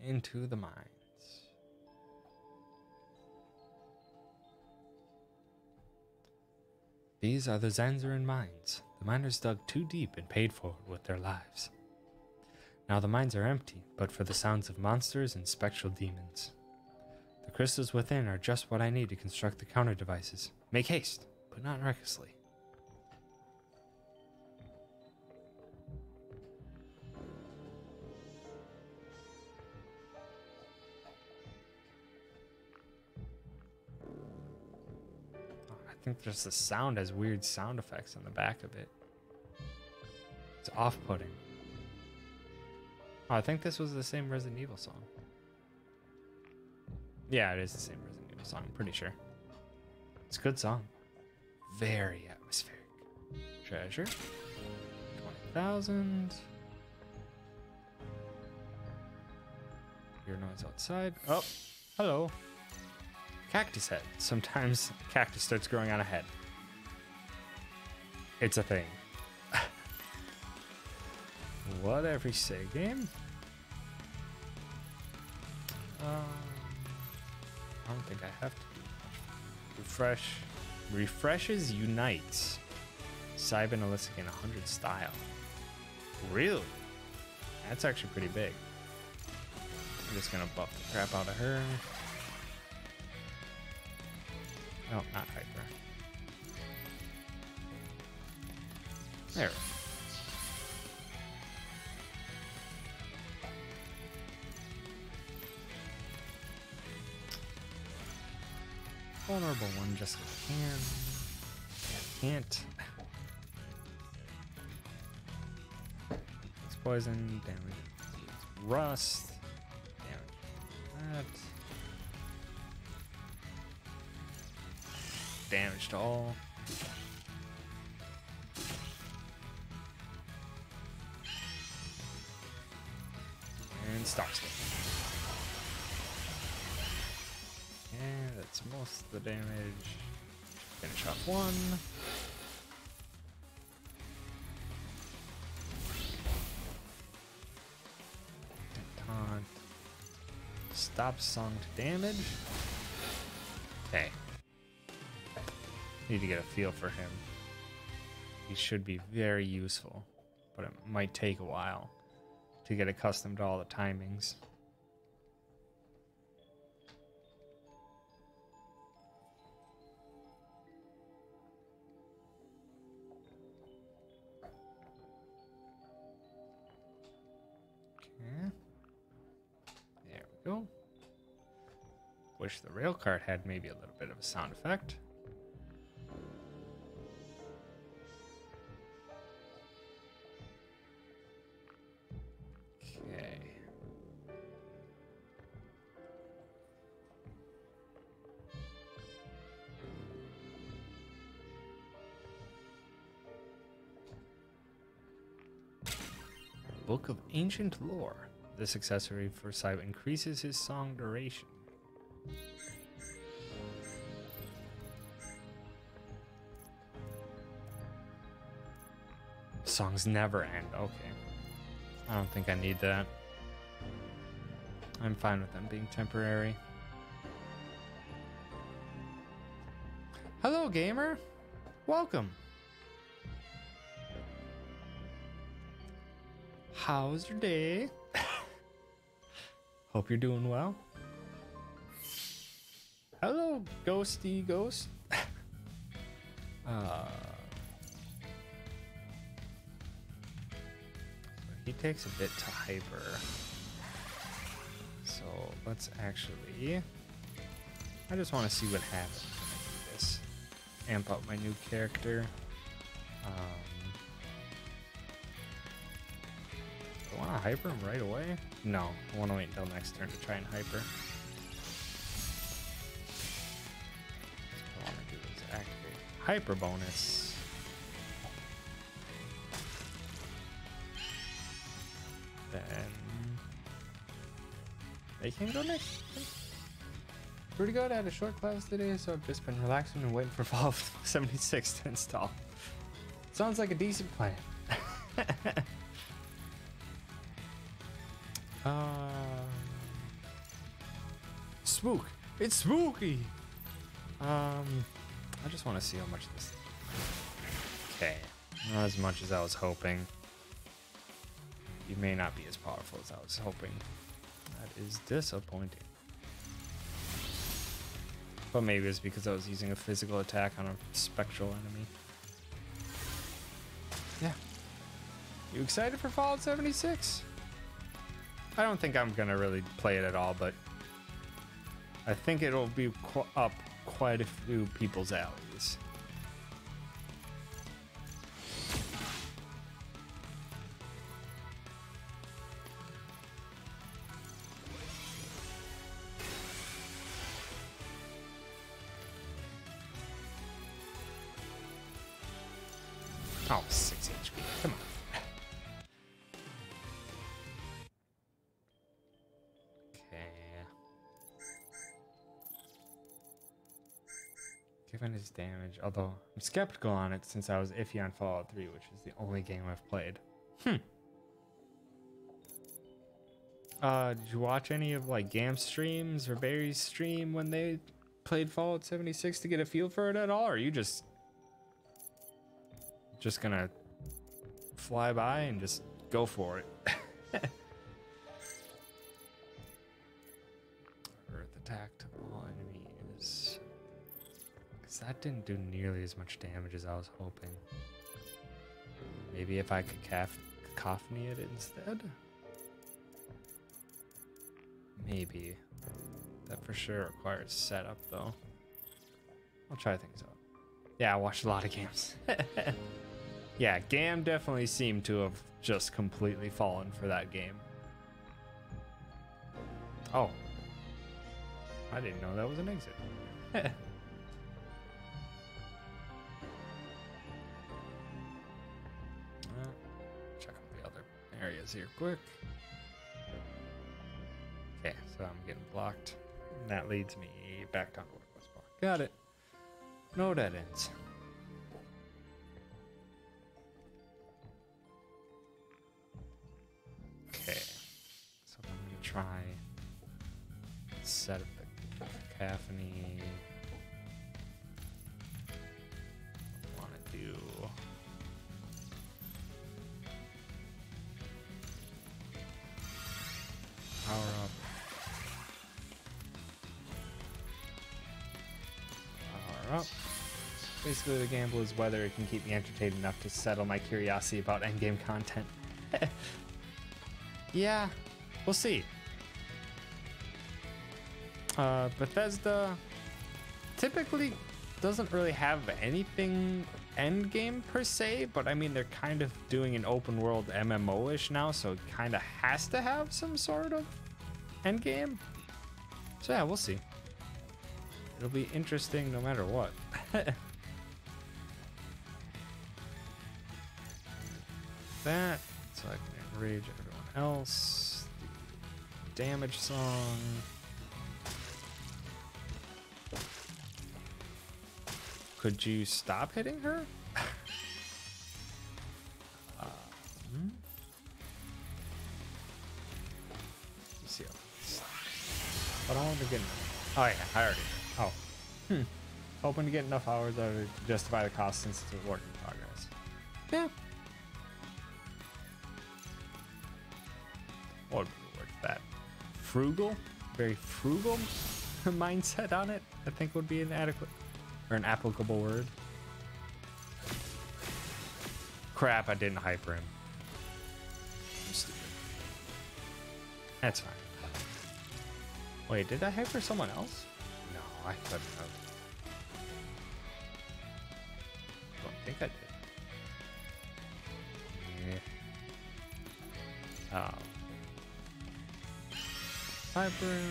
Into the mines. These are the Zanzarin mines. The miners dug too deep and paid for it with their lives. Now the mines are empty, but for the sounds of monsters and spectral demons. The crystals within are just what I need to construct the counter devices. Make haste, but not recklessly. I think just the sound has weird sound effects on the back of it. It's off-putting. Oh, I think this was the same Resident Evil song. Yeah, it is the same Resident Evil song, I'm pretty sure. It's a good song. Very atmospheric. Treasure. 20,000. Hear noise outside. Oh, hello. Cactus head. Sometimes cactus starts growing on a head. It's a thing. Whatever you say, game. I don't think I have to do much. Refresh. Refreshes unites. Cybin Alyssa in 100 style. Really? That's actually pretty big. I'm just gonna buff the crap out of her. No, not Hyper. There. Vulnerable one just so I can. Can't. It's poison, damage. Rust. Damage. That. Damage to all. And Starscape. And that's most of the damage. Finish off one. Taunt. Stop song to damage. Okay. Need to get a feel for him. He should be very useful, but it might take a while to get accustomed to all the timings. Okay. There we go. Wish the rail cart had maybe a little bit of a sound effect. Book of Ancient Lore. This accessory for Cyber increases his song duration. Songs never end. Okay. I don't think I need that. I'm fine with them being temporary. Hello, gamer. Welcome. How's your day? Hope you're doing well. Hello, ghosty ghost. He takes a bit to hyper. So let's actually... I just want to see what happens when I do this. Amp up my new character. want to hyper him right away? No, I want to wait until next turn to try and hyper. What I want to do is activate hyper bonus. Then they can go next. Pretty good. I had a short class today, so I've just been relaxing and waiting for Fallout 76 to install. Sounds like a decent plan. Spook. It's spooky. I just want to see how much this. Okay, not as much as I was hoping. You may not be as powerful as I was hoping. That is disappointing. But maybe it's because I was using a physical attack on a spectral enemy. Yeah. You excited for Fallout 76? I don't think I'm gonna really play it at all, but I think it'll be up quite a few people's alleys. Oh, 6 HP. Come on. Okay. Given his damage, although I'm skeptical on it since I was iffy on Fallout 3, which is the only game I've played. Did you watch any of like Gam's streams or Barry's stream when they played Fallout 76 to get a feel for it at all? Or are you just gonna fly by and just go for it? Earth attack to all enemies. Because that didn't do nearly as much damage as I was hoping. Maybe if I could cacophony it instead? Maybe. That for sure requires setup though. I'll try things out. Yeah, I watched a lot of games. Yeah, Gam definitely seemed to have just completely fallen for that game. Oh. I didn't know that was an exit. Check out the other areas here quick. Okay, so I'm getting blocked. And that leads me back down to where I was blocked. Got it. No dead ends. Okay, so I'm gonna try set up the cacophony. I want to do power up. Power up. Basically, the gamble is whether it can keep me entertained enough to settle my curiosity about endgame content. Yeah, we'll see. Bethesda typically doesn't really have anything endgame per se, but I mean, they're kind of doing an open world MMO-ish now, so it kind of has to have some sort of endgame. So yeah, we'll see. It'll be interesting no matter what. That, so I can enrage everyone else. The damage song. Could you stop hitting her? Let's see. But I want to get enough. Oh yeah, I already. Oh. Hoping to get enough hours out of it to justify the cost since it's a work in progress. Yeah. What would be worth that? Frugal? Very frugal mindset on it, I think would be an adequate or an applicable word. Crap, I didn't hyper him. I'm stupid. That's fine. Wait, did I hyper someone else? No, I couldn't have. I don't think I did. Yeah. Cyburn.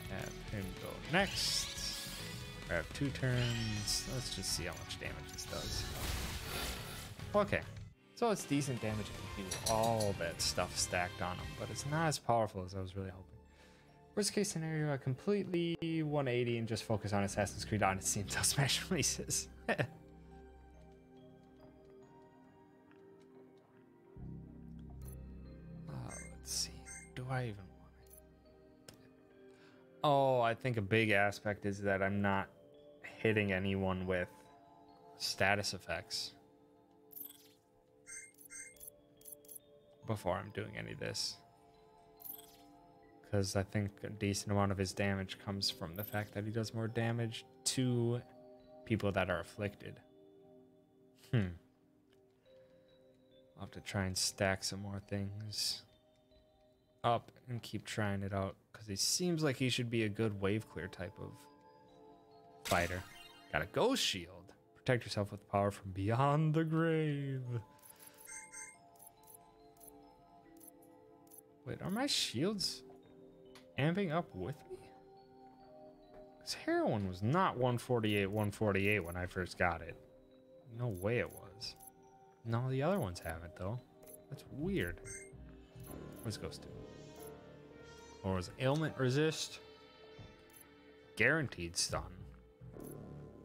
Have him go next. I have 2 turns. Let's just see how much damage this does. Okay. So it's decent damage if you do all that stuff stacked on him, but it's not as powerful as I was really hoping. Worst case scenario, I completely 180 and just focus on Assassin's Creed Odyssey until Smash releases. Let's see. Do I even want it? Oh, I think a big aspect is that I'm not hitting anyone with status effects before I'm doing any of this. Because I think a decent amount of his damage comes from the fact that he does more damage to people that are afflicted. I'll have to try and stack some more things up and keep trying it out. Because he seems like he should be a good wave clear type of fighter. Got a ghost shield. Protect yourself with power from beyond the grave. Wait, are my shields amping up with me? Because Heroine was not 148 when I first got it. No way it was. No, the other ones haven't though. That's weird. What's Ghost do? Or was ailment resist? Guaranteed stun.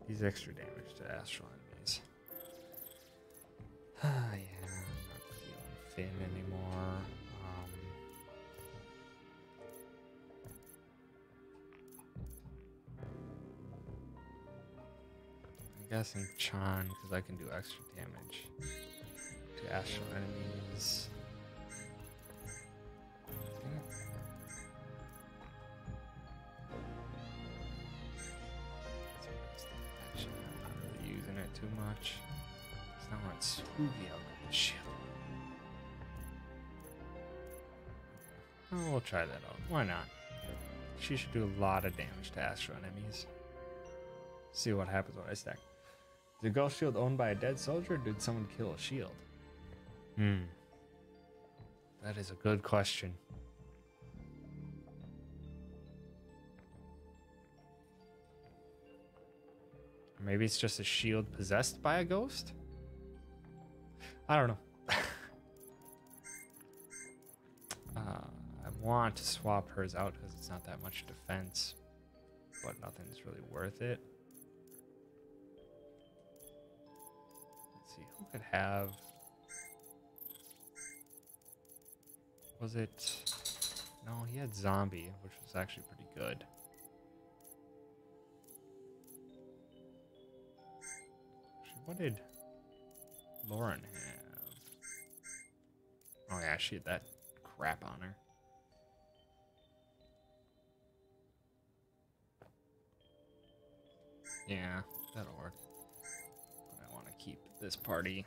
He's extra damage to astral enemies. Yeah, I'm not feeling Finn anymore. I'm guessing Chan because I can do extra damage to astral enemies. Using it too much. It's not like spooky. I'll go with shield. Oh, we'll try that out. Why not? She should do a lot of damage to astral enemies. See what happens when I stack. Is the ghost shield owned by a dead soldier, or did someone kill a shield? That is a good question. Maybe it's just a shield possessed by a ghost? I don't know. I want to swap hers out because it's not that much defense, but nothing's really worth it. Let's see, who could have... Was it... No, he had zombie, which was actually pretty good. What did Lauren have? Oh yeah, she had that crap on her. Yeah, that'll work. But I want to keep this party.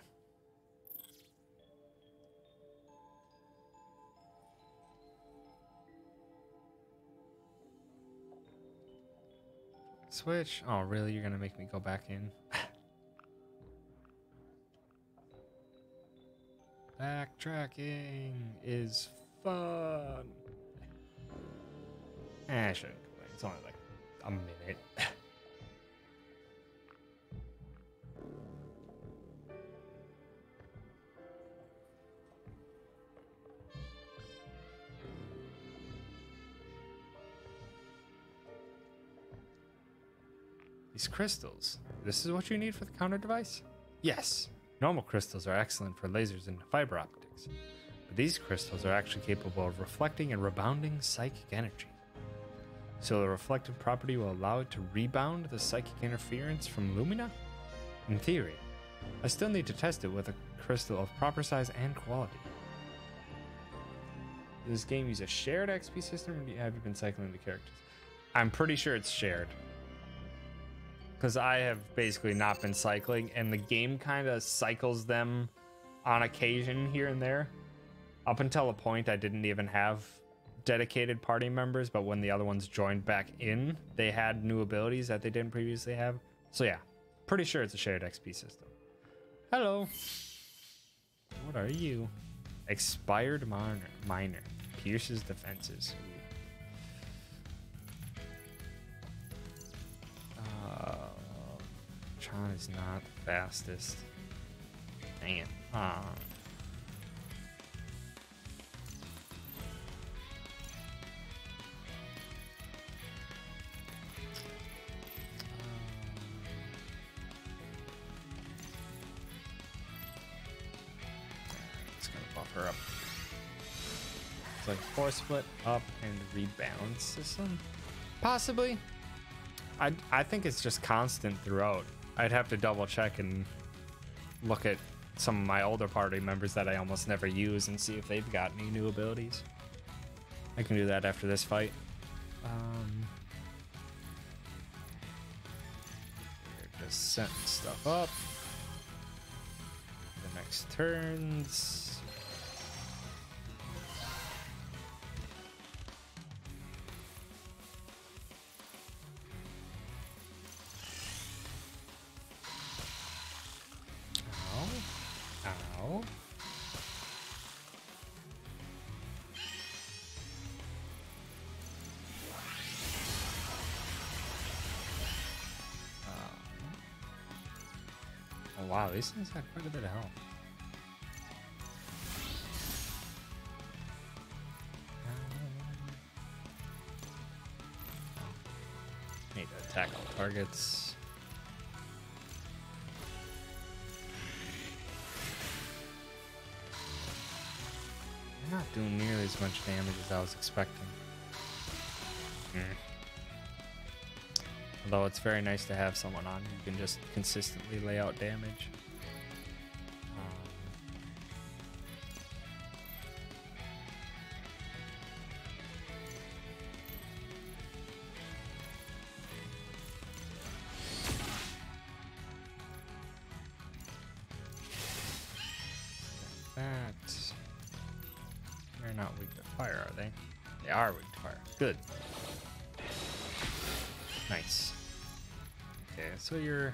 Switch? Oh really? You're gonna make me go back in? Backtracking is fun. I shouldn't complain. It's only like a minute. These crystals. This is what you need for the counter device? Yes. Normal crystals are excellent for lasers and fiber optics, but these crystals are actually capable of reflecting and rebounding psychic energy. So the reflective property will allow it to rebound the psychic interference from Lumina? In theory. I still need to test it with a crystal of proper size and quality. Does this game use a shared XP system, or have you been cycling the characters? I'm pretty sure it's shared. Because I have basically not been cycling, and the game kind of cycles them on occasion here and there. Up until a point, I didn't even have dedicated party members, but when the other ones joined back in, they had new abilities that they didn't previously have. So yeah, pretty sure it's a shared XP system. Hello. What are you? Expired miner. Pierces defenses. Tron is not the fastest. Dang it. It's gonna buff her up. It's like force split up and rebound system. Possibly. I think it's just constant throughout. I'd have to double check and look at some of my older party members that I almost never use and see if they've got any new abilities. I can do that after this fight. We're just setting stuff up. The next turns. Ow. Oh wow, these things have quite a bit of health. Need to attack all targets. They're not doing nearly as much damage as I was expecting. Although it's very nice to have someone on who can just consistently lay out damage. They're not weak to fire, are they? They are weak to fire. Good. Nice. Okay, so you're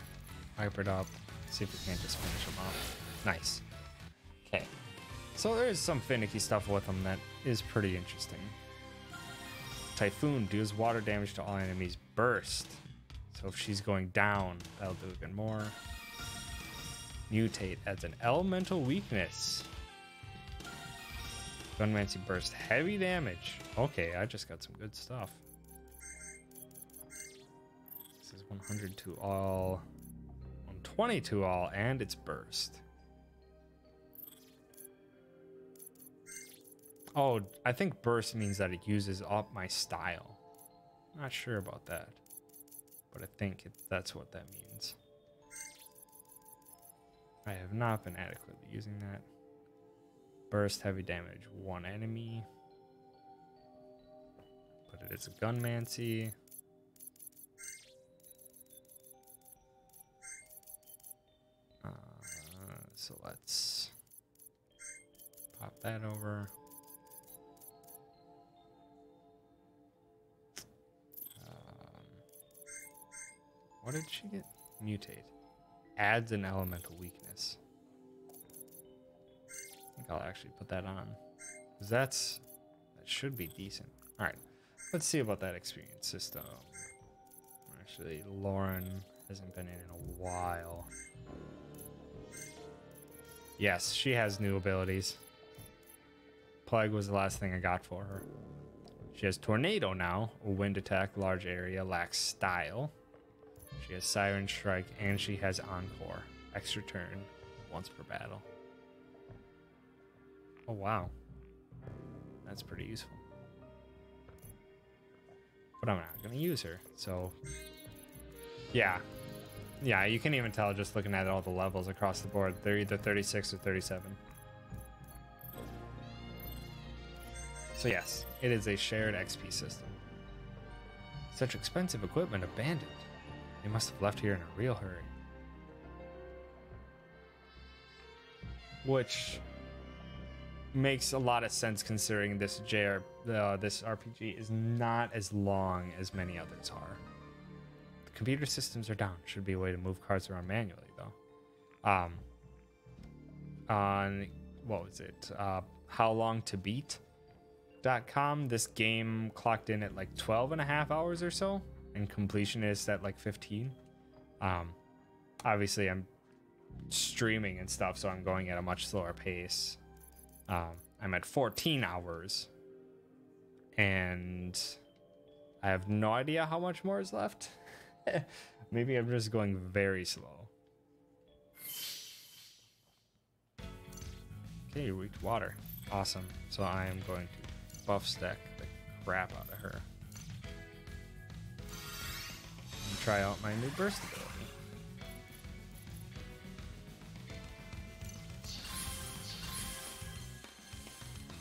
hypered up. See if we can't just finish them off. Nice. Okay. So there's some finicky stuff with them that is pretty interesting. Typhoon deals water damage to all enemies. Burst. So if she's going down, that'll do even more. Mutate adds an elemental weakness. Gunmancy burst heavy damage. Okay, I just got some good stuff. This is 100 to all, 120 to all, and it's burst. Oh, I think burst means that it uses up my style. Not sure about that, but I think that's what that means. I have not been adequately using that. Burst heavy damage, one enemy. But it is a gunmancy. So let's pop that over. What did she get? Mutate. Adds an elemental weakness. I think I'll actually put that on. Because that should be decent. Alright. Let's see about that experience system. Actually, Lauren hasn't been in a while. Yes, she has new abilities. Plague was the last thing I got for her. She has Tornado now. A wind attack, large area, lacks style. She has Siren Strike, and she has Encore. Extra turn, once per battle. Oh, wow. That's pretty useful. But I'm not going to use her, so... Yeah. Yeah, you can even tell just looking at all the levels across the board. They're either 36 or 37. So yes, it is a shared XP system. Such expensive equipment abandoned. They must have left here in a real hurry. Which makes a lot of sense considering this this RPG is not as long as many others are. The computer systems are down. Should be a way to move cards around manually though. what was it? How long to beat.com. This game clocked in at like 12 and a half hours or so, and completion is at like 15. Obviously I'm streaming and stuff, so I'm going at a much slower pace. I'm at 14 hours, and I have no idea how much more is left. Maybe I'm just going very slow. Okay, you're weak to water. Awesome. So I am going to buff stack the crap out of her. And try out my new burst ability.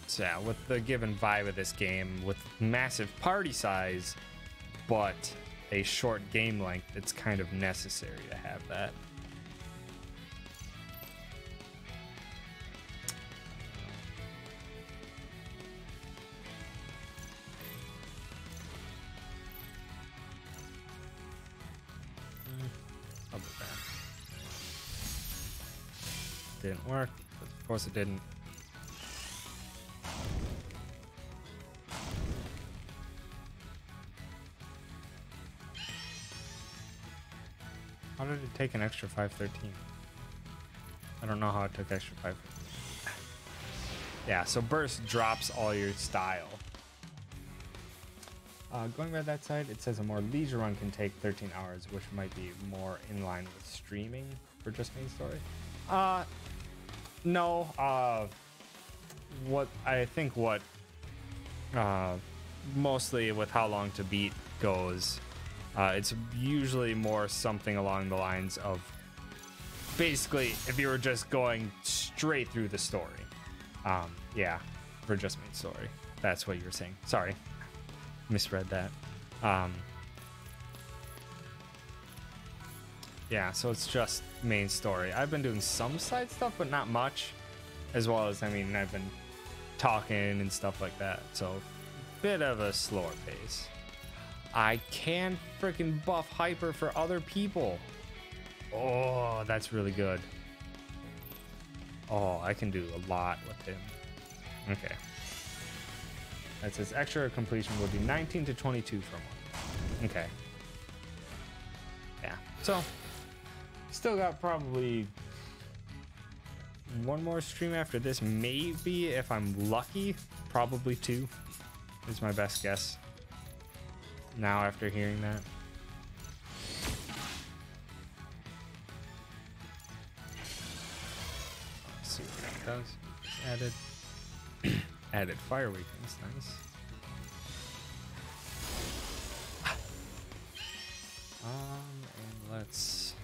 So yeah, with the given vibe of this game, with massive party size, but a short game length, it's kind of necessary to have that. I'll do that. Didn't work. Of course it didn't. How did it take an extra 513? I don't know how it took extra 513. Yeah, so burst drops all your style. Going by that side, it says a more leisure run can take 13 hours, which might be more in line with streaming for just main story. No. What I think mostly with how long to beat goes, it's usually more something along the lines of basically if you were just going straight through the story. Yeah, for just main story. That's what you were saying. Sorry, misread that. Yeah, so it's just main story. I've been doing some side stuff, but not much. As well as, I mean, I've been talking and stuff like that. So, bit of a slower pace. I can freaking buff hyper for other people. Oh, that's really good. Oh, I can do a lot with him. Okay. That says extra completion will be 19 to 22 for a month. Okay. Yeah. So, still got probably one more stream after this. Maybe, if I'm lucky, probably 2 is my best guess. Now, after hearing that. Let's see what that does. Added fire weakness. Nice. And let's.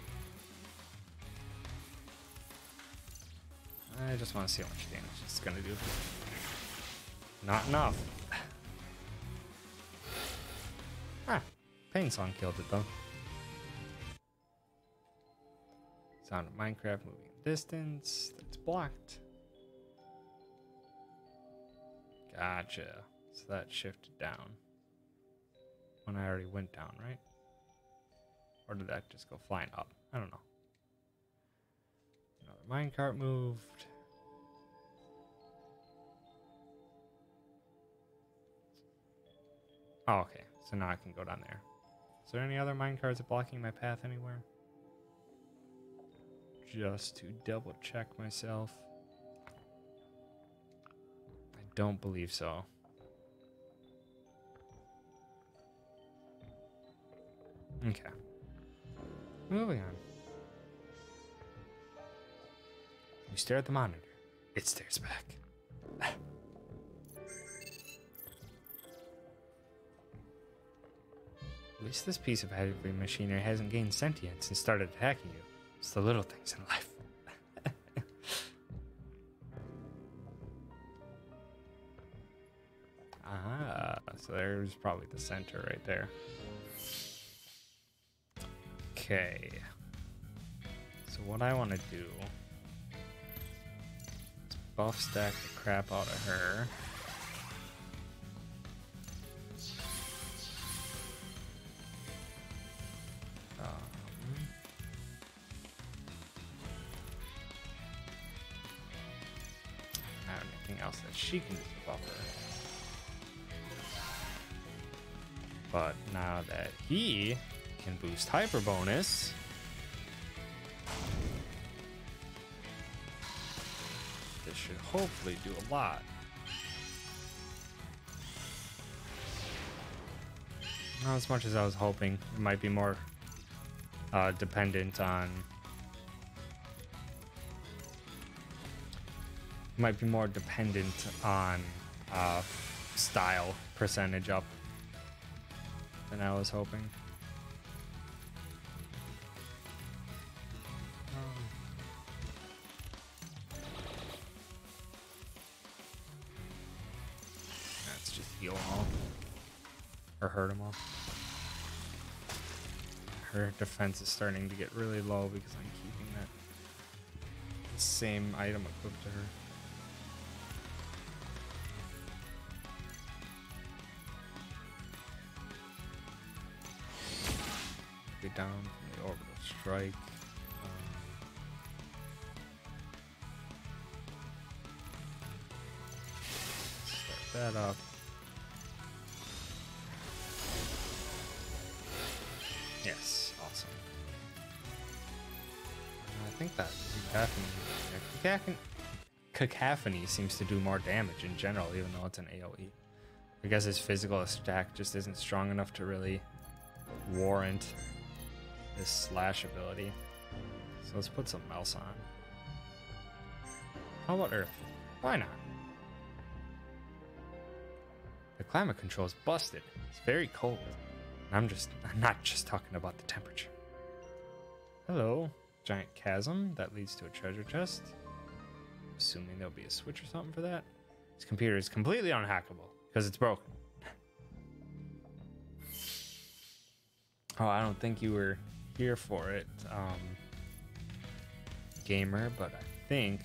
I just want to see how much damage it's gonna do. Not enough. Pain Song killed it though. Sound of Minecraft moving distance. That's blocked. Gotcha. So that shifted down. When I already went down, right? Or did that just go flying up? I don't know. Another minecart moved. Oh, okay. So now I can go down there. Is there any other minecarts blocking my path anywhere? Just to double check myself. I don't believe so. Okay. Moving on. You stare at the monitor. It stares back. At least this piece of heavy machinery hasn't gained sentience and started attacking you. It's the little things in life. So there's probably the center right there. Okay. So what I want to do is buff stack the crap out of her. anything else that she can do to buff her. But now that he can boost hyper bonus, this should hopefully do a lot. Not as much as I was hoping. It might be more dependent on. Might be more dependent on style percentage up than I was hoping. Let's just heal them all. Or hurt them all. Her defense is starting to get really low because I'm keeping that same item equipped to her. Down from the orbital strike. Start that up. Yes, awesome. I think that cacophony seems to do more damage in general, even though it's an AoE. I guess his physical attack just isn't strong enough to really warrant this slash ability. So let's put something else on. How about Earth? Why not? The climate control is busted. It's very cold. I'm not just talking about the temperature. Hello. Giant chasm that leads to a treasure chest. Assuming there'll be a switch or something for that. This computer is completely unhackable because it's broken. Oh, I don't think you were here for it, gamer, but I think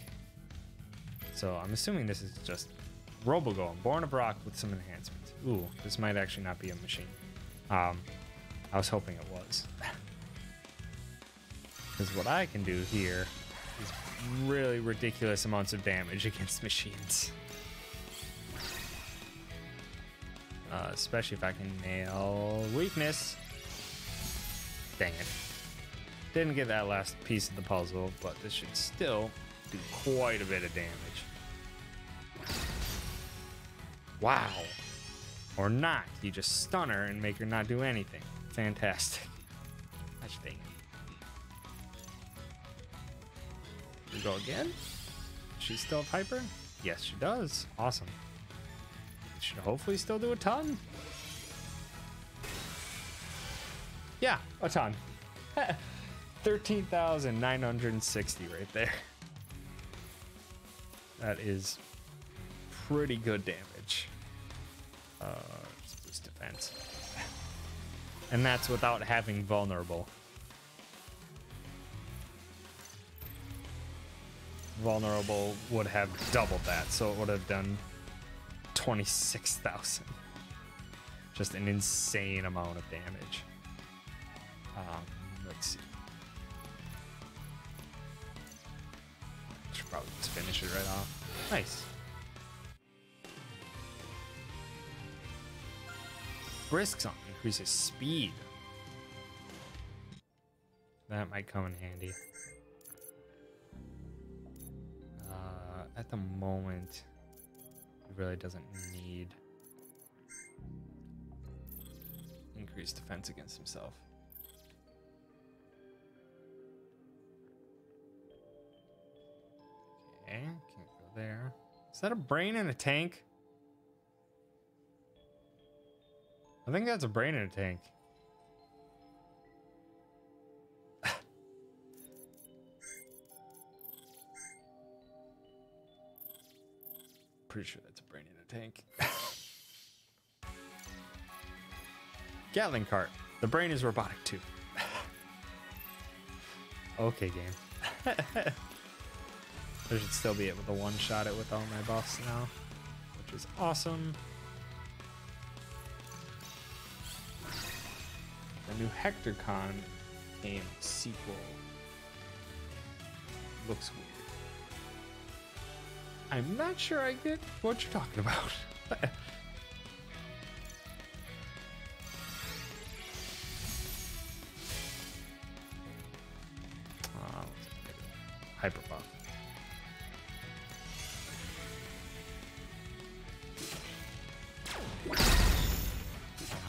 so. I'm assuming this is just Robogolem, born of rock with some enhancements. Ooh, this might actually not be a machine. I was hoping it was, because what I can do here is really ridiculous amounts of damage against machines, especially if I can nail weakness. Dang it. Didn't get that last piece of the puzzle, but this should still do quite a bit of damage. Wow. Or not. You just stun her and make her not do anything. Fantastic. Gosh dang it. We go again? She still have hyper? Yes, she does. Awesome. Should hopefully still do a ton. Yeah, a ton. 13,960 right there. That is pretty good damage. Just boost defense. And that's without having vulnerable. Vulnerable would have doubled that, so it would have done 26,000. Just an insane amount of damage. Let's see. Should probably just finish it right off. Nice. Brisk song increases speed. That might come in handy. At the moment, he really doesn't need increased defense against himself. Okay, can't go there. Is that a brain in a tank? I think that's a brain in a tank. Pretty sure that's a brain in a tank. Gatling cart. The brain is robotic too. Okay, game. I should still be able to one-shot it with all my buffs now, which is awesome. The new HectorCon game sequel looks weird. I'm not sure I get what you're talking about. Hyper buff.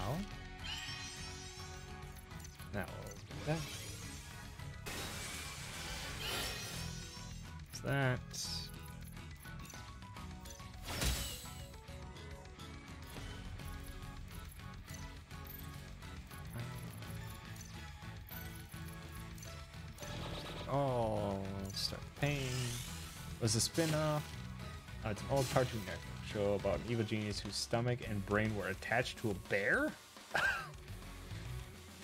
Ow. Now that. What's that? Oh, start pain. Was a spin-off. It's an old Cartoon Network show about an evil genius whose stomach and brain were attached to a bear.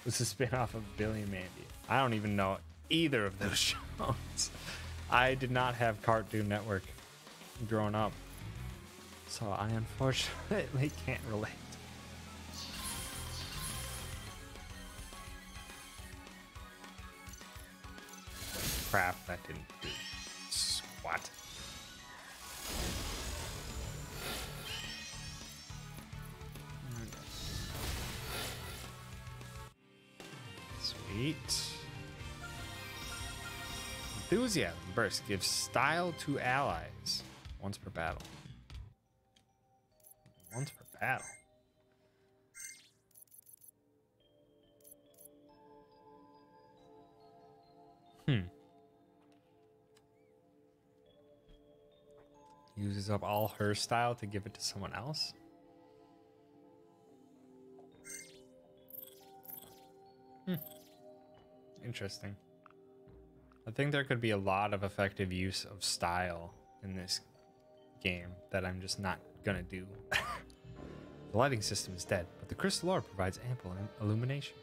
Was a spin-off of Billy and Mandy. I don't even know either of those shows. I did not have Cartoon Network growing up, so I unfortunately can't relate. Crap, that didn't do squat. Sweet. Enthusiasm burst gives style to allies once per battle. Once per battle. Uses up all her style to give it to someone else. Interesting. I think there could be a lot of effective use of style in this game that I'm just not gonna do. The lighting system is dead, but the crystal orb provides ample illumination.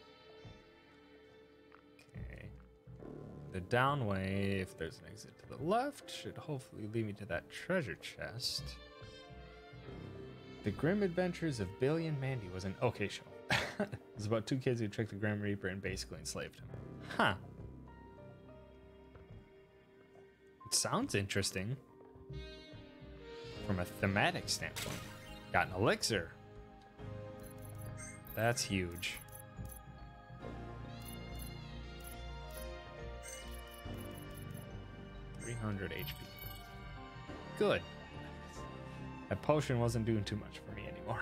Okay. The downway, if there's an exit to the left, should hopefully lead me to that treasure chest. The Grim Adventures of Billy and Mandy was an okay show. It was about two kids who tricked the Grim Reaper and basically enslaved him. Huh. It sounds interesting. From a thematic standpoint. Got an elixir. That's huge. .300 HP. Good. That potion wasn't doing too much for me anymore.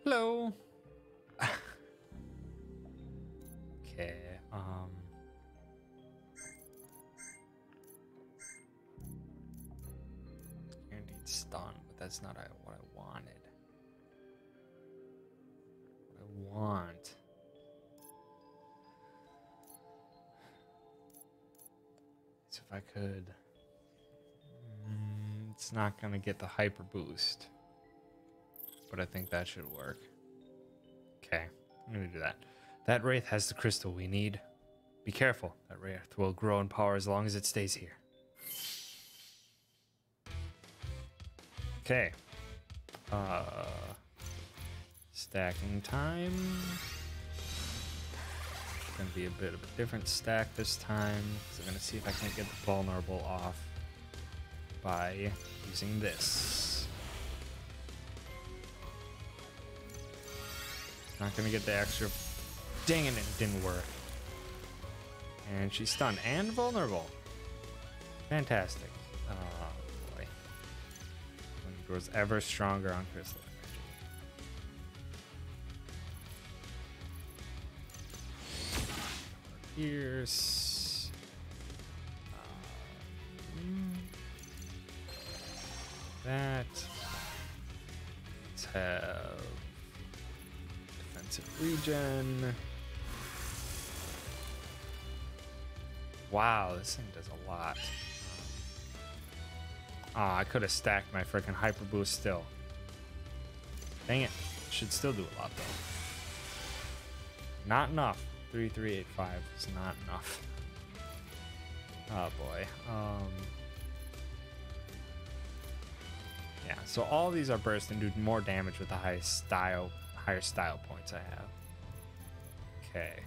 Hello. Okay, guaranteed stun, but that's not what I wanted. What I want. So if I could, it's not gonna get the hyper boost. But I think that should work. Okay, I'm gonna do that. That wraith has the crystal we need. Be careful. That wraith will grow in power as long as it stays here. Okay. Stacking time. Gonna be a bit of a different stack this time. So I'm gonna see if I can't get the vulnerable off by using this. Not gonna get the extra. Dang it, it didn't work. And she's stunned and vulnerable. Fantastic. Oh boy. It grows ever stronger on crystal energy. Pierce. That. Let's have regen. Wow, this thing does a lot. I could have stacked my freaking hyper boost still. Dang it. Should still do a lot though. Not enough. 3385 is not enough. Oh boy. Yeah, so all these are burst and do more damage with the higher style points I have. Okay.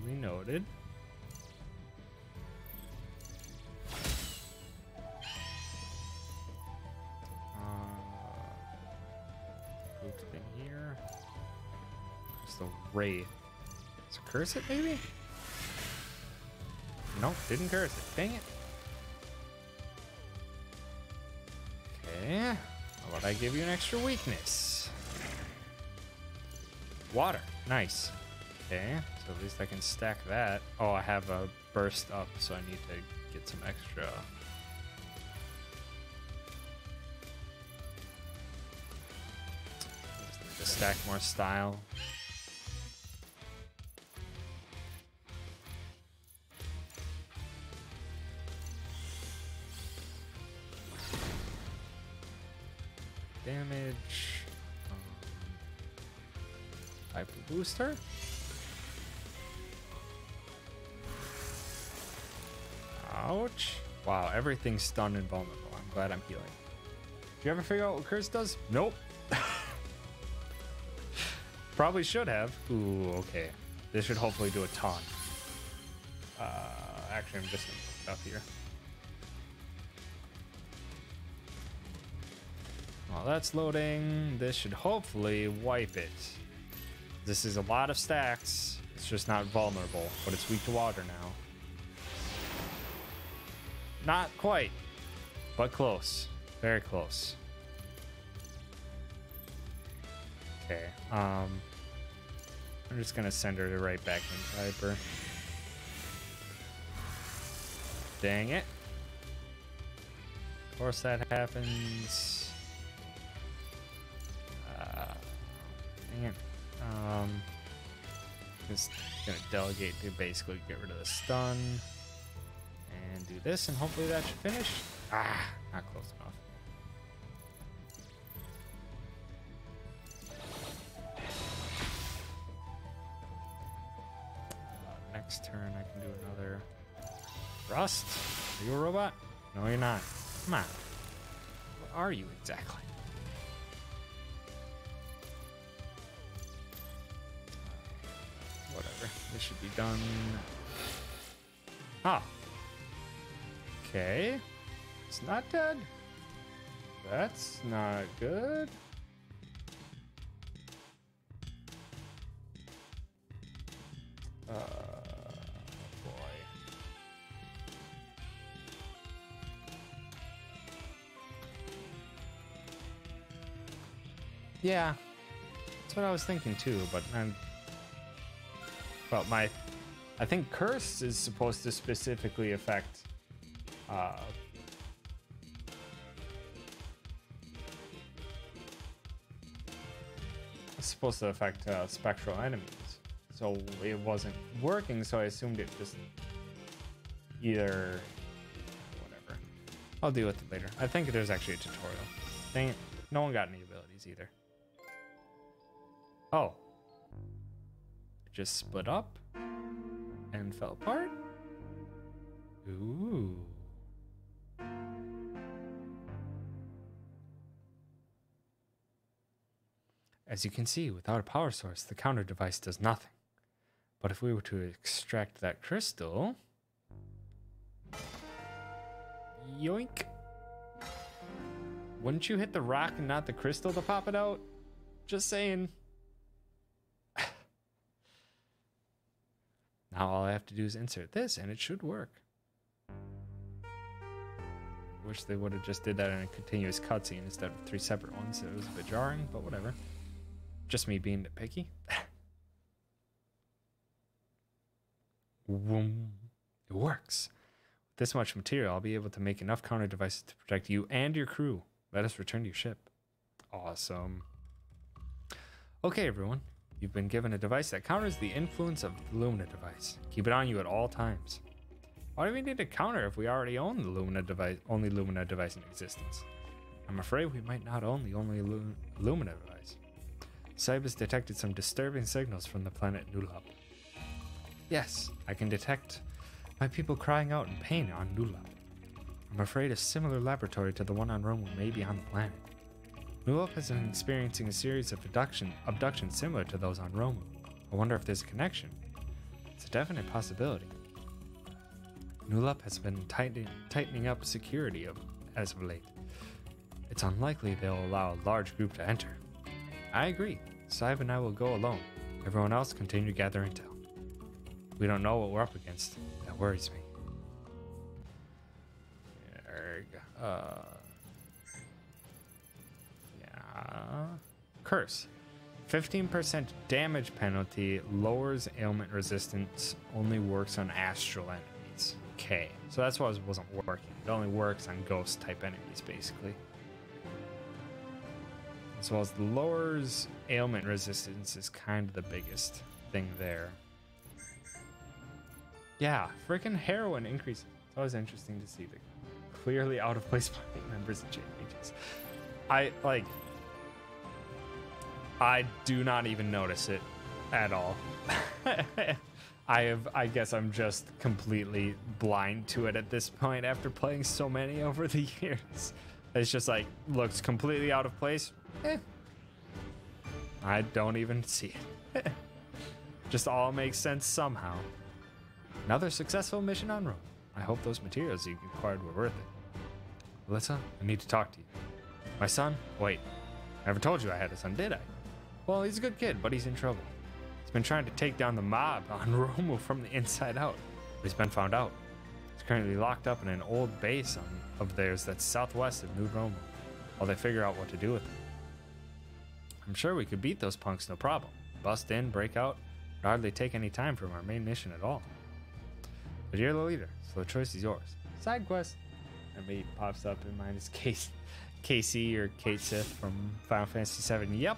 Duly noted. Thing here. Just the wraith. So curse it maybe? Nope, didn't curse it. Dang it. Okay. How about I give you an extra weakness? Water. Nice. Okay, so at least I can stack that. Oh, I have a burst up, so I need to get some extra. To stack more style. Damage. Hyper booster. Ouch. Wow, everything's stunned and vulnerable. I'm glad I'm healing. Did you ever figure out what curse does? Nope. Probably should have. Ooh, okay. This should hopefully do a ton. Actually, I'm just gonna put it up here. While that's loading, this should hopefully wipe it. This is a lot of stacks. It's just not vulnerable, but it's weak to water now. Not quite, but close. Very close. Okay, I'm just gonna send her right back into Hyper. Dang it. Of course that happens. Dang it. Just gonna delegate to basically get rid of the stun. And do this, and hopefully that should finish. Ah, not close enough. Next turn, I can do another Rust. Are you a robot? No, you're not. Come on. What are you exactly? Whatever. This should be done. Ah. Okay. It's not dead. That's not good. Boy. Yeah. That's what I was thinking too, but well, I think Curse is supposed to specifically affect it's supposed to affect spectral enemies, so it wasn't working, so I assumed it just either whatever. I'll deal with it later. I think there's actually a tutorial. Dang it, no one got any abilities either. Oh, it just split up and fell apart. Ooh. As you can see, without a power source, the counter device does nothing. But if we were to extract that crystal... Yoink. Wouldn't you hit the rock and not the crystal to pop it out? Just saying. Now all I have to do is insert this and it should work. Wish they would have just did that in a continuous cutscene instead of 3 separate ones. It was a bit jarring, but whatever. Just me being nitpicky. It works. With this much material, I'll be able to make enough counter devices to protect you and your crew. Let us return to your ship. Awesome. Okay, everyone. You've been given a device that counters the influence of the Lumina device. Keep it on you at all times. Why do we need a counter if we already own the Lumina device, only Lumina device in existence? I'm afraid we might not own the only Lumina device. Saib has detected some disturbing signals from the planet Nulab. Yes, I can detect my people crying out in pain on Nulab. I'm afraid a similar laboratory to the one on Romu may be on the planet. Nulab has been experiencing a series of abductions similar to those on Romu. I wonder if there's a connection. It's a definite possibility. Nulab has been tightening up security as of late. It's unlikely they'll allow a large group to enter. I agree. Saib and I will go alone. Everyone else continue to gather intel. We don't know what we're up against. That worries me. Yeah. Curse. 15% damage penalty, lowers ailment resistance, only works on astral enemies. Okay, so that's why it wasn't working. It only works on ghost type enemies, basically. As well as the lowers ailment resistance is kind of the biggest thing there. Yeah, freaking heroine increases. It's always interesting to see the clearly out of place party members and changes. I do not even notice it at all. I guess I'm just completely blind to it at this point after playing so many over the years. It's just like, looks completely out of place. I don't even see it. Just all makes sense somehow. Another successful mission on Rome. I hope those materials you acquired were worth it. Alyssa, I need to talk to you. My son? Wait, I never told you I had a son, did I? Well, he's a good kid, but he's in trouble. He's been trying to take down the mob on Romu from the inside out, but he's been found out. He's currently locked up in an old base of theirs that's southwest of New Romu, while they figure out what to do with him. I'm sure we could beat those punks no problem. Bust in, break out, would hardly take any time from our main mission at all. But you're the leader, so the choice is yours. Side quest. And me pops up in mine is KC or Kate Sith from Final Fantasy VII. Yep.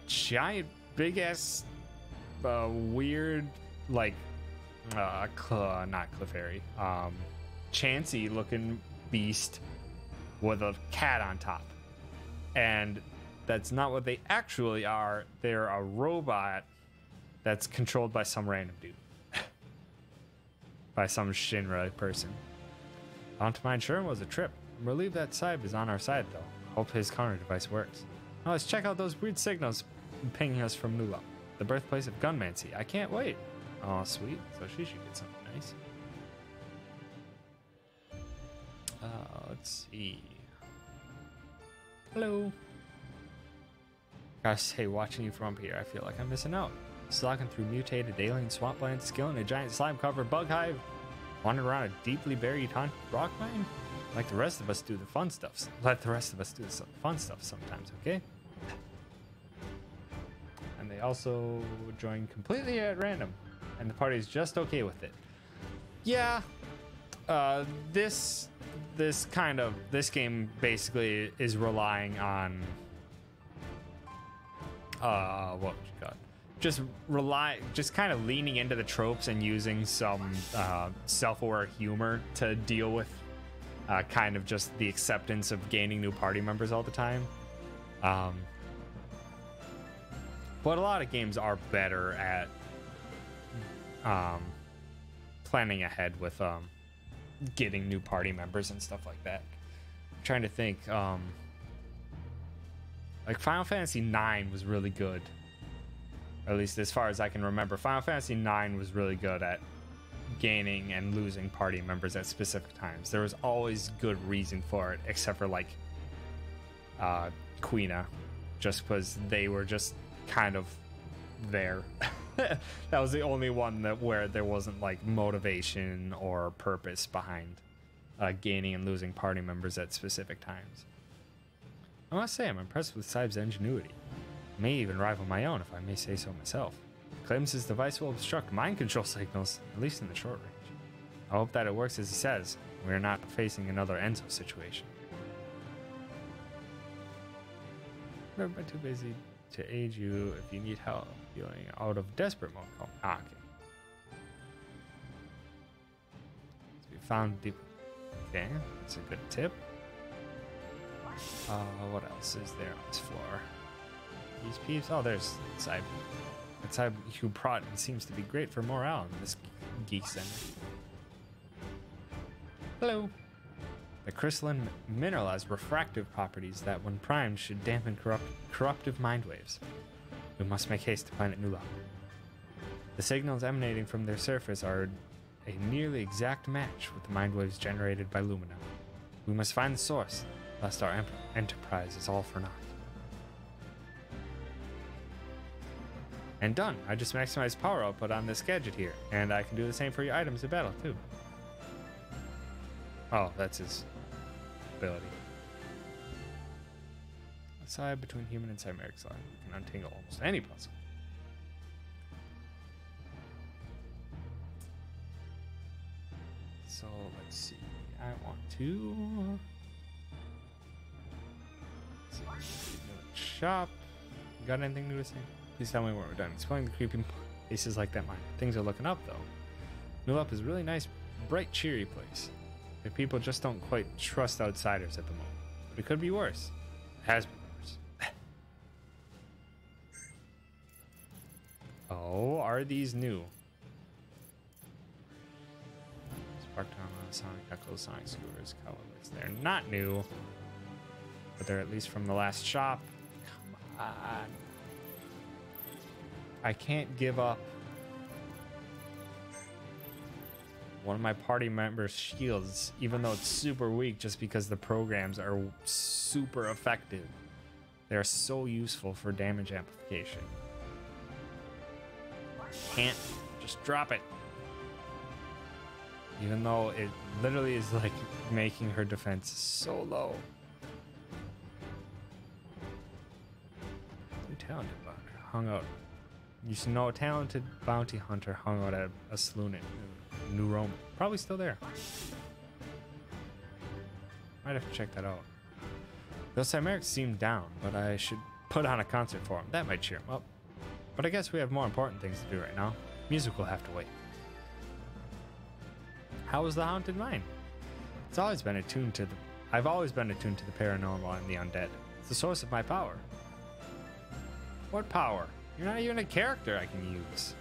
Giant, big ass, weird, like, not Clefairy, Chansey looking beast with a cat on top. And that's not what they actually are. They're a robot that's controlled by some random dude. By some Shinra person. Onto my insurance was a trip. I'm relieved that Saib is on our side, though. Hope his counter device works. Now let's check out those weird signals pinging us from Nula, the birthplace of Gunmancy. I can't wait. Oh, sweet. So she should get something nice. Let's see. Hello. Gotta say, watching you from up here, I feel like I'm missing out. Slogging through mutated alien swampland, skilling a giant slime-covered bug hive, wandering around a deeply buried haunted rock mine. Like the rest of us do the fun stuff. Let the rest of us do the fun stuff sometimes, okay? And they also join completely at random, and the party's just okay with it. Yeah, this game basically is relying on what would you call it? Just kind of leaning into the tropes and using some self-aware humor to deal with kind of just the acceptance of gaining new party members all the time. But a lot of games are better at planning ahead with getting new party members and stuff like that. I'm trying to think, like Final Fantasy IX was really good. At least as far as I can remember, Final Fantasy IX was really good at gaining and losing party members at specific times. There was always good reason for it, except for like Quina, just because they were just kind of there. That was the only one where there wasn't like motivation or purpose behind gaining and losing party members at specific times. I must say, I'm impressed with Saib's ingenuity. May even rival my own, if I may say so myself. Claims his device will obstruct mind control signals, at least in the short range. I hope that it works as he says. We are not facing another Enzo situation. Never been too busy to aid you if you need help. Feeling out of desperate mode. Oh, okay. So we found deep. Okay, that's a good tip. What else is there on this floor? These peeps. Oh, there's Cyb. That Cyb who brought and seems to be great for morale in this geek center. Hello. The crystalline mineral has refractive properties that, when primed, should dampen corruptive mind waves. We must make haste to planet Nula. The signals emanating from their surface are a nearly exact match with the mind waves generated by Lumina. We must find the source, lest our enterprise is all for naught. And done. I just maximized power output on this gadget here, and I can do the same for your items in battle too. Oh, that's his ability. Aside between human and chimeric slide, we can untangle almost any puzzle. So let's see. I want to shop. Got anything new to say? Please tell me when we're done exploring the creepy places like that mine. Things are looking up though. Nulap is a really nice, bright, cheery place. The people just don't quite trust outsiders at the moment. But it could be worse. It has been worse. Oh, are these new? Sparktown, Sonic Echo, Sonic Scooters, Colorways. They're not new, but they're at least from the last shop. Come on. I can't give up one of my party members' shields, even though it's super weak, just because the programs are super effective. They're so useful for damage amplification. Can't just drop it. Even though it literally is like making her defense so low. New talented hunter hung out. You should know a talented bounty hunter hung out at a saloon in New Rome. Probably still there. Might have to check that out. Those chimerics seem down, but I should put on a concert for them. That might cheer them up. But I guess we have more important things to do right now. Music will have to wait. How was the haunted mine? I've always been attuned to the paranormal and the undead. It's the source of my power. What power? You're not even a character I can use.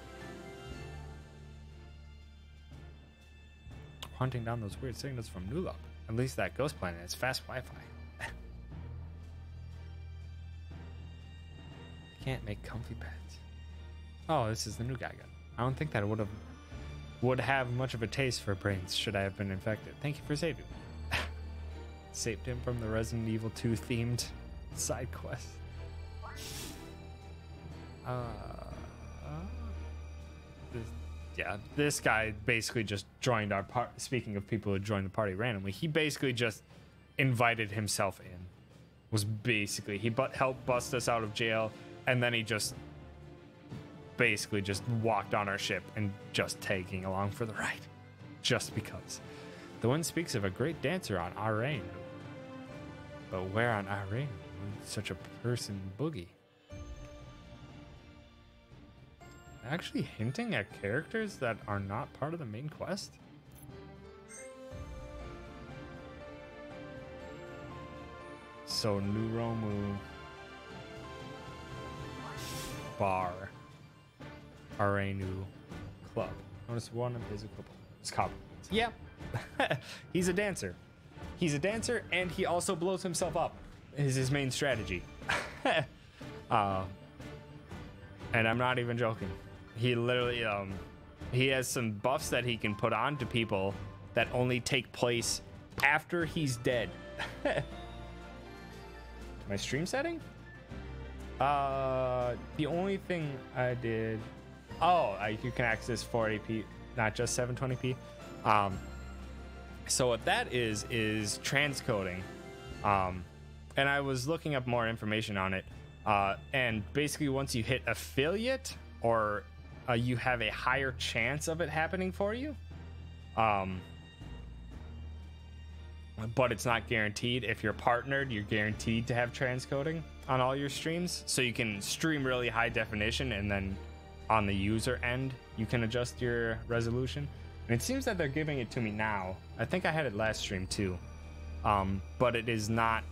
Hunting down those weird signals from Nulop. At least that ghost planet has fast Wi-Fi. Can't make comfy beds. Oh, this is the new guy gun. I don't think that would have much of a taste for brains should I have been infected. Thank you for saving me. Saved him from the Resident Evil 2 themed side quest. This guy basically just joined our party. Speaking of people who joined the party randomly, he basically just invited himself in. He helped bust us out of jail, and then he just basically just walked on our ship and just tagging along for the ride, just because. The one speaks of a great dancer on Heroine, but where on Heroine would such a person boogie? Actually hinting at characters that are not part of the main quest? So New Romu Bar Arenu Club. Notice one of his compliments. Yep. He's a dancer. He's a dancer and he also blows himself up. Is his main strategy. And I'm not even joking. He literally he has some buffs that he can put on to people that only take place after he's dead. My stream setting? The only thing I did, you can access 480p, not just 720p. So what that is transcoding. And I was looking up more information on it. And basically once you hit affiliate, or you have a higher chance of it happening for you. But it's not guaranteed. If you're partnered, you're guaranteed to have transcoding on all your streams. So you can stream really high definition, and then on the user end, you can adjust your resolution. And it seems that they're giving it to me now. I think I had it last stream too. But it is not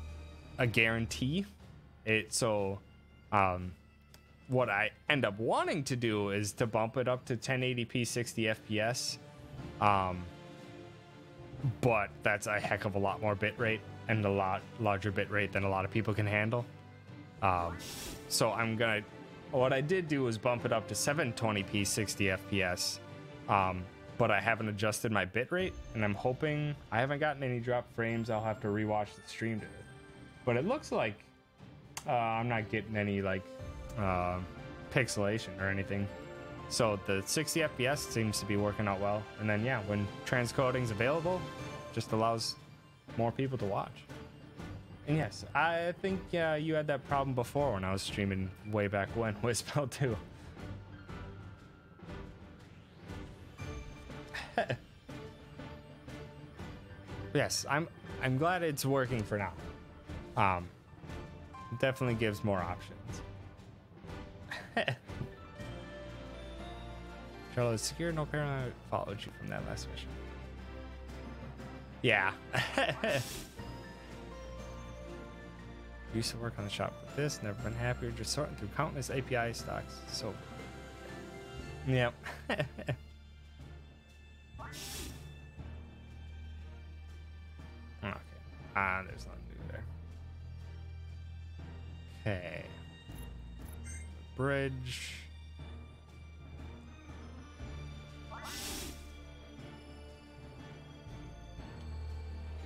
a guarantee. what I end up wanting to do is to bump it up to 1080p 60 FPS. But that's a heck of a lot more bitrate and a lot larger bitrate than a lot of people can handle. So what I did do was bump it up to 720p 60 FPS. But I haven't adjusted my bitrate, and I'm hoping I haven't gotten any drop frames. I'll have to rewatch the stream to it. But it looks like I'm not getting any like pixelation or anything. So the 60 FPS seems to be working out well. And then yeah, when transcoding's available, just allows more people to watch. And yes, I think you had that problem before when I was streaming way back when with Spell 2. Yes, I'm glad it's working for now. It definitely gives more options. Charlotte, secure no paranoid followed you from that last mission. Yeah. Used to work on the shop with this, never been happier, just sorting through countless API stocks. So, yep. Okay. There's nothing new there. Okay. Bridge.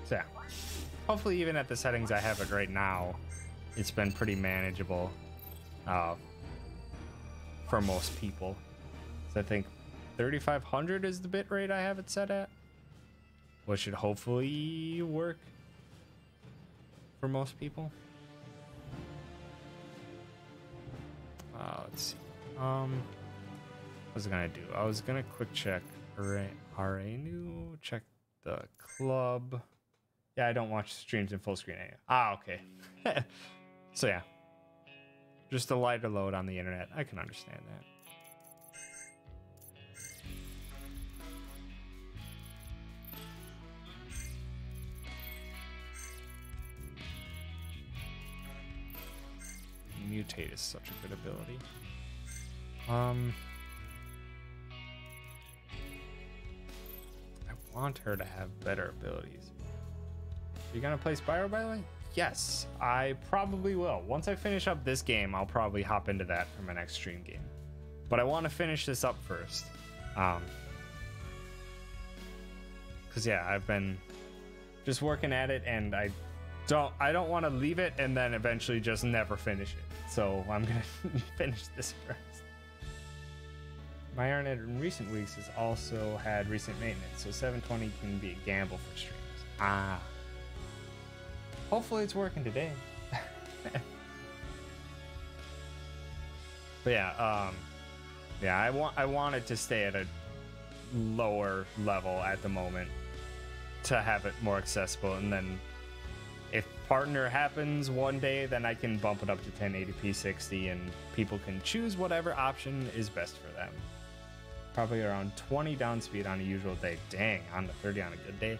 So, yeah. Hopefully, even at the settings I have it right now, it's been pretty manageable for most people. So I think 3500 is the bitrate I have it set at, which should hopefully work for most people. Let's see. What was I gonna do? I was gonna quick check Arenu, check the club. Yeah, I don't watch streams in full screen anyway. Okay. So yeah, just a lighter load on the internet. I can understand that. Mutate is such a good ability. I want her to have better abilities. Are you gonna play Spyro, by the way? Yes, I probably will. Once I finish up this game, I'll probably hop into that for my next stream game. But I want to finish this up first. Because yeah, I've been just working at it, and I don't want to leave it and then eventually just never finish it. So I'm gonna finish this first. My internet in recent weeks has also had recent maintenance, so 720 can be a gamble for streams. Hopefully it's working today. But yeah, I want it to stay at a lower level at the moment to have it more accessible, and then if partner happens one day, then I can bump it up to 1080p 60 and people can choose whatever option is best for them. Probably around 20 down speed on a usual day. Dang, on the 30 on a good day.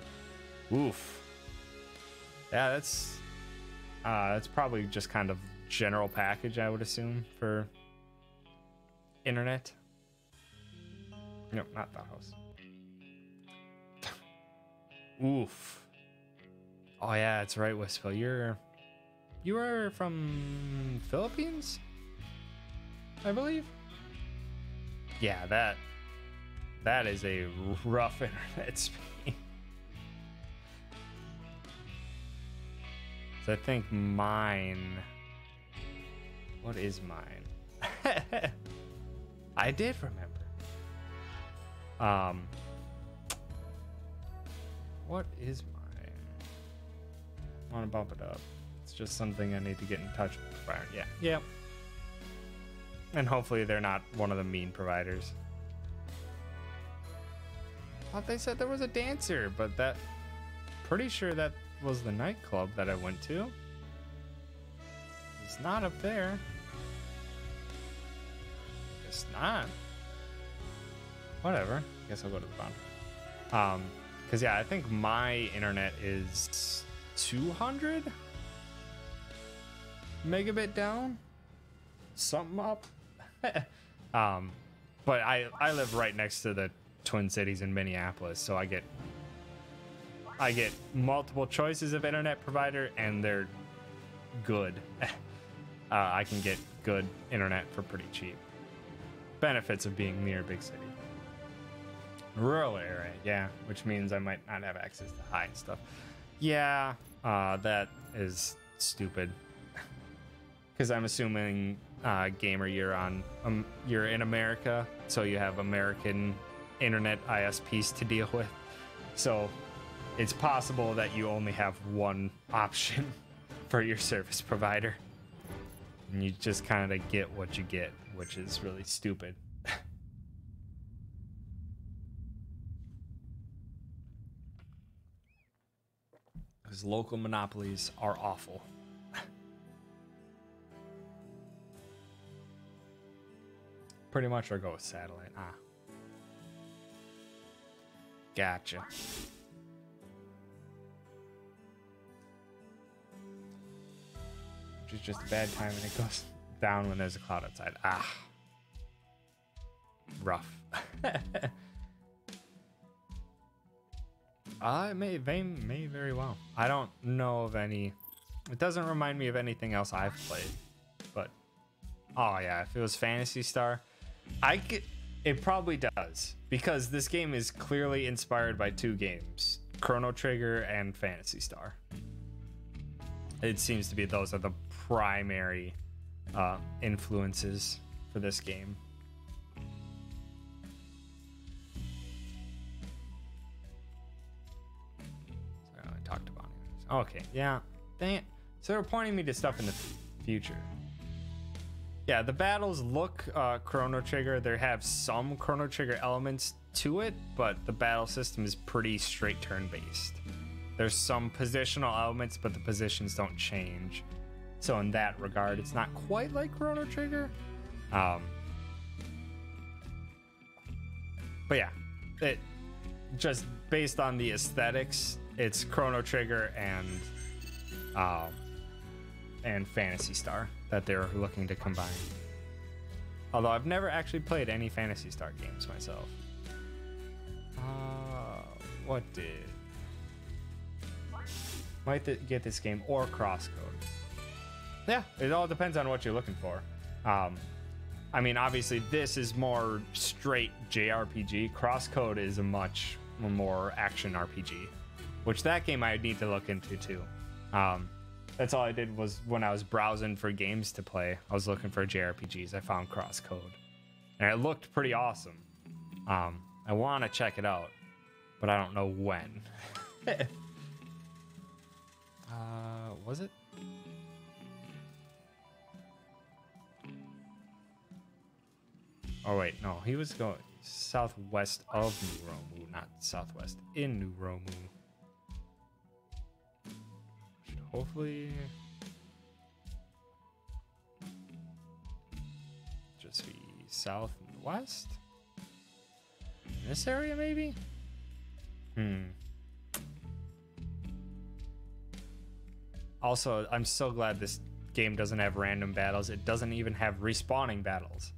Oof. Yeah, that's probably just kind of general package, I would assume, for internet. Nope, not the house. Oof. Oh yeah, that's right, Wistful. You are from Philippines, I believe. Yeah, that is a rough internet speed. So I think mine. What is mine? I did remember. What is mine? I want to bump it up. It's just something I need to get in touch with. Byron. Yeah. Yep. And hopefully they're not one of the mean providers. Thought they said there was a dancer, but pretty sure that was the nightclub that I went to. It's not up there. It's not. Whatever. Guess I'll go to the boundary. Because yeah, I think my internet is 200 megabit down. Something up. But I live right next to the Twin Cities in Minneapolis, so I get multiple choices of internet provider, and they're good. I can get good internet for pretty cheap. Benefits of being near a big city. Rural area, yeah, which means I might not have access to high and stuff. Yeah, that is stupid. Because I'm assuming, gamer, you're in America, so you have American internet ISPs to deal with. So it's possible that you only have one option for your service provider, and you just kind of get what you get, which is really stupid. Because local monopolies are awful. Pretty much, or go with satellite. Gotcha. Which is just a bad time, and it goes down when there's a cloud outside. Rough. It may very well. I don't know of any. It doesn't remind me of anything else I've played. But oh yeah, if it was Phantasy Star, it probably does, because this game is clearly inspired by two games, Chrono Trigger and Phantasy Star. It seems to be those are the primary influences for this game. Sorry, I talked about it. Okay, yeah. Dang it. So they're pointing me to stuff in the future. Yeah, the battles look Chrono Trigger. They have some Chrono Trigger elements to it, but the battle system is pretty straight turn based. There's some positional elements, but the positions don't change. So in that regard, it's not quite like Chrono Trigger. But yeah, it just based on the aesthetics, it's Chrono Trigger and Phantasy Star that they're looking to combine. Although I've never actually played any Phantasy Star games myself. What did? Might get this game or Crosscode. Yeah, it all depends on what you're looking for. I mean, obviously this is more straight JRPG. Crosscode is a much more action RPG, which that game I need to look into too. That's all I did was when I was browsing for games to play, I was looking for JRPGs. I found Crosscode, and it looked pretty awesome. I want to check it out, but I don't know when. Was it? Oh wait, no, he was going southwest of New Romu, not southwest in New Romu. Should hopefully just be south and west. In this area, maybe? Also, I'm so glad this game doesn't have random battles. It doesn't even have respawning battles.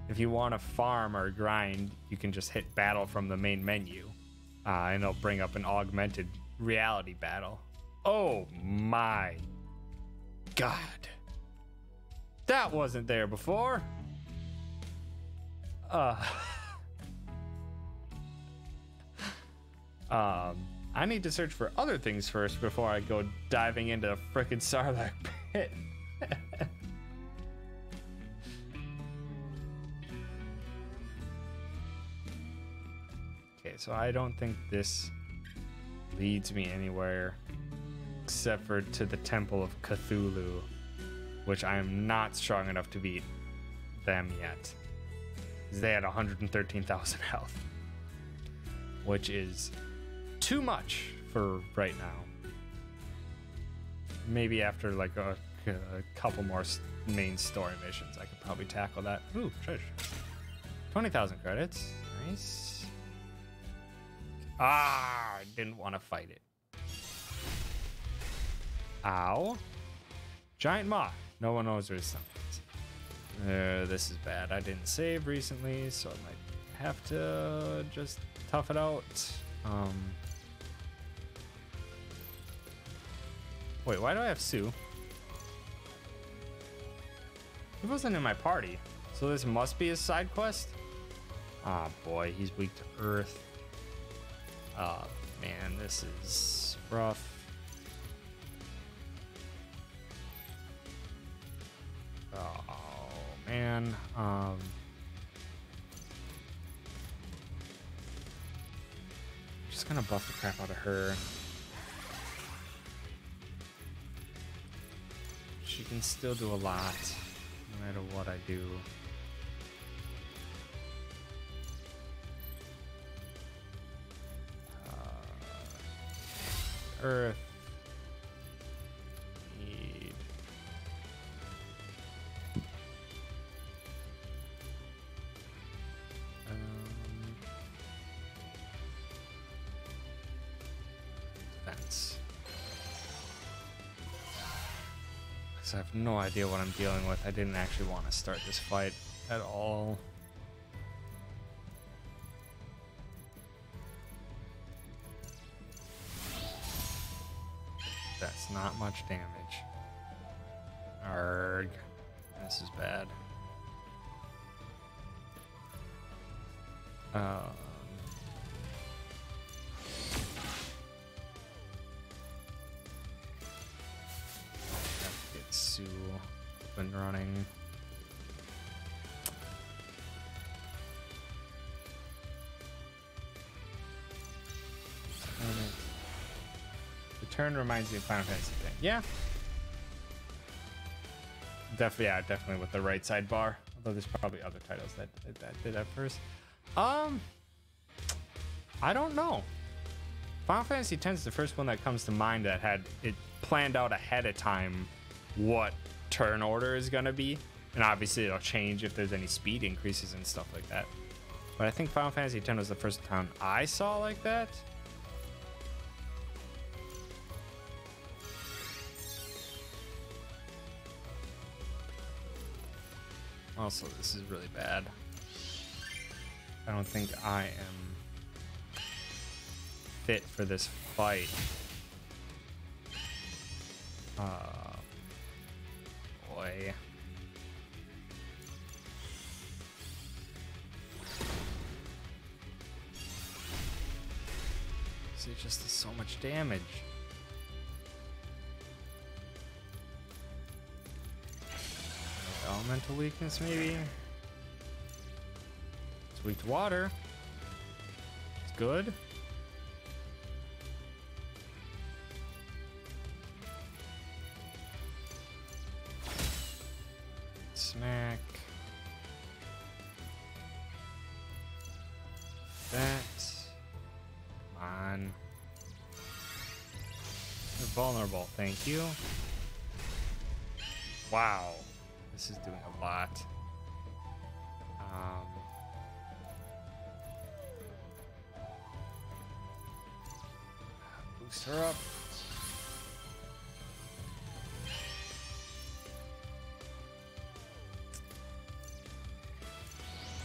If you want to farm or grind, you can just hit battle from the main menu, and it'll bring up an augmented reality battle. Oh my god. That wasn't there before. I need to search for other things first before I go diving into a frickin' Sarlacc pit. Okay, so I don't think this leads me anywhere except for to the Temple of Cthulhu, which I am not strong enough to beat them yet. They had 113,000 health, which is too much for right now. Maybe after like a couple more main story missions, I could probably tackle that. Ooh, treasure. 20,000 credits. Nice. I didn't want to fight it. Ow. Giant moth. No one knows where something is. This is bad. I didn't save recently, so I might have to just tough it out. Wait, why do I have Sue? He wasn't in my party, so this must be his side quest. Ah, boy, he's weak to Earth. Oh, man, this is rough. Oh, man. Just gonna buff the crap out of her. She can still do a lot, no matter what I do. Earth. Need. Defense. Because I have no idea what I'm dealing with. I didn't actually want to start this fight at all. That's not much damage. Arrgh. This is bad. Have to get Sue up and running. Turn reminds me of Final Fantasy X. Yeah. Definitely with the right sidebar. Although there's probably other titles that did that first. I don't know. Final Fantasy X is the first one that comes to mind that had it planned out ahead of time what turn order is gonna be. And obviously it'll change if there's any speed increases and stuff like that. But I think Final Fantasy X was the first time I saw like that. Also, this is really bad. I don't think I am fit for this fight. Boy. See, it just does so much damage. Elemental weakness, maybe. It's weak to water. It's good. Smack. That. Come on. You're vulnerable, thank you. Wow. This is doing a lot. Boost her up.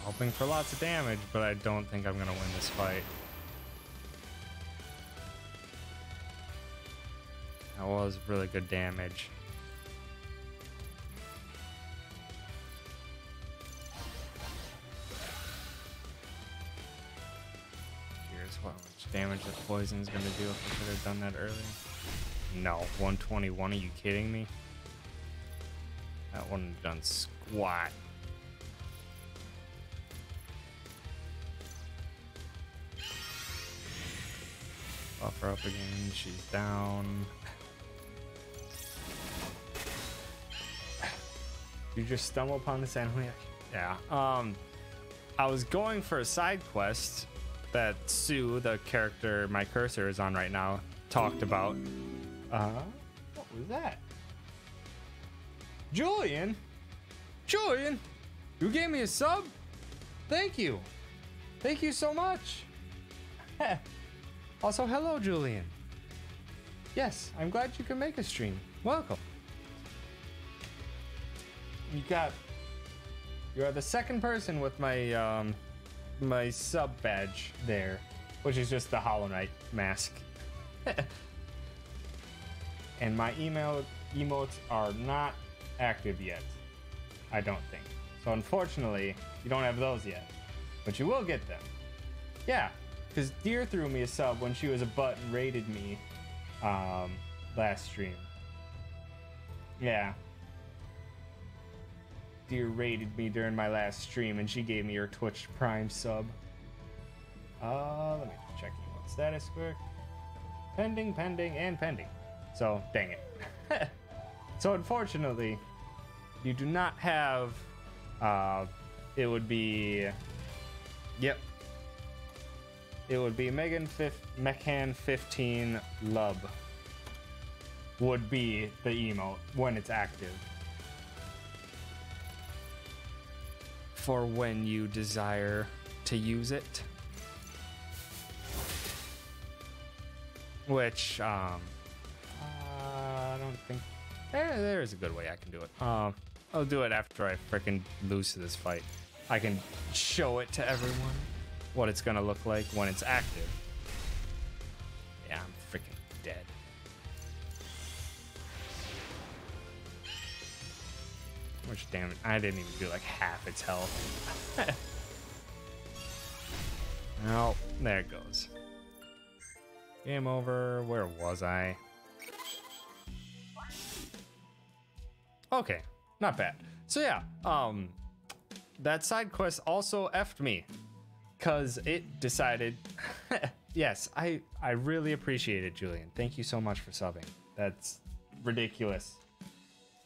Hoping for lots of damage, but I don't think I'm gonna win this fight. That was really good damage. What much damage that poison's gonna do if I could have done that earlier. No, 121, are you kidding me? That wouldn't have done squat. Buff her up again, she's down. You just stumble upon this animal? Yeah. I was going for a side quest that Sue, the character my cursor is on right now, talked about. What was that? Julian? Julian? You gave me a sub? Thank you. Thank you so much. Also, hello, Julian. Yes, I'm glad you can make a stream. Welcome. You got You are the second person with my my sub badge there, which is just the Hollow Knight mask. And my emotes are not active yet, I don't think. So unfortunately, you don't have those yet, but you will get them. Yeah, because Deer threw me a sub when she was a butt and raided me last stream. Yeah. Deer raided me during my last stream and she gave me her Twitch Prime sub. Let me check emote status quick. Pending, pending, and pending. So, dang it. So unfortunately, you do not have, it would be, yep. It would be Mechan 15 Lub would be the emote when it's active. For when you desire to use it. Which, I don't think... There is a good way I can do it. I'll do it after I frickin' lose to this fight. I can show it to everyone what it's gonna look like when it's active. Yeah, I'm freaking dead. Which, damn it, I didn't even do like half its health. Oh, there it goes. Game over. Where was I? Okay, not bad. So yeah, that side quest also effed me. Cause it decided, yes, I really appreciate it, Julian. Thank you so much for subbing. That's ridiculous.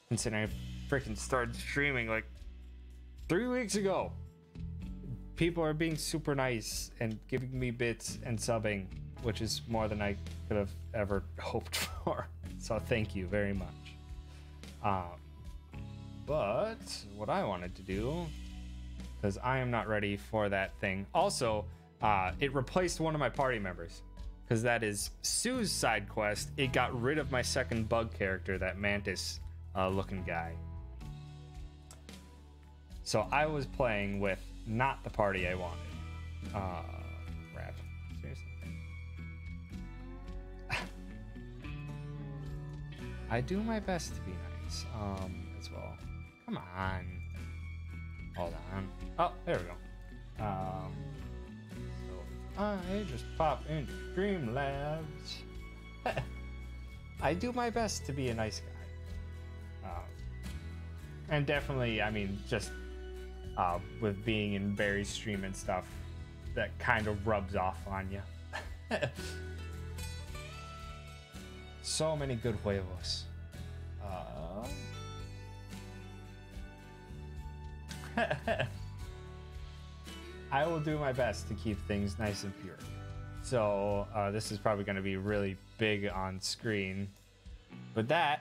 Considering I freaking started streaming like 3 weeks ago. People are being super nice and giving me bits and subbing, which is more than I could have ever hoped for. So thank you very much. But what I wanted to do, because I am not ready for that thing. Also, it replaced one of my party members, because that is Sue's side quest. It got rid of my second bug character, that Mantis looking guy. So I was playing with not the party I wanted. Crap. Seriously. I do my best to be nice, as well. Come on. Hold on. Oh, there we go. So I just pop into Streamlabs. I do my best to be a nice guy. And definitely, I mean, just with being in Barry's stream and stuff, that kind of rubs off on you. So many good huevos. I will do my best to keep things nice and pure. So this is probably going to be really big on screen, but that's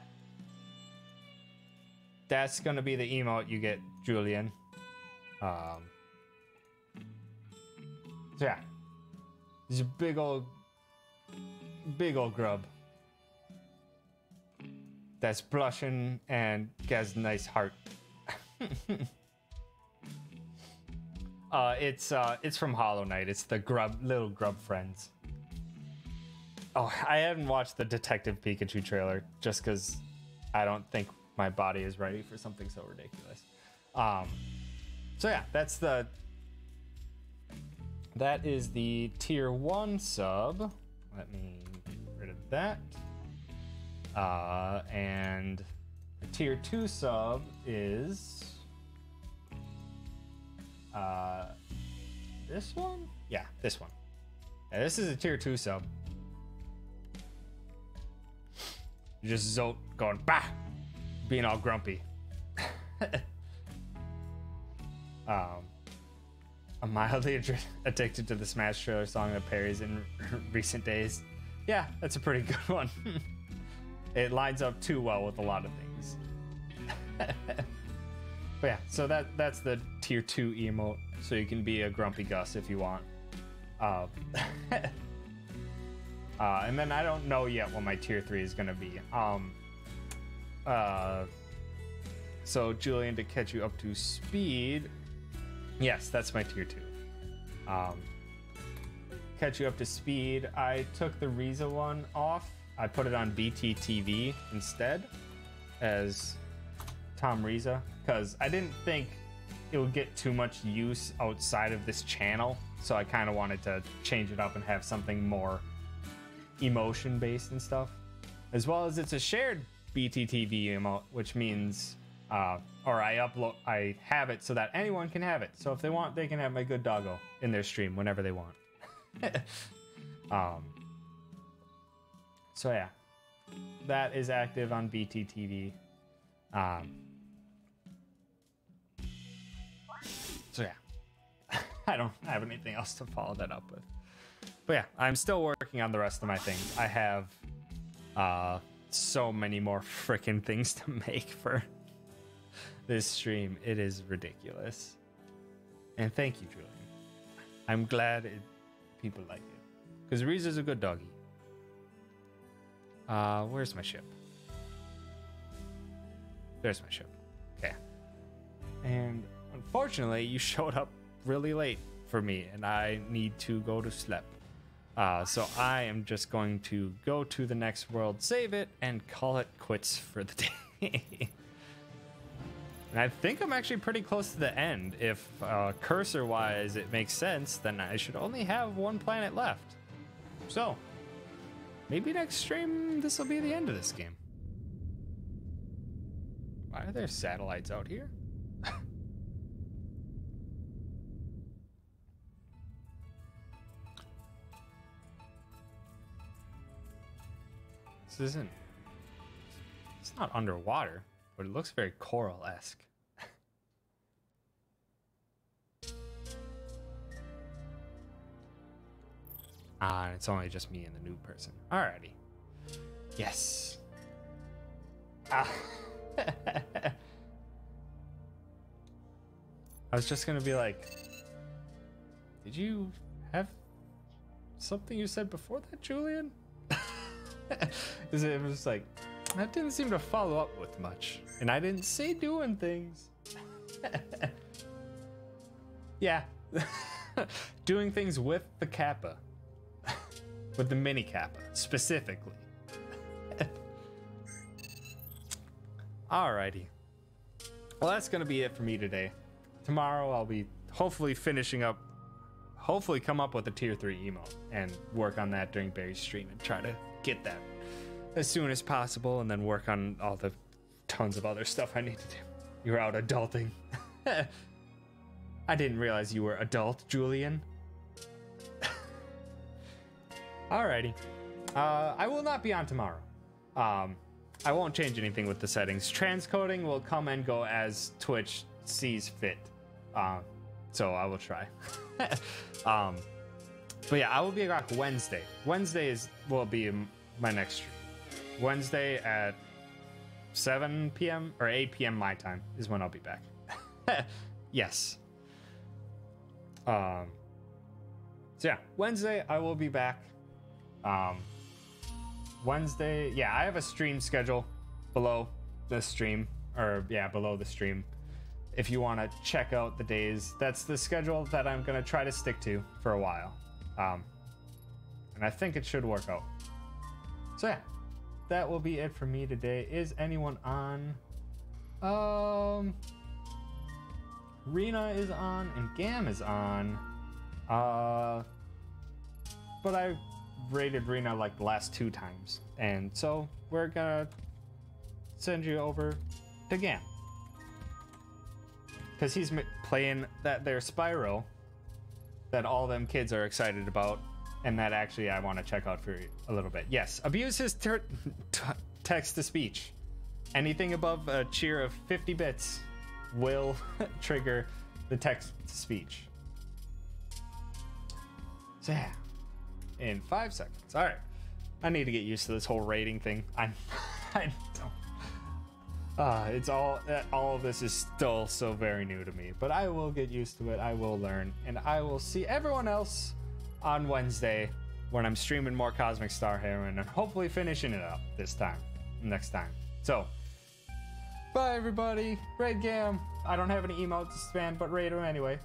going to be the emote you get, Julian. So yeah, he's a big old grub that's blushing and has a nice heart. It's from Hollow Knight. It's the little grub friends. Oh, I haven't watched the Detective Pikachu trailer just because I don't think my body is ready for something so ridiculous. So yeah, that is the tier 1 sub. Let me get rid of that. And the tier 2 sub is this one? Yeah, this one. Yeah, this is a tier 2 sub. You just Zolt going, bah! Being all grumpy. I'm mildly addicted to the Smash trailer song that parries in recent days. Yeah, that's a pretty good one. It lines up too well with a lot of things. But yeah, so that's the tier 2 emote, so you can be a grumpy Gus if you want. And then I don't know yet what my tier 3 is gonna be. So Julian, to catch you up to speed, Yes, that's my tier 2. Catch you up to speed. I took the Riza one off. I put it on BTTV instead as Tom Riza because I didn't think it would get too much use outside of this channel. So I kind of wanted to change it up and have something more emotion based and stuff. As well as it's a shared BTTV emote, which means or I have it so that anyone can have it. So if they want, they can have my good doggo in their stream whenever they want. So yeah, that is active on BTTV. So yeah, I don't have anything else to follow that up with. But yeah, I'm still working on the rest of my things. I have so many more freaking things to make for this stream. It is ridiculous. And thank you, Julian. I'm glad people like it. Because Riza's a good doggy. Where's my ship? There's my ship. Okay. And unfortunately, you showed up really late for me, and I need to go to sleep. So I am just going to go to the next world, save it, and call it quits for the day. And I think I'm actually pretty close to the end. If cursor-wise it makes sense, then I should only have one planet left. So, maybe next stream this will be the end of this game. Why are there satellites out here? This isn't... It's not underwater, but it looks very coral-esque. And it's only just me and the new person. Alrighty. Yes. I was just gonna be like, did you have something you said before that, Julian? Because it was like, that didn't seem to follow up with much. And I didn't say doing things. Yeah. Doing things with the Kappa. With the mini Kappa, specifically. Alrighty. Well, that's going to be it for me today. Tomorrow I'll be hopefully finishing up, hopefully come up with a tier 3 emote and work on that during Barry's stream and try to get that as soon as possible, and then work on all the tons of other stuff I need to do. You're out adulting. I didn't realize you were adult, Julian. Alrighty. I will not be on tomorrow. I won't change anything with the settings. Transcoding will come and go as Twitch sees fit. So I will try. But yeah, I will be back Wednesday. Wednesday will be my next stream. Wednesday at 7 p.m. or 8 p.m. my time is when I'll be back. Yes. So yeah, Wednesday I will be back. Wednesday, yeah, I have a stream schedule below the stream, or yeah, below the stream. If you want to check out the days, that's the schedule that I'm going to try to stick to for a while. And I think it should work out. So yeah, that will be it for me today. Is anyone on? Rena is on and Gam is on. But I rated Rena like the last 2 times, and so we're gonna send you over to Gam because he's playing that there Spyro that all them kids are excited about, and that actually I want to check out for a little bit. Yes, abuse his text to speech. Anything above a cheer of 50 bits will trigger the text to speech. So yeah, in 5 seconds. All right, I need to get used to this whole rating thing. I don't. It's all of this is still so very new to me, but I will get used to it. I will learn, and I will see everyone else on Wednesday when I'm streaming more Cosmic Star Heroine and hopefully finishing it up next time. So, bye everybody. Raid Gam. I don't have any emotes to spam, but raid them anyway.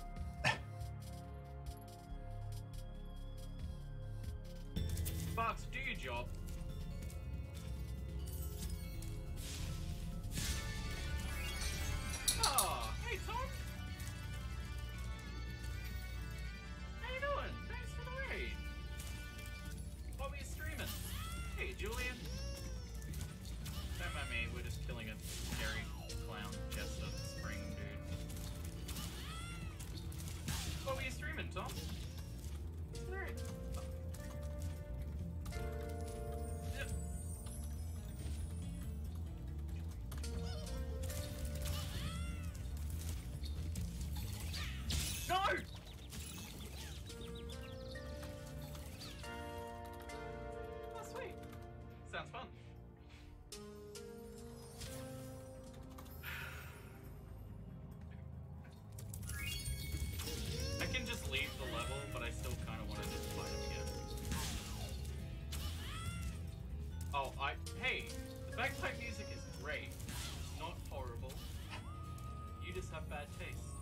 again? Don't mind me, we're just killing a scary clown jester spring dude. What were you streaming, Tom? Alright. Yep. No! Oh, sweet. Sounds fun. I can just leave the level, but I still kind of want to just fight him again. Oh, hey, the bagpipe music is great. It's not horrible. You just have bad taste.